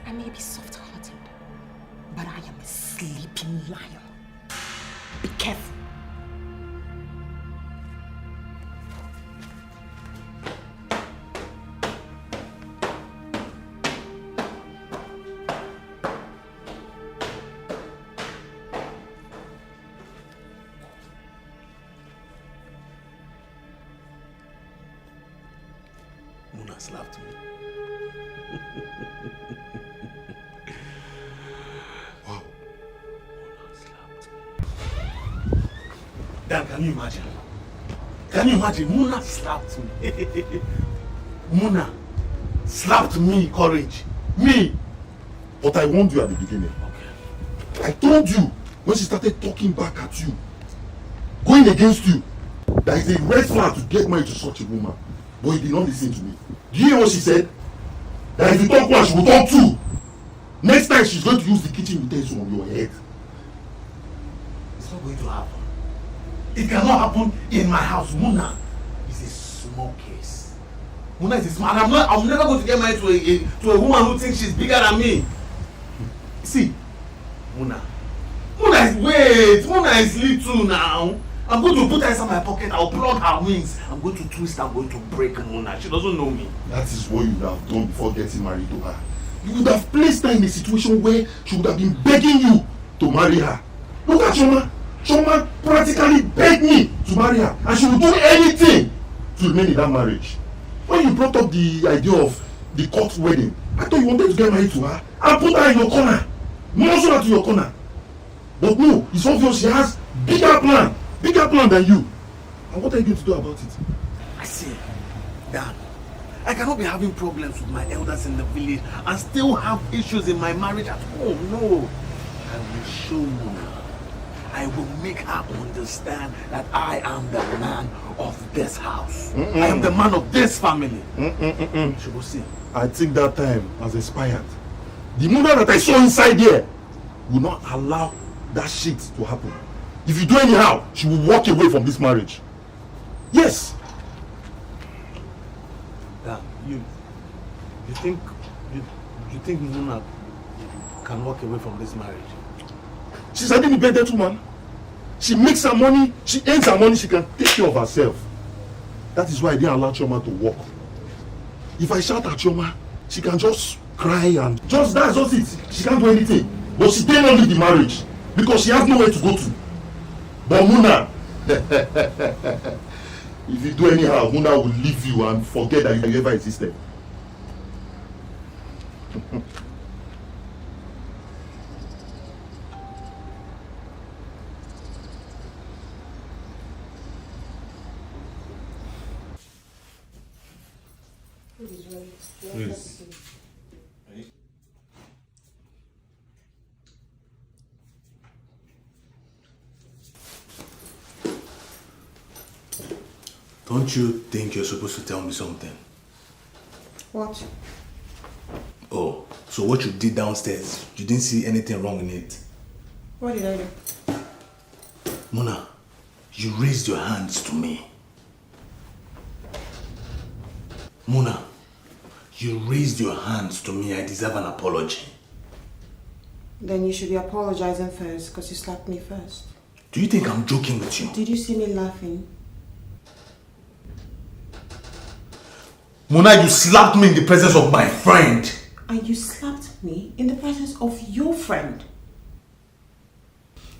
I may be soft-hearted, but I am a sleeping lion. Be careful. Muna slapped me. Wow. Muna slapped me. Dan, can you imagine? Can you imagine? Muna slapped me. Muna slapped me, Courage. Me. But I warned you at the beginning. Okay. I told you when she started talking back at you, going against you, that is a red flag to get married to such a woman. But you did not listen to me. Do you hear what she said? That if you talk one, she will talk two. Next time she's going to use the kitchen utensil on your head. It's not going to happen. It cannot happen in my house. Muna is a small case. Muna is a small. I'm never going to get married to a woman who thinks she's bigger than me. See, Muna is little now. I'm going to put her inside my pocket. I'll plug her wings. I'm going to twist. I'm going to break Muna. She doesn't know me. That is what you would have done before getting married to her. You would have placed her in a situation where she would have been begging you to marry her. Look at Shoma. Shoma practically begged me to marry her, and she would do anything to remain in that marriage. When you brought up the idea of the court wedding, I thought you wanted to get married to her and put her in your corner. Muscle her to your corner. But no, it's obvious she has bigger plan than you. And what are you going to do about it? I see. Dad, I cannot be having problems with my elders in the village and still have issues in my marriage at home. No. I will show Mona. I will make her understand that I am the man of this house. I am the man of this family. She will see. I think that time has expired. The Mona that I saw inside here will not allow that shit to happen. If you do anyhow, she will walk away from this marriage. Yes. Yeah, you think Mona can walk away from this marriage? She's an independent woman. She makes her money, she earns her money, she can take care of herself. That is why I didn't allow Chioma to walk. If I shout at Chioma, she can just cry and that's just it. She can't do anything. But she did not leave the marriage because she has nowhere to go to. But Muna, if you do anyhow, Muna will leave you and forget that you ever existed. Please. Don't you think you're supposed to tell me something? What? Oh, so what you did downstairs, you didn't see anything wrong in it? What did I do? Mona, you raised your hands to me. Mona, you raised your hands to me. I deserve an apology. Then you should be apologizing first because you slapped me first. Do you think I'm joking with you? Did you see me laughing? Mona, you slapped me in the presence of my friend. And you slapped me in the presence of your friend.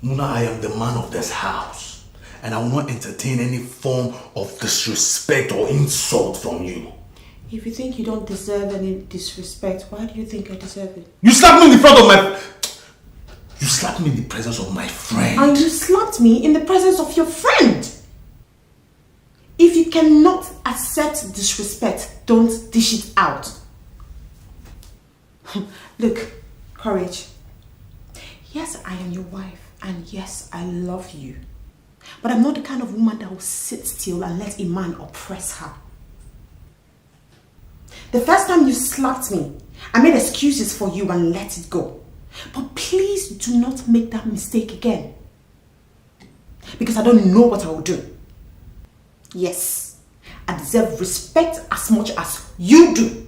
Mona, I am the man of this house. And I will not entertain any form of disrespect or insult from you. If you think you don't deserve any disrespect, why do you think I deserve it? You slapped me in the front of my... You slapped me in the presence of my friend. And you slapped me in the presence of your friend. If you cannot accept disrespect, don't dish it out. Look, Courage. Yes, I am your wife. And yes, I love you. But I'm not the kind of woman that will sit still and let a man oppress her. The first time you slapped me, I made excuses for you and let it go. But please do not make that mistake again. Because I don't know what I will do. Yes, I deserve respect as much as you do.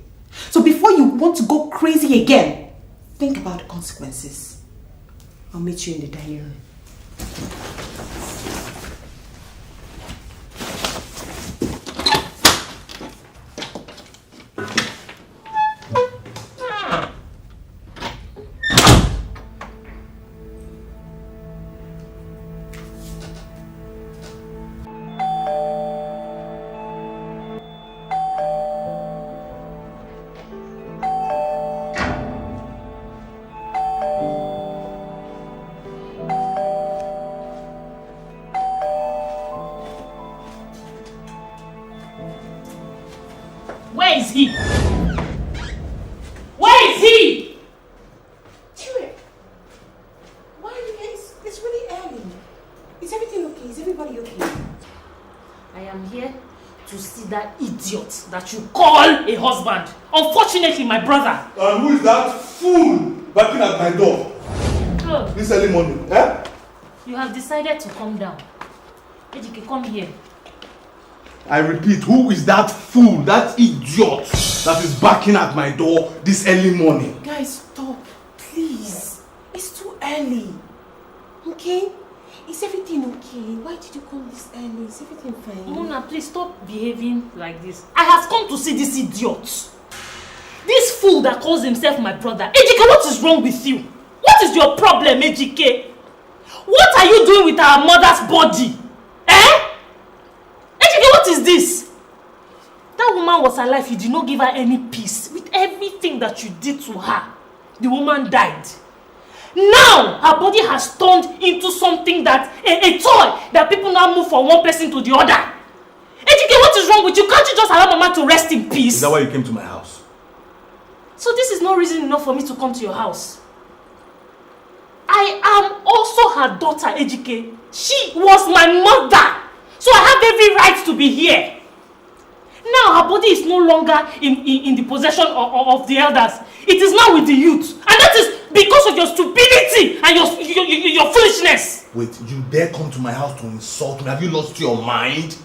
So before you want to go crazy again, think about the consequences. I'll meet you in the dining room. Where is he? Where is he? Chire, why are you here? It's really early. Is everything okay? Is everybody okay? I am here to see that idiot that you call a husband. Unfortunately, my brother. And who is that fool backing at my door? Oh. This early morning, eh? You have decided to come down. Ejike, come here. I repeat, who is that fool, that idiot that is backing at my door this early morning? Guys, stop. Please. It's too early. Okay? Is everything okay? Why did you come this early? Is everything fine? Mona, please stop behaving like this. I have come to see this idiot. This fool that calls himself my brother. Ejike, what is wrong with you? What is your problem, Ejike? What are you doing with our mother's body? Eh? Ejike, what is this? That woman was alive. You did not give her any peace. With everything that you did to her, the woman died. Now, her body has turned into something that, a toy that people now move from one person to the other. Ejike, what is wrong with you? Can't you just allow Mama to rest in peace? Is that why you came to my house? So this is not reason enough for me to come to your house. I am also her daughter, Ejike. She was my mother. So I have every right to be here. Now her body is no longer in the possession of the elders. It is now with the youth. And that is because of your stupidity and your foolishness. Wait, you dare come to my house to insult me? Have you lost your mind?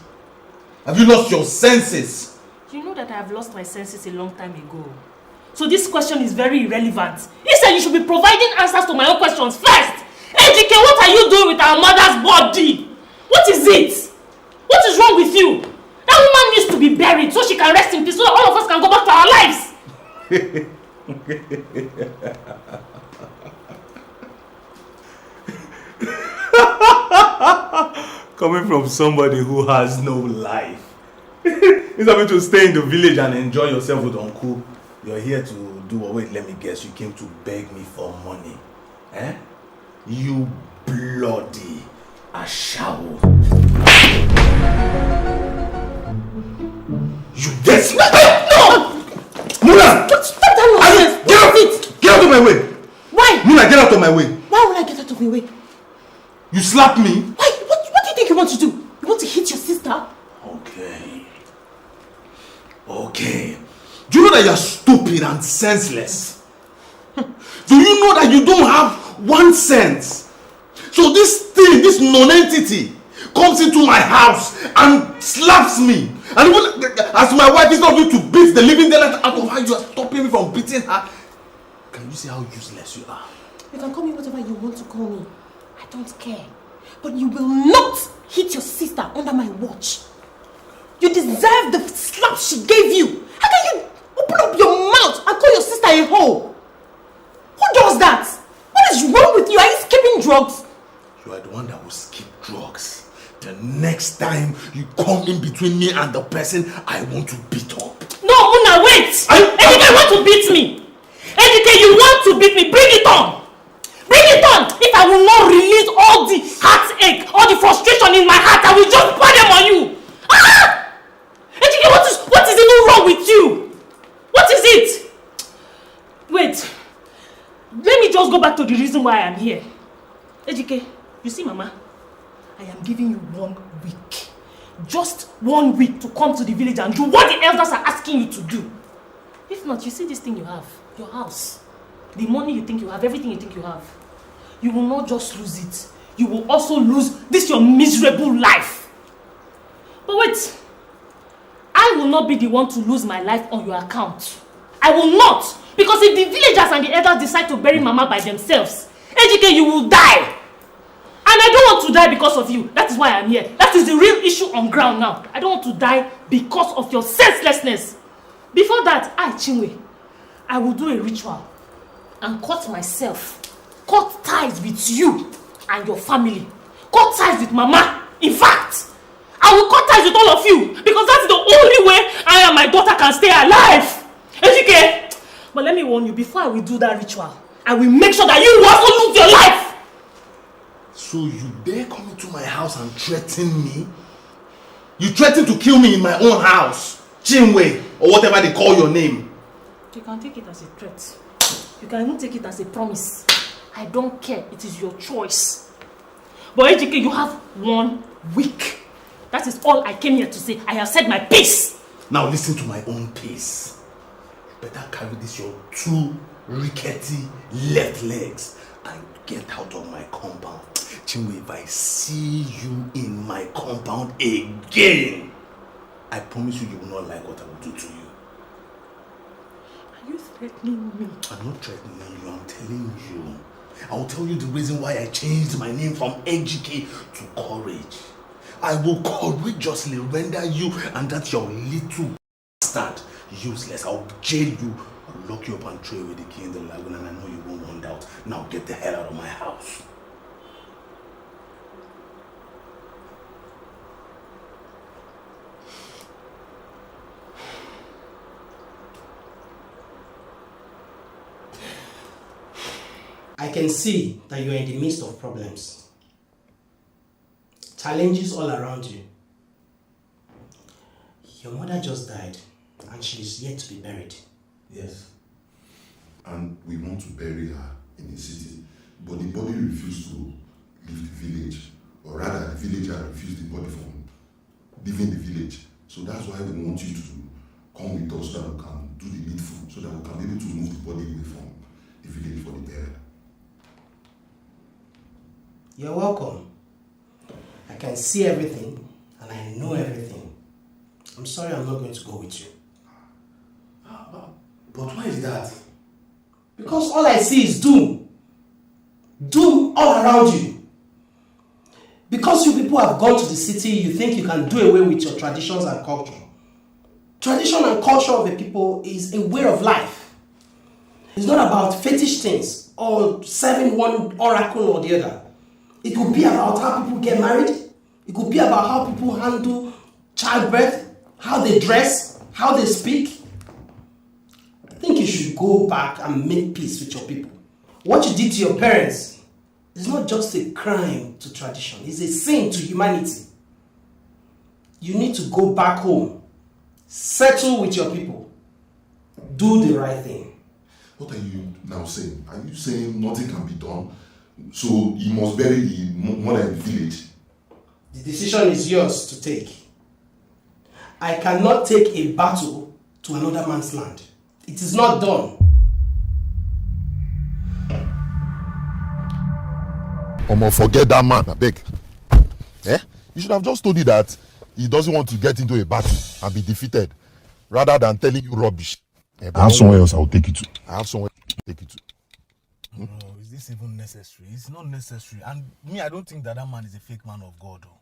Have you lost your senses? You know that I have lost my senses a long time ago. So this question is very irrelevant. Instead, you should be providing answers to my own questions first. Ejike, what are you doing with our mother's body? What is it? What is wrong with you? That woman needs to be buried so she can rest in peace, so that all of us can go back to our lives. Coming from somebody who has no life. Instead of you to stay in the village and enjoy yourself with Uncle, you're here to do what? Wait, let me guess. You came to beg me for money. Eh? You bloody ashawo. You get no! Muna! Stop that nonsense! Get out of it! Get out of my way! Why? Muna, get out of my way! Why would I get out of your way? You slapped me? Why? What do you think you want to do? You want to hit your sister? Okay. Okay. Do you know that you're stupid and senseless? Do you know that you don't have 1 cent? So this thing, this non-entity, comes into my house and slaps me. And even as my wife is not going to beat the living daylight out of her, you are stopping me from beating her. Can you see how useless you are? You can call me whatever you want to call me. I don't care. But you will not hit your sister under my watch. You deserve the slap she gave you. How can you open up your mouth and call your sister a hoe? Who does that? What is wrong with you? Are you skipping drugs? You are the one that will skip drugs. The next time you come in between me and the person I want to beat up. No, Una, wait! Ejike, you want to beat me? Ejike, you want to beat me? Bring it on! Bring it on! If I will not release all the heartache, all the frustration in my heart, I will just pour them on you! Ah! Ejike, what is even wrong with you? What is it? Wait. Let me just go back to the reason why I am here. Ejike, you see, Mama, I am giving you 1 week. Just 1 week to come to the village and do what the elders are asking you to do. If not, you see this thing you have, your house, the money you think you have, everything you think you have, you will not just lose it. You will also lose this your miserable life. But wait, I will not be the one to lose my life on your account. I will not. Because if the villagers and the elders decide to bury Mama by themselves, Ejike, you will die. And I don't want to die because of you. That is why I'm here. That is the real issue on ground now. I don't want to die because of your senselessness. Before that, Chinwe, I will do a ritual and cut myself. Cut ties with you and your family. Cut ties with Mama. In fact, I will cut ties with all of you because that's the only way I and my daughter can stay alive. Ejike, but let me warn you, before I will do that ritual, I will make sure that you will also lose your life. So you dare come into my house and threaten me? You threaten to kill me in my own house, Chinwe, or whatever they call your name. You can take it as a threat. You can even take it as a promise. I don't care. It is your choice. But Ejike, you have 1 week. That is all I came here to say. I have said my piece. Now listen to my own piece. You better carry this your 2 rickety left legs and get out of my compound. Chinwe, if I see you in my compound again, I promise you, you will not like what I will do to you. Are you threatening me? I'm not threatening you, I'm telling you. I will tell you the reason why I changed my name from Ejike to Courage. I will courageously render you and that your little bastard useless. I'll jail you, I'll lock you up and throw away the key in the lagoon, and I know you won't want out. Now get the hell out of my house. I can see that you're in the midst of problems. Challenges all around you. Your mother just died and she is yet to be buried. Yes. And we want to bury her in the city, but the body refused to leave the village, or rather the villager refused the body from leaving the village. So that's why we want you to come with us so that we can do the needful, so that we can be able to move the body away from the village for the burial. You're welcome. I can see everything and I know everything. I'm sorry I'm not going to go with you. But why is that? Because all I see is doom. Doom all around you. Because you people have gone to the city, you think you can do away with your traditions and culture. Tradition and culture of a people is a way of life. It's not about fetish things or serving one oracle or the other. It could be about how people get married. It could be about how people handle childbirth, how they dress, how they speak. I think you should go back and make peace with your people. What you did to your parents is not just a crime to tradition, it's a sin to humanity. You need to go back home, settle with your people, do the right thing. What are you now saying? Are you saying nothing can be done? So you must bury the mother in the village? The decision is yours to take. I cannot take a battle to another man's land. It is not done. Forget that man, I beg. Eh? You should have just told you that he doesn't want to get into a battle and be defeated, rather than telling you rubbish. I have somewhere else I will take you to. I have somewhere to take you to. Bro, is this even necessary? It's not necessary. And me, I don't think that man is a fake man of God. Oh.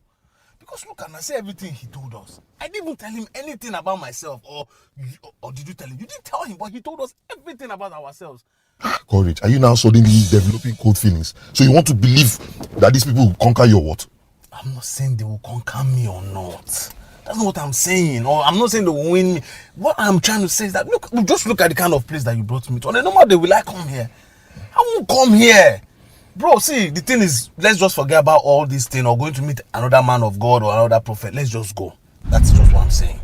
Because look, and I say everything he told us. I didn't even tell him anything about myself. Or did you tell him? You didn't tell him, but he told us everything about ourselves. Courage, are you now suddenly developing cold feelings? So you want to believe that these people will conquer your what? I'm not saying they will conquer me or not. That's not what I'm saying. Or I'm not saying they will win me. What I'm trying to say is that, look, just look at the kind of place that you brought me to. On a normal day, will I come here? I won't come here. Bro, see, the thing is, let's just forget about all this thing or going to meet another man of God or another prophet. Let's just go. That's just what I'm saying.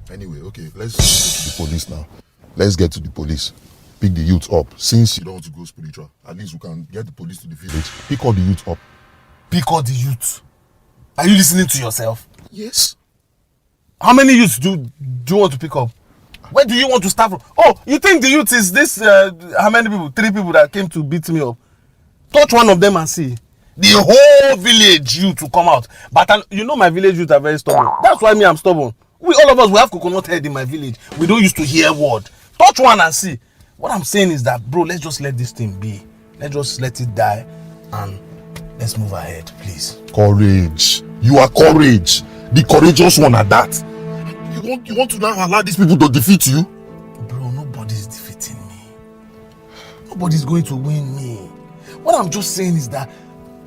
Anyway, okay, let's go to the police now. Let's get to the police. Pick the youth up. Since you don't want to go spiritual, at least we can get the police to the village. Pick all the youth up. Pick all the youth? Are you listening to yourself? Yes. How many youths do you want to pick up? Where do you want to start from? Oh, you think the youth is this, how many people? 3 people that came to beat me up. Touch one of them and see. The whole village youth to come out. But you know my village youth are very stubborn. That's why me, I'm stubborn. All of us, we have coconut head in my village. We don't used to hear word. Touch one and see. What I'm saying is that, bro, let's just let this thing be. Let's just let it die and let's move ahead, please. Courage. You are courage. The courageous one at that. You want to now allow these people to defeat you? Bro, nobody's defeating me. Nobody's going to win me. What I'm just saying is that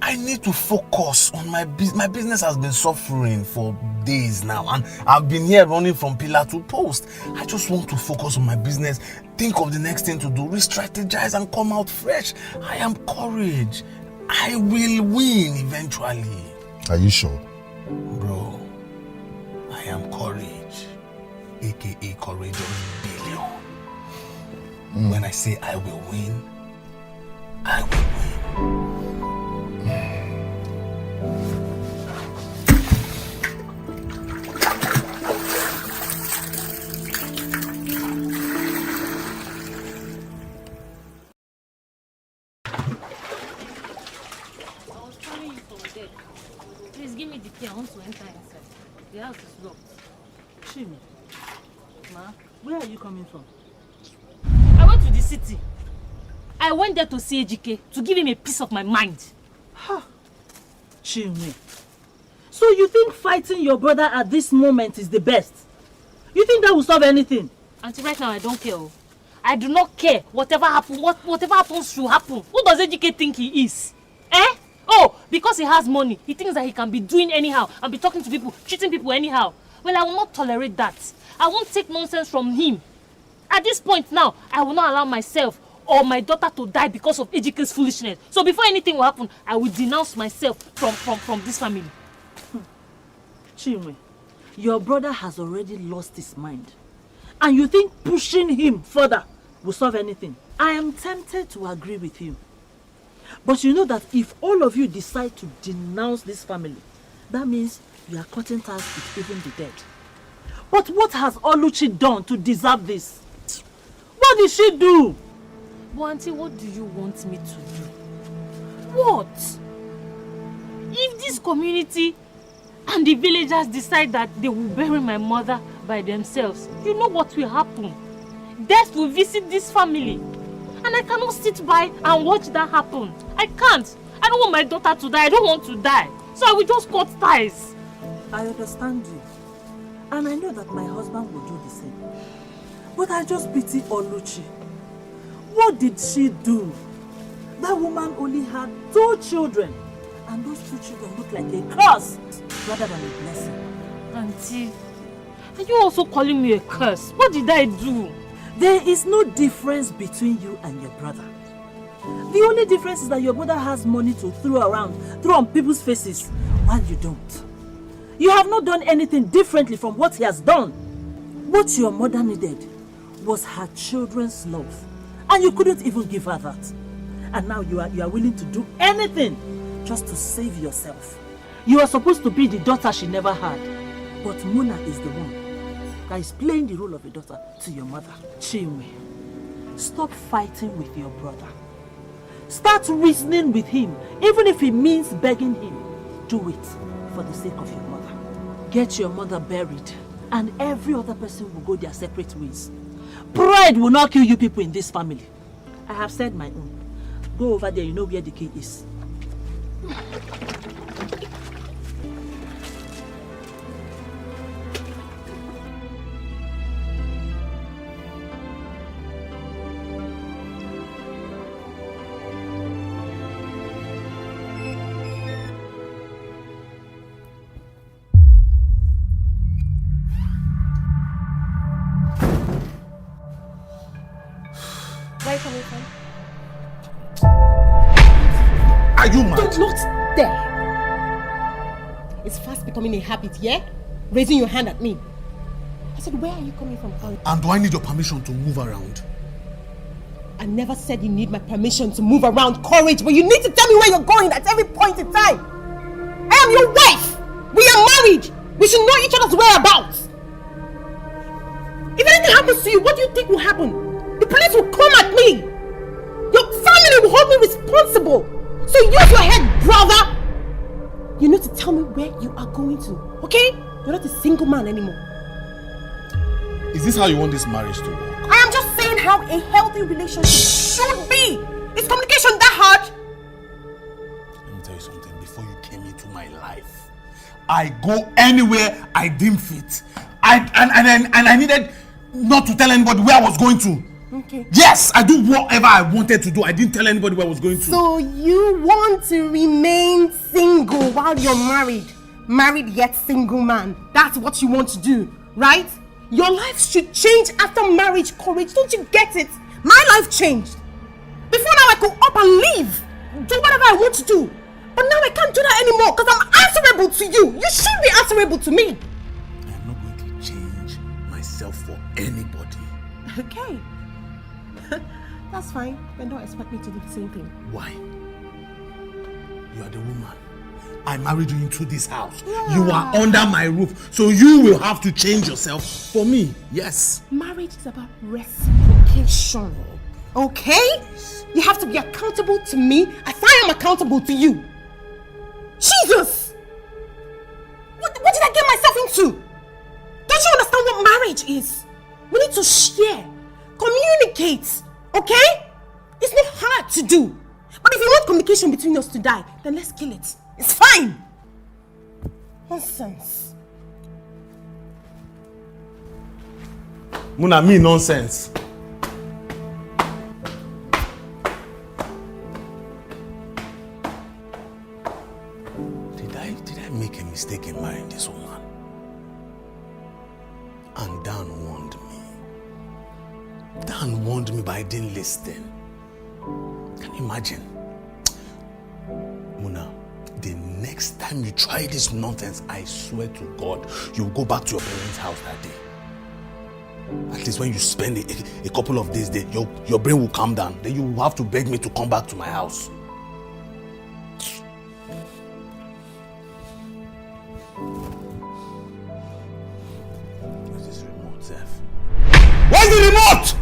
I need to focus on my business. My business has been suffering for days now, and I've been here running from pillar to post. I just want to focus on my business, think of the next thing to do, re-strategize and come out fresh. I am courage. I will win eventually. Are you sure? Bro, I am courage, aka courageous billion. When I say I will win, I will win. Please give me the key. I want to enter inside. The house is locked. Chimi, Ma, where are you coming from? I went to the city. I went there to see Ejike, to give him a piece of my mind. Ha! Chimi, so you think fighting your brother at this moment is the best? You think that will solve anything? Auntie, right now I don't care. I do not care. Whatever happens, whatever happens should happen. Who does Ejike think he is? Eh? Oh, because he has money, he thinks that he can be doing anyhow and be talking to people, treating people anyhow. Well, I will not tolerate that. I won't take nonsense from him. At this point now, I will not allow myself or my daughter to die because of Ejike's foolishness. So before anything will happen, I will denounce myself from this family. Chinwe, your brother has already lost his mind. And you think pushing him further will solve anything? I am tempted to agree with you. But you know that if all of you decide to denounce this family, that means you are cutting ties with even the dead. But what has Oluchi done to deserve this? What did she do? But auntie, what do you want me to do? What? If this community and the villagers decide that they will bury my mother by themselves, you know what will happen? Death will visit this family. And I cannot sit by and watch that happen. I can't. I don't want my daughter to die. I don't want to die. So I will just cut ties. I understand you. And I know that my husband will do the same. But I just pity Oluchi. What did she do? That woman only had 2 children. And those 2 children look like a curse rather than a blessing. Auntie, are you also calling me a curse? What did I do? There is no difference between you and your brother. The only difference is that your brother has money to throw on people's faces, while you don't. You have not done anything differently from what he has done. What your mother needed was her children's love, and you couldn't even give her that. And now you are willing to do anything just to save yourself. You are supposed to be the daughter she never had, but Muna is the one that is playing the role of a daughter to your mother. Chinwe, stop fighting with your brother. Start reasoning with him, even if it means begging him. Do it for the sake of your mother. Get your mother buried, and every other person will go their separate ways. Pride will not kill you people in this family. I have said my own. Go over there, you know where the key is. Where are you coming from? Are you mad? Don't not there. It's fast becoming a habit, yeah? Raising your hand at me. I said, where are you coming from, Courage? And do I need your permission to move around? I never said you need my permission to move around, Courage, but you need to tell me where you're going at every point in time. I am your wife. We are married. We should know each other's whereabouts. If anything happens to you, what do you think will happen? The police will come at me. Your family will hold me responsible. So use your head, brother. You need to tell me where you are going to, okay? You're not a single man anymore. Is this how you want this marriage to work? I am just saying how a healthy relationship should be. Is communication that hard? Let me tell you something. Before you came into my life, I go anywhere I deem fit. I needed not to tell anybody where I was going to. Okay. Yes, I do whatever I wanted to do. I didn't tell anybody where I was going to. So you want to remain single while you're married? Married yet single man. That's what you want to do, right? Your life should change after marriage, Courage. Don't you get it? My life changed. Before now I could up and leave. Do whatever I want to do. But now I can't do that anymore because I'm answerable to you. You should be answerable to me. I'm not going to change myself for anybody. Okay. That's fine. Then don't expect me to do the same thing. Why? You are the woman. I married you into this house. Yeah. You are under my roof. So you will have to change yourself for me. Yes. Marriage is about reciprocation. Okay? You have to be accountable to me as I am accountable to you. Jesus! What did I get myself into? Don't you understand what marriage is? We need to share, communicate, okay? It's not hard to do. But if you want communication between us to die, then let's kill it. It's fine. Nonsense. Muna, me nonsense. Did I make a mistake in marrying this woman? And Dan warned me. Dan warned me, but I didn't listen. Can you imagine? Muna, the next time you try this nonsense, I swear to God, you'll go back to your parents' house that day. At least when you spend a couple of days there, your brain will calm down. Then you will have to beg me to come back to my house. Where's this remote, Zeph? Where's the remote?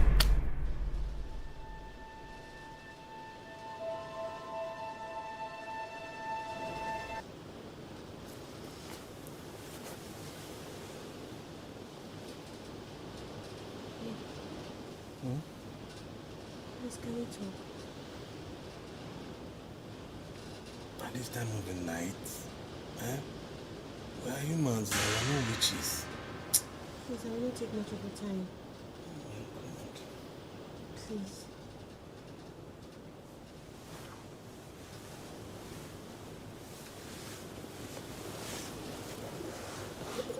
Can we talk? At this time of the night, where are humans now? We're no witches. Please, I will not take much of your time. Please.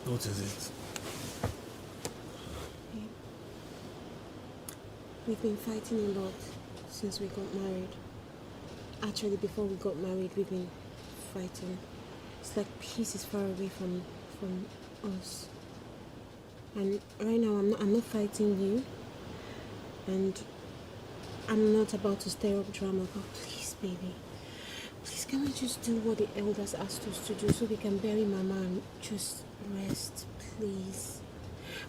What is it? We've been fighting a lot since we got married. Actually, before we got married, we've been fighting. It's like peace is far away from us. And right now, I'm not fighting you. And I'm not about to stir up drama. But please, baby, please, can we just do what the elders asked us to do so we can bury Mama and just rest, please?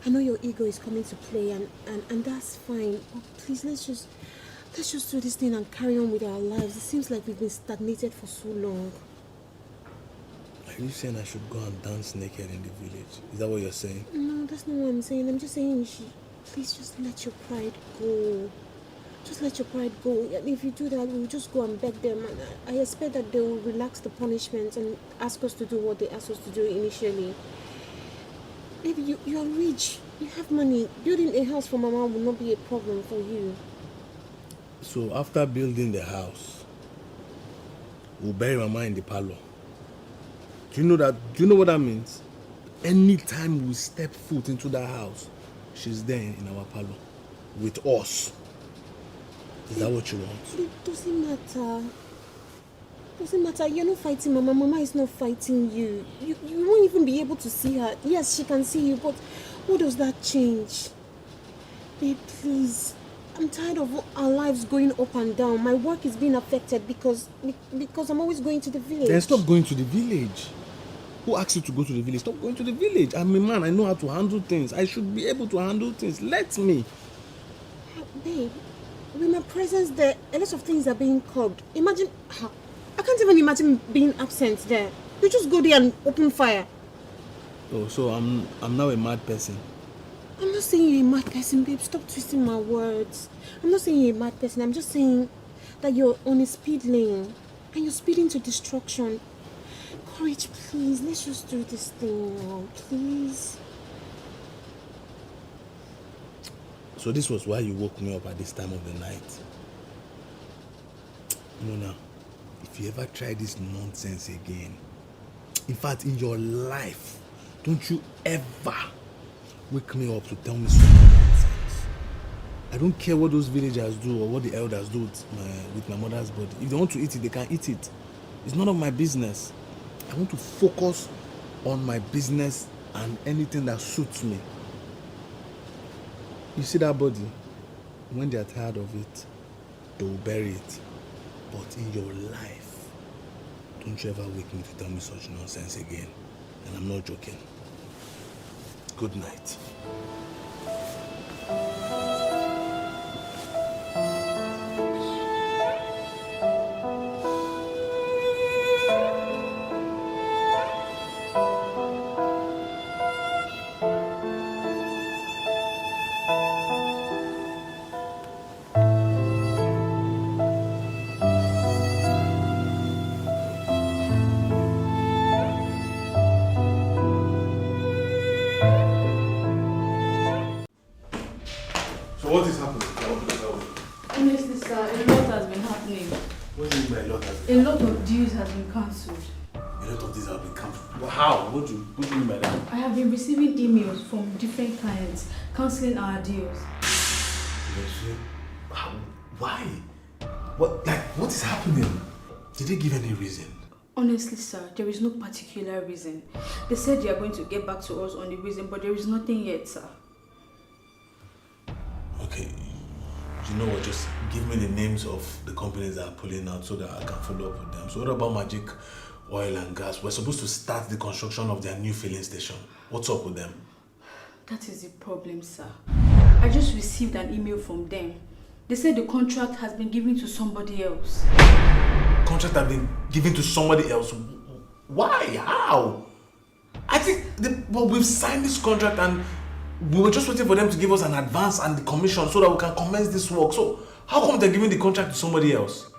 I know your ego is coming to play, and that's fine. But please, let's just do this thing and carry on with our lives. It seems like we've been stagnated for so long. Are you saying I should go and dance naked in the village? Is that what you're saying? No, that's not what I'm saying. I'm just saying please just let your pride go. Just let your pride go. And if you do that, we'll just go and beg them. And I expect that they will relax the punishment and ask us to do what they asked us to do initially. Baby, you are rich. You have money. Building a house for Mama will not be a problem for you. So after building the house, we'll bury Mama in the parlor. Do you know what that means? Anytime we step foot into that house, she's there in our parlor with us. Is that what you want? It doesn't matter. Doesn't matter. You're not fighting Mama. Mama is not fighting you. You won't even be able to see her. Yes, she can see you, but what does that change? Babe, please. I'm tired of our lives going up and down. My work is being affected because I'm always going to the village. Then stop going to the village. Who asked you to go to the village? Stop going to the village. I'm a man. I know how to handle things. I should be able to handle things. Let me. Babe, with my presence there, a lot of things are being curbed. Imagine... I can't even imagine being absent there. You just go there and open fire. Oh, so I'm now a mad person. I'm not saying you're a mad person, babe. Stop twisting my words. I'm not saying you're a mad person. I'm just saying that you're on a speed lane and you're speeding to destruction. Courage, please. Let's just do this thing now, please. So this was why you woke me up at this time of the night. Mona, if you ever try this nonsense again, in fact, in your life, don't you ever wake me up to tell me some nonsense. I don't care what those villagers do or what the elders do with my mother's body. If they want to eat it, they can eat it. It's none of my business. I want to focus on my business and anything that suits me. You see that body? When they are tired of it, they will bury it. But in your life, don't you ever wake me to tell me such nonsense again. And I'm not joking. Good night. What is happening? Honestly, sir, a lot has been happening. What do you mean by a lot has been? A lot of deals has been cancelled. A lot of these have been cancelled. Well, how? What do you mean by that? I have been receiving emails from different clients cancelling our deals. Why? What is happening? Did they give any reason? Honestly, sir, there is no particular reason. They said they are going to get back to us on the reason, but there is nothing yet, sir. Okay, you know what? Just give me the names of the companies that are pulling out so that I can follow up with them. So what about Magic Oil and Gas? We're supposed to start the construction of their new filling station. What's up with them? That is the problem, sir. I just received an email from them. They said the contract has been given to somebody else. Contract has been given to somebody else? Why? How? I think we've signed this contract and we were just waiting for them to give us an advance and the commission so that we can commence this work. So how come they're giving the contract to somebody else?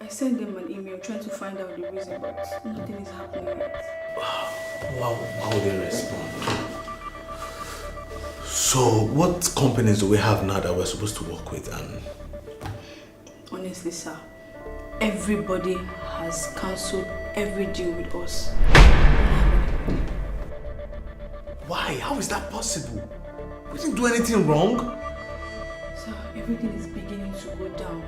I sent them an email trying to find out the reason, but nothing is happening yet. How will they respond? So what companies do we have now that we're supposed to work with? And honestly, sir, everybody has cancelled every deal with us. Why? How is that possible? We didn't do anything wrong. Sir, everything is beginning to go down.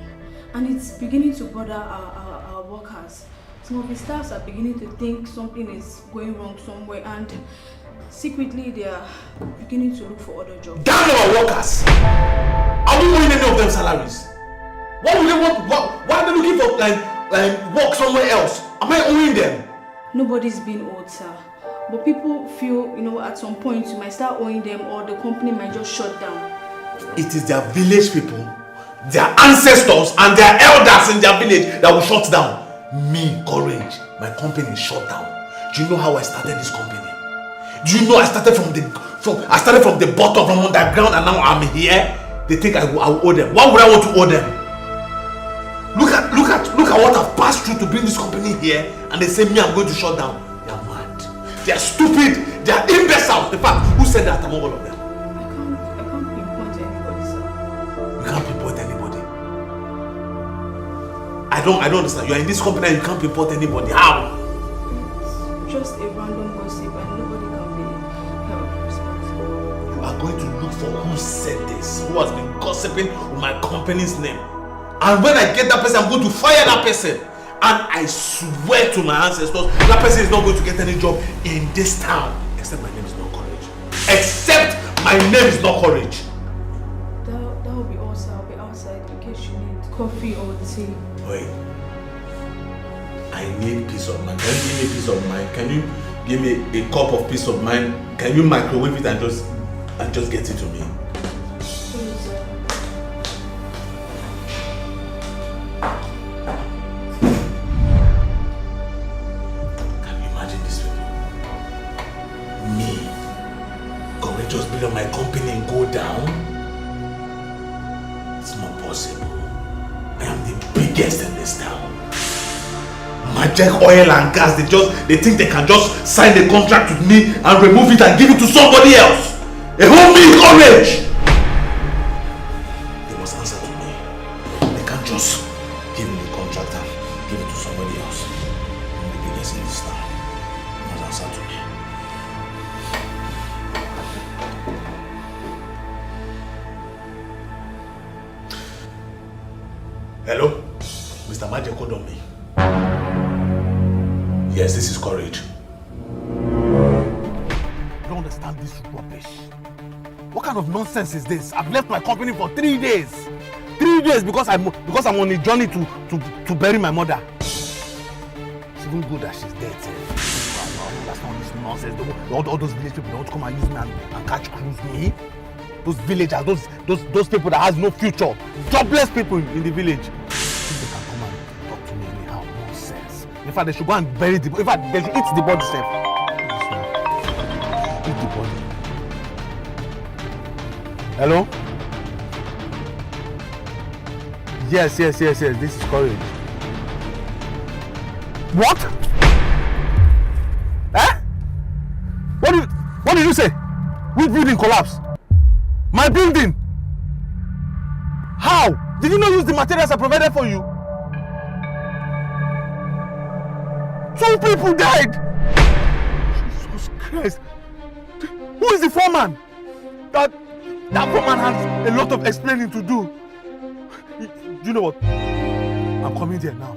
And it's beginning to bother our workers. Some of the staffs are beginning to think something is going wrong somewhere, and secretly they are beginning to look for other jobs. Damn our workers! Are we owing any of them salaries? Why would they want? Why are they looking for work somewhere else? Am I owing them? Nobody's being owed, sir. But people feel, at some point you might start owing them, or the company might just shut down. It is their village people, their ancestors, and their elders in their village that will shut down. Me, Courage, my company is shut down. Do you know how I started this company? Do you know I started from the bottom, from underground, and now I'm here? They think I will owe them. Why would I want to owe them? Look at what I've passed through to bring this company here, and they say me I'm going to shut down. They are mad. They are stupid. They are imbeciles. In fact, who said that among all of them? I can't pinpoint anybody, sir. You can't pinpoint anybody. I don't understand. You are in this company and you can't pinpoint anybody. How? It's just a random gossip and nobody can be held responsible. You are going to look for who said this, who has been gossiping with my company's name. And when I get that person, I'm going to fire that person. And I swear to my ancestors, that person is not going to get any job in this town. Except my name is not Courage. Except my name is not Courage. That will be all, sir. I'll be outside in case you need coffee or tea. Wait. I need peace of mind. Can you give me peace of mind? Can you give me a cup of peace of mind? Can you microwave it and just get it to me? Of my company and go down? It's not possible. I am the biggest in this town. Magic Oil and Gas, they think they can just sign the contract with me and remove it and give it to somebody else. They hold me Courage. They must answer to me. They can't just give me the contract and give it to somebody else. I'm the biggest in this town. They must answer to me. Hello? Mr. Magic called on me. Yes, this is Courage. I don't understand this rubbish. What kind of nonsense is this? I've left my company for 3 days. 3 days because I'm on a journey to bury my mother. It's even good that she's dead. That's not this nonsense. All those village people don't come and use me and catch cruise me. Those villagers, those people that has no future, jobless people in the village. They can come and talk to me anyhow. Nonsense. In fact, they should go and bury the body. In fact, they should eat the body itself. Eat the body. Hello? Yes. This is Courage. What? Eh? What did you say? Which building collapsed? My building? How? Did you not use the materials I provided for you? 2 people died! Jesus Christ! Who is the foreman? That foreman has a lot of explaining to do. You know what? I'm coming there now.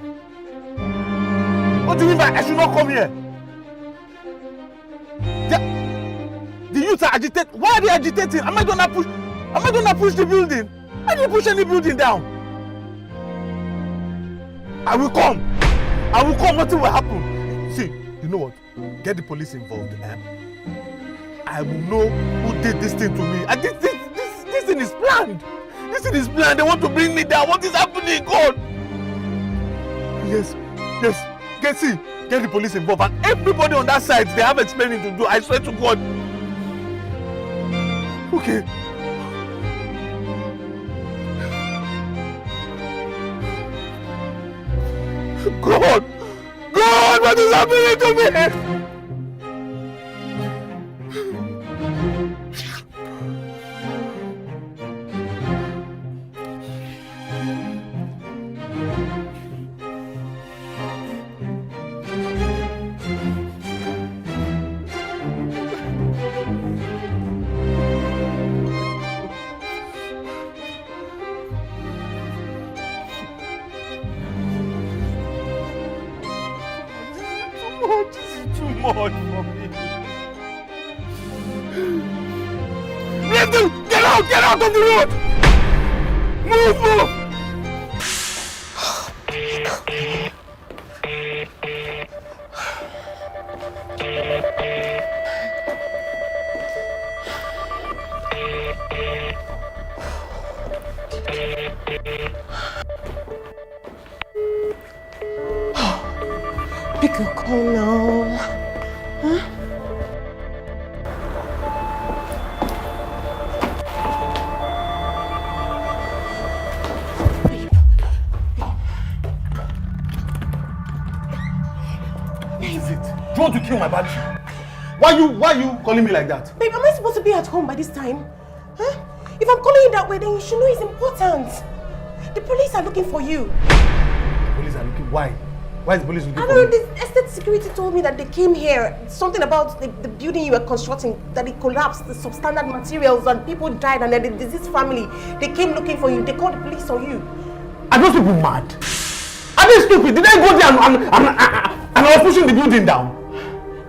What do you mean by I should not come here? The youths are agitated. Why are they agitating? Am I gonna push the building? I didn't push any building down. I will come. Nothing will happen. See, you know what? Get the police involved. I will know who did this thing to me. And this thing is planned. This thing is planned. They want to bring me down. What is happening, God? Yes. Get the police involved. And everybody on that side, they have explaining to do. I swear to God. Okay. God, what is happening to me? Get out of the road! Move! Pick a call now. Huh? You want to kill my battery? Why are you calling me like that? Babe, am I supposed to be at home by this time? Huh? If I'm calling you that way, then you should know it's important. The police are looking for you. The police are looking? Why? Why is the police looking for you? I don't know, the estate security told me that they came here. Something about the building you were constructing, that it collapsed, the substandard materials, and people died, and then the deceased family, they came looking for you. They called the police on you. Are those people mad? Are they stupid? Did I go there and I was pushing the building down?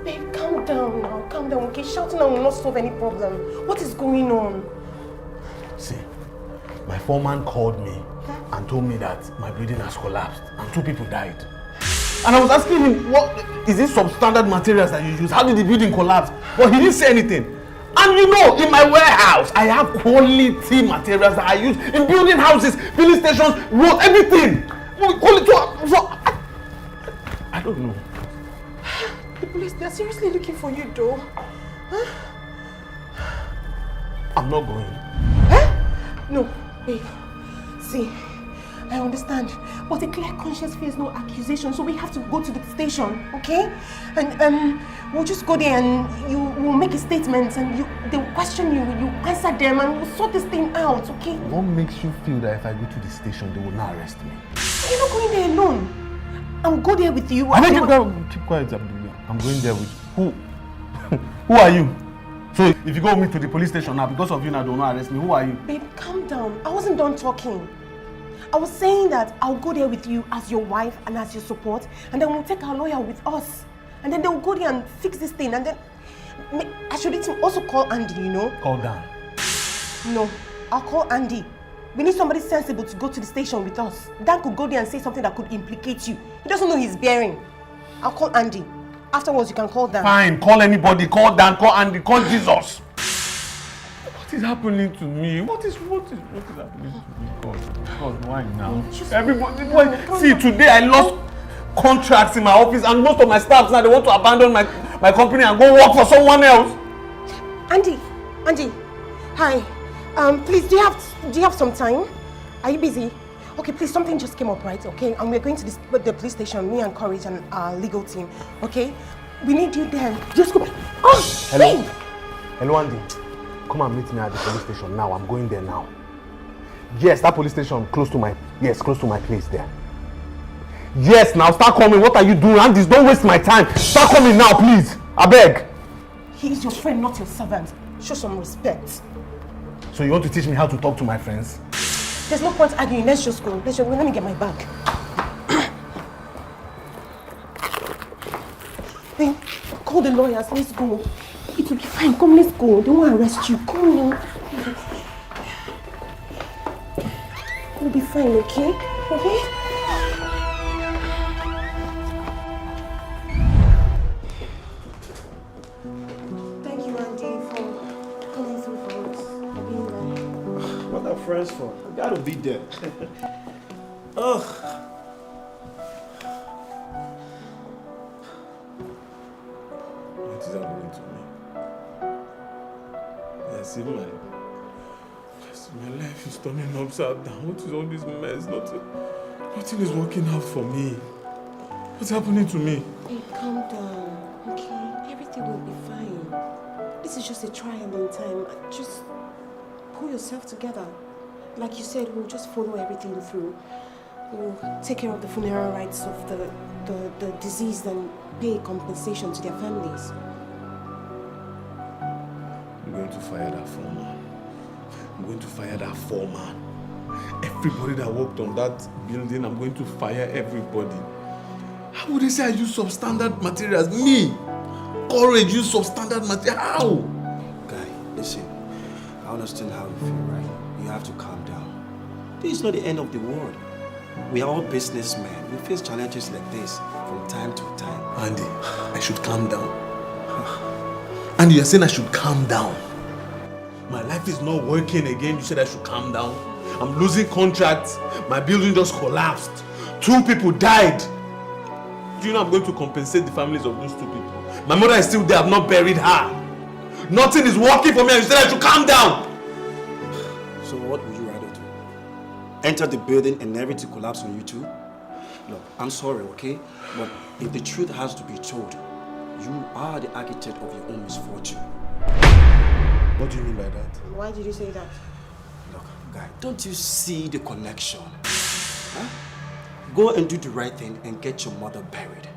Babe, calm down now. Calm down, okay? Shouting now will not solve any problem. What is going on? See, my foreman called me and told me that my building has collapsed and 2 people died. And I was asking him, what is this substandard materials that you use? How did the building collapse? But he didn't say anything. And you know, in my warehouse, I have quality materials that I use in building houses, filling stations, roads, everything. I don't know. The police, they're seriously looking for you, though. Huh? I'm not going. Huh? No, babe. See, I understand. But a clear conscience fears no accusation, so we have to go to the station, okay? And we'll just go there and we'll make a statement and they'll question you, you answer them and we'll sort this thing out, okay? What makes you feel that if I go to the station, they will not arrest me? You're not going there alone. I'll go there with you. Keep quiet. I'm going there with who? Who are you? So if you go with me to the police station now, because of you now, they will not arrest me. Who are you? Babe, calm down. I wasn't done talking. I was saying that I'll go there with you as your wife and as your support, and then we'll take our lawyer with us. And then they'll go there and fix this thing, and then I should also call Andy, you know? Call Dan. No, I'll call Andy. We need somebody sensible to go to the station with us. Dan could go there and say something that could implicate you. He doesn't know his bearing. I'll call Andy. Afterwards, you can call Dan. Fine, call anybody. Call Dan, call Andy, call Jesus. What is happening to me? What is happening to me? God, why now? Everybody, see, today I lost contracts in my office and most of my staff now, they want to abandon my company and go work for someone else. Andy, hi. Please, do you have some time? Are you busy? Okay, please, something just came up, right? Okay, and we're going to the police station, me and Courage and our legal team, okay? We need you there. Just go. Oh, hello. Hello, Andy. Come and meet me at the police station now. I'm going there now. Yes, that police station close to my place there. Yes, now start coming. What are you doing, Andy? Don't waste my time. Start coming now, please. I beg. He is your friend, not your servant. Show some respect. So you want to teach me how to talk to my friends? There's no point arguing. Let's just go. Let me get my bag. Then call the lawyers. Let's go. It will be fine. Come, let's go. They won't arrest you. Come now. It will be fine, okay? Okay? Thank you, Andy, for coming through for us. What are friends for? I gotta be there. Oh. What is happening to me? I see my life is turning upside down. What is all this mess? Nothing is working out for me. What's happening to me? Hey, calm down, okay? Everything will be fine. This is just a trial in time. Just pull yourself together. Like you said, we'll just follow everything through. We'll take care of the funeral rites of the deceased and pay compensation to their families. I'm going to fire that foreman. I'm going to fire that foreman. Everybody that worked on that building, I'm going to fire everybody. How would they say I use substandard materials? Me! Courage, use substandard material. How? Guy, listen. I understand how you feel, right? You have to calm down. This is not the end of the world. We are all businessmen. We face challenges like this from time to time. Andy, I should calm down. Andy, you're saying I should calm down. My life is not working again. You said I should calm down. I'm losing contracts. My building just collapsed. 2 people died. Do you know I'm going to compensate the families of those 2 people? My mother is still there. I've not buried her. Nothing is working for me. You said I should calm down. So what would you rather do? Enter the building and everything collapse on you too? Look, I'm sorry, okay? But if the truth has to be told, you are the architect of your own misfortune. What do you mean by that? Why did you say that? Look, guy, don't you see the connection? Huh? Go and do the right thing and get your mother buried.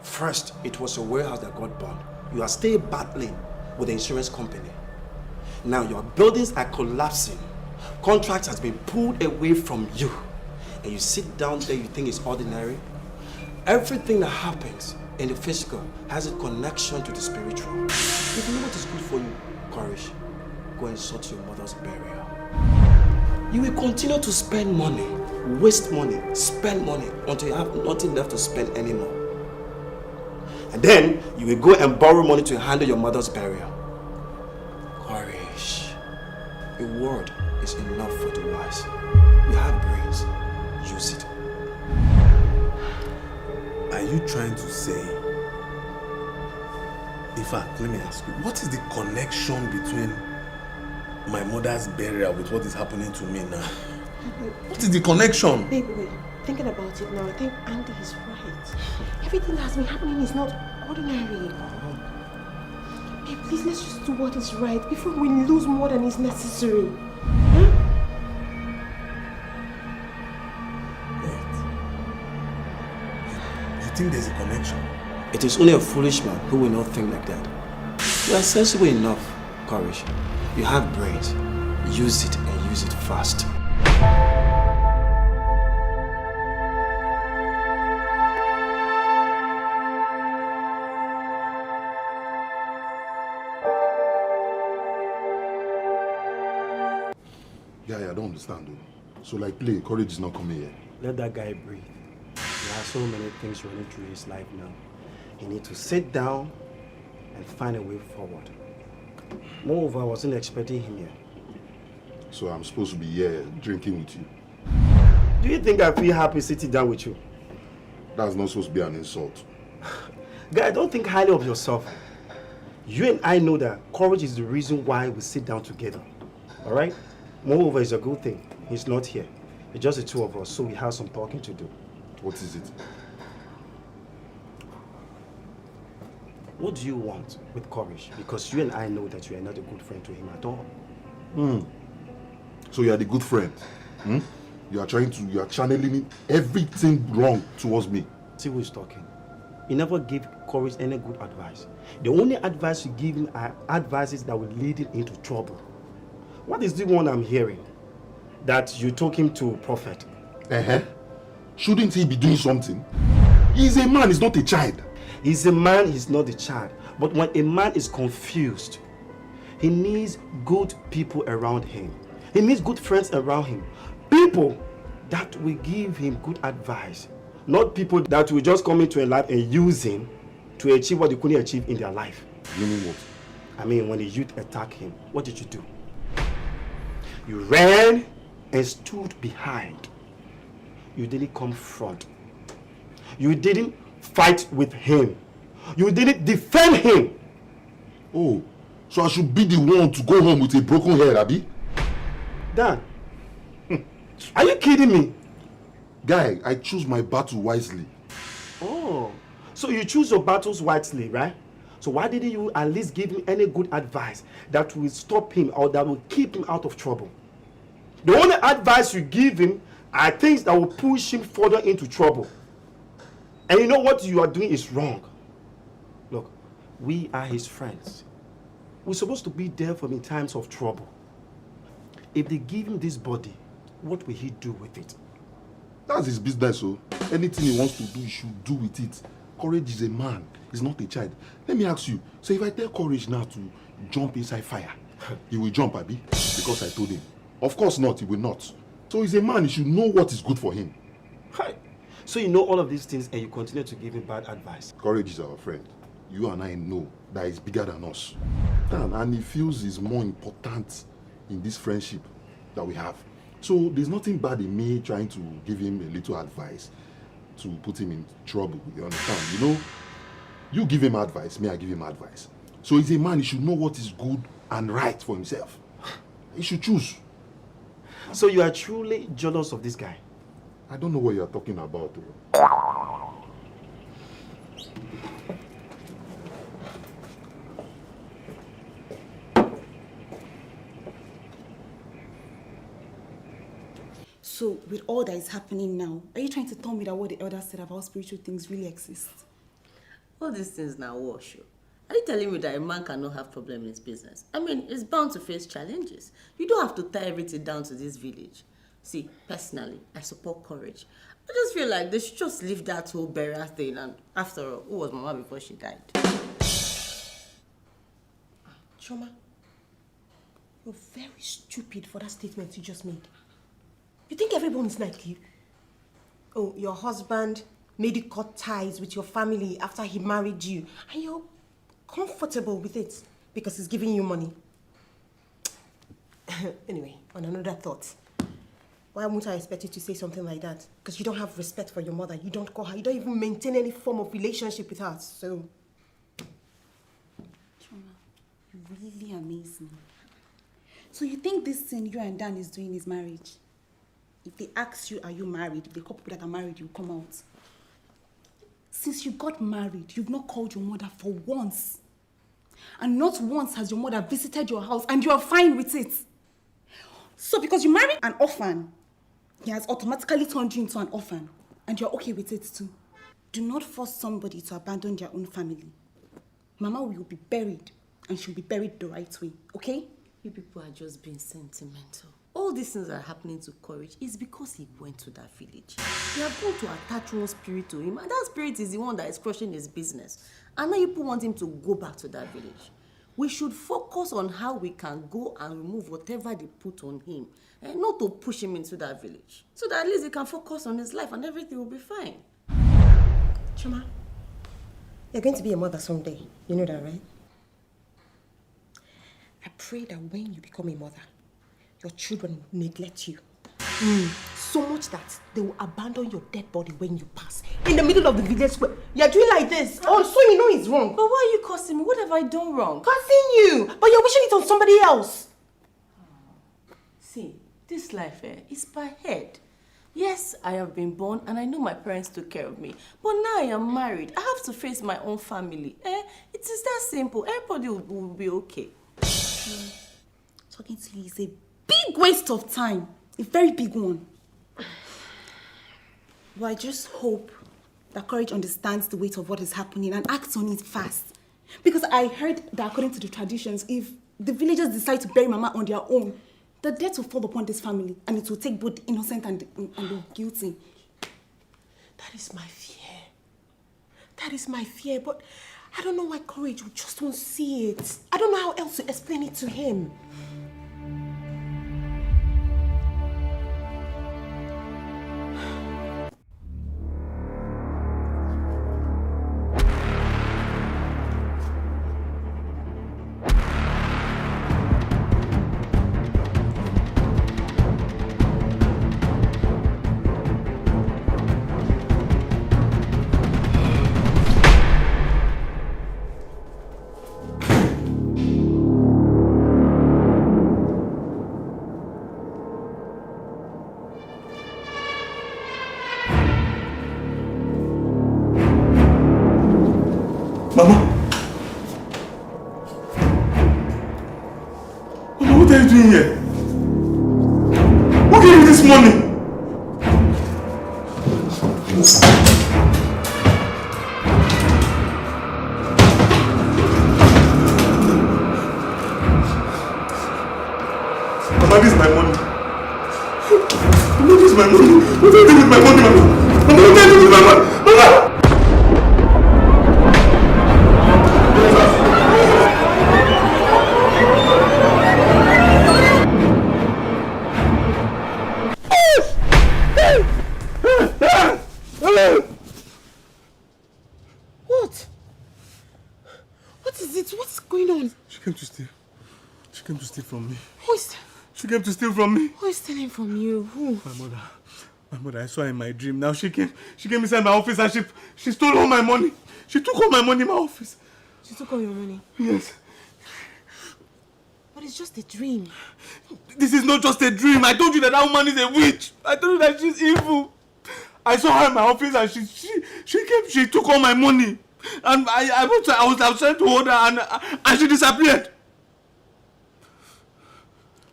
First, it was a warehouse that got burned. You are still battling with the insurance company. Now your buildings are collapsing. Contracts has been pulled away from you. And you sit down there, you think it's ordinary? Everything that happens in the physical has a connection to the spiritual. If you know what is good for you, courage, go and sort your mother's burial. You will continue to spend money, waste money, spend money until you have nothing left to spend anymore. And then you will go and borrow money to handle your mother's burial. Courage. A word is enough for the wise. You have brains, use it. Are you trying to say, in fact, let me ask you, what is the connection between my mother's burial with what is happening to me now? What is the connection? Baby, wait. Thinking about it now, I think Andy is right. Everything that has been happening is not ordinary. Hey, please, let's just do what is right before we lose more than is necessary. You think there's a connection? It is only a foolish man who will not think like that. You are sensible enough, courage. You have brains. Use it and use it fast. Yeah, I don't understand though. So like play, courage is not coming here. Let that guy breathe. There are so many things running through his life now. He needs to sit down and find a way forward. Moreover, I wasn't expecting him here. So I'm supposed to be here drinking with you? Do you think I feel happy sitting down with you? That's not supposed to be an insult. Guy, don't think highly of yourself. You and I know that courage is the reason why we sit down together. Alright? Moreover, it's a good thing. He's not here. It's just the 2 of us, so we have some talking to do. What is it? What do you want with courage? Because you and I know that you are not a good friend to him at all. So you are the good friend. You are channeling everything wrong towards me. See who is talking. He never gave courage any good advice. The only advice you give him are advices that will lead him into trouble. What is the one I'm hearing? That you took him to prophet. Shouldn't he be doing something? He's a man, he's not a child. He's a man, he's not a child. But when a man is confused, he needs good people around him. He needs good friends around him. People that will give him good advice. Not people that will just come into a life and use him to achieve what they couldn't achieve in their life. You mean what? I mean, when the youth attacked him, what did you do? You ran and stood behind. You didn't confront. You didn't fight with him. You didn't defend him. Oh, so I should be the one to go home with a broken head, Abi? Dan, are you kidding me? Guy, I choose my battle wisely. Oh, so you choose your battles wisely, right? So why didn't you at least give him any good advice that will stop him or that will keep him out of trouble? The only advice you give him are things that will push him further into trouble. And you know what you are doing is wrong. Look, we are his friends. We're supposed to be there for him in times of trouble. If they give him this body, what will he do with it? That's his business, so anything he wants to do, he should do with it. Courage is a man, he's not a child. Let me ask you, so if I tell Courage now to jump inside fire, he will jump, Abi, because I told him. Of course not, he will not. So he's a man, he should know what is good for him. Hi. So you know all of these things and you continue to give him bad advice. Courage is our friend. You and I know that he's bigger than us. And he feels he's more important in this friendship that we have. So there's nothing bad in me trying to give him a little advice to put him in trouble. You understand? You know, you give him advice, me I give him advice. So he's a man, he should know what is good and right for himself. He should choose. So you are truly jealous of this guy? I don't know what you're talking about. Though. So, with all that is happening now, are you trying to tell me that what the elders said about spiritual things really exists? All these things now wash you. Are you telling me that a man cannot have problems in his business? I mean, he's bound to face challenges. You don't have to tie everything down to this village. See, personally, I support Courage. I just feel like they should just leave that whole burial thing. And after all, who was Mama before she died? Choma, you're very stupid for that statement you just made. You think everyone is naive? Oh, your husband made you cut ties with your family after he married you, and you're comfortable with it because he's giving you money. Anyway, on another thought, why won't I expect you to say something like that? Because you don't have respect for your mother. You don't call her. You don't even maintain any form of relationship with her. So, Choma, you really amaze me. So you think this thing you and Dan is doing is marriage? If they ask you, are you married? If the couple that are married, you come out. Since you got married, you've not called your mother for once. And not once has your mother visited your house, and you are fine with it. So because you married an orphan, he has automatically turned you into an orphan, and you're okay with it too. Do not force somebody to abandon their own family. Mama will be buried, and she'll be buried the right way, okay? You people are just being sentimental. All these things that are happening to Courage is because he went to that village. They have gone to attach one spirit to him, and that spirit is the one that is crushing his business. And now you people want him to go back to that village. We should focus on how we can go and remove whatever they put on him, and not to push him into that village. So that at least he can focus on his life and everything will be fine. Choma, you're going to be a mother someday. You know that, right? I pray that when you become a mother, your children will neglect you. So much that they will abandon your dead body when you pass. In the middle of the village square. You're doing like this. Oh, so you know it's wrong. But why are you cursing me? What have I done wrong? Cursing you. But you're wishing it on somebody else. See, this life is per head. Yes, I have been born and I know my parents took care of me. But now I am married. I have to face my own family. It is that simple. Everybody will be okay. Talking to you is a big waste of time. A very big one. But I just hope that Courage understands the weight of what is happening and acts on it fast. Because I heard that according to the traditions, if the villagers decide to bury Mama on their own, the death will fall upon this family and it will take both the innocent and the guilty. That is my fear. That is my fear, but I don't know why Courage just won't see it. I don't know how else to explain it to him. What are you doing here? What gave you this money? Mama, this is my money. Mama, this is my money. What are you doing with my money, Mama? Mama, what are you doing with my money? Mama! What? What is it? What's going on? She came to steal. She came to steal from me. Who is... She came to steal from me. Who is stealing from you? Who? My mother. My mother, I saw her in my dream. Now she came inside my office and she stole all my money. She took all my money in my office. She took all your money? Yes. But it's just a dream. This is not just a dream. I told you that woman is a witch. I told you that she's evil. I saw her in my office and she took all my money. And I was trying to hold her and she disappeared.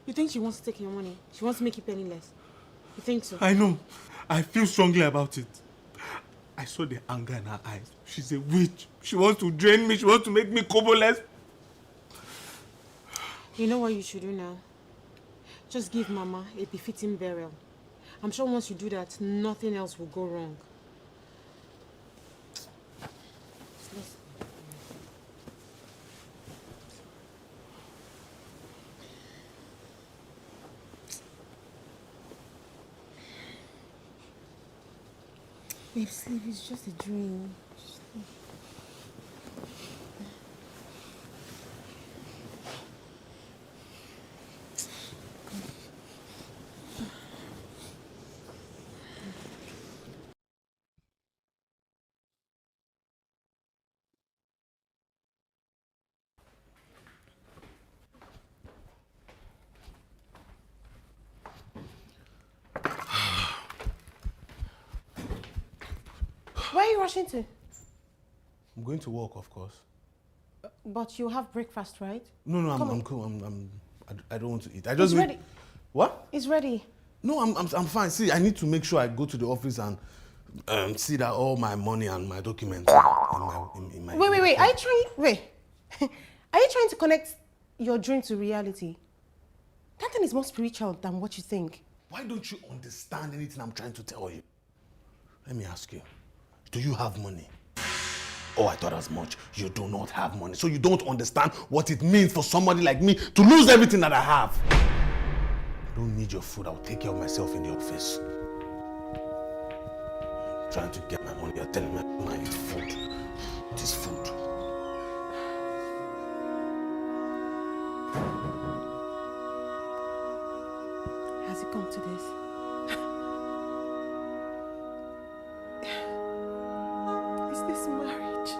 You think she wants to take your money? She wants to make you penniless? You think so? I know. I feel strongly about it. I saw the anger in her eyes. She's a witch. She wants to drain me. She wants to make me koboless. You know what you should do now? Just give Mama a befitting burial. I'm sure once you do that, nothing else will go wrong. Babe, sleep. It's just a dream. Sleep. Where are you rushing to? I'm going to work, of course. But you have breakfast, right? No, I'm cool. I don't want to eat. I just It's ready. What? It's ready. No, I'm fine. See, I need to make sure I go to the office and see that all my money and my documents are in my Wait. Are you trying to connect your dream to reality? That thing is more spiritual than what you think. Why don't you understand anything I'm trying to tell you? Let me ask you. Do you have money? Oh, I thought as much. You do not have money. So you don't understand what it means for somebody like me to lose everything that I have. I don't need your food. I'll take care of myself in the office. I'm trying to get my money. You're telling me I need food. It is food. Has it come to this? Is this marriage?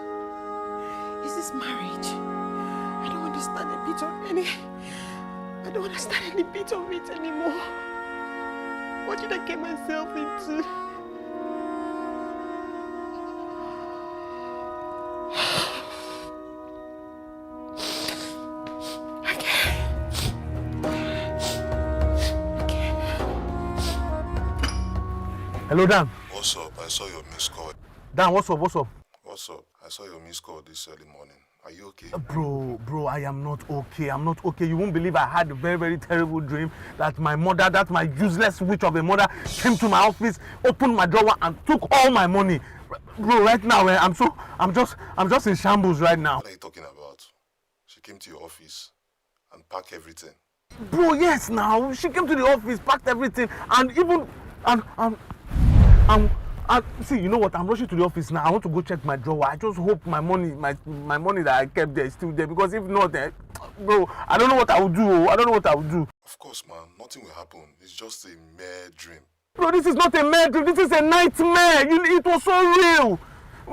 Is this marriage? I don't understand a bit of any... I don't understand any bit of it anymore. What did I get myself into? Hello, Dan. What's up? I saw your missed call. Dan, what's up? What's up? What's up? I saw your missed call this early morning. Are you okay? Bro, I am not okay. I'm not okay. You won't believe I had a very, very terrible dream that my useless witch of a mother, came to my office, opened my drawer and took all my money. Bro, right now, I'm just in shambles right now. What are you talking about? She came to your office and packed everything. Bro, yes, now she came to the office, packed everything, and even see, you know what? I'm rushing to the office now. I want to go check my drawer. I just hope my money that I kept there is still there, because if not, bro, I don't know what I will do. I don't know what I will do. Of course, man, nothing will happen. It's just a mere dream. Bro, this is not a mere dream. This is a nightmare. It was so real.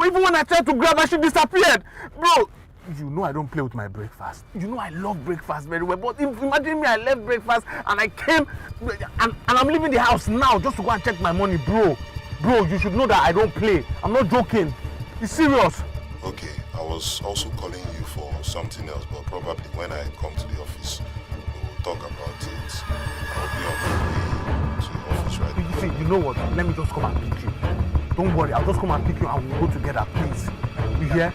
Even when I tried to grab her, she disappeared. Bro, you know I don't play with my breakfast. You know I love breakfast very well. But imagine me, I left breakfast and I came and I'm leaving the house now just to go and check my money, bro. Bro, you should know that I don't play. I'm not joking. It's serious. Okay, I was also calling you for something else, but probably when I come to the office, we'll talk about it. I'll be on my way to the office right now. See, you know what? Let me just come and pick you. Don't worry, I'll just come and pick you and we'll go together, please. You hear?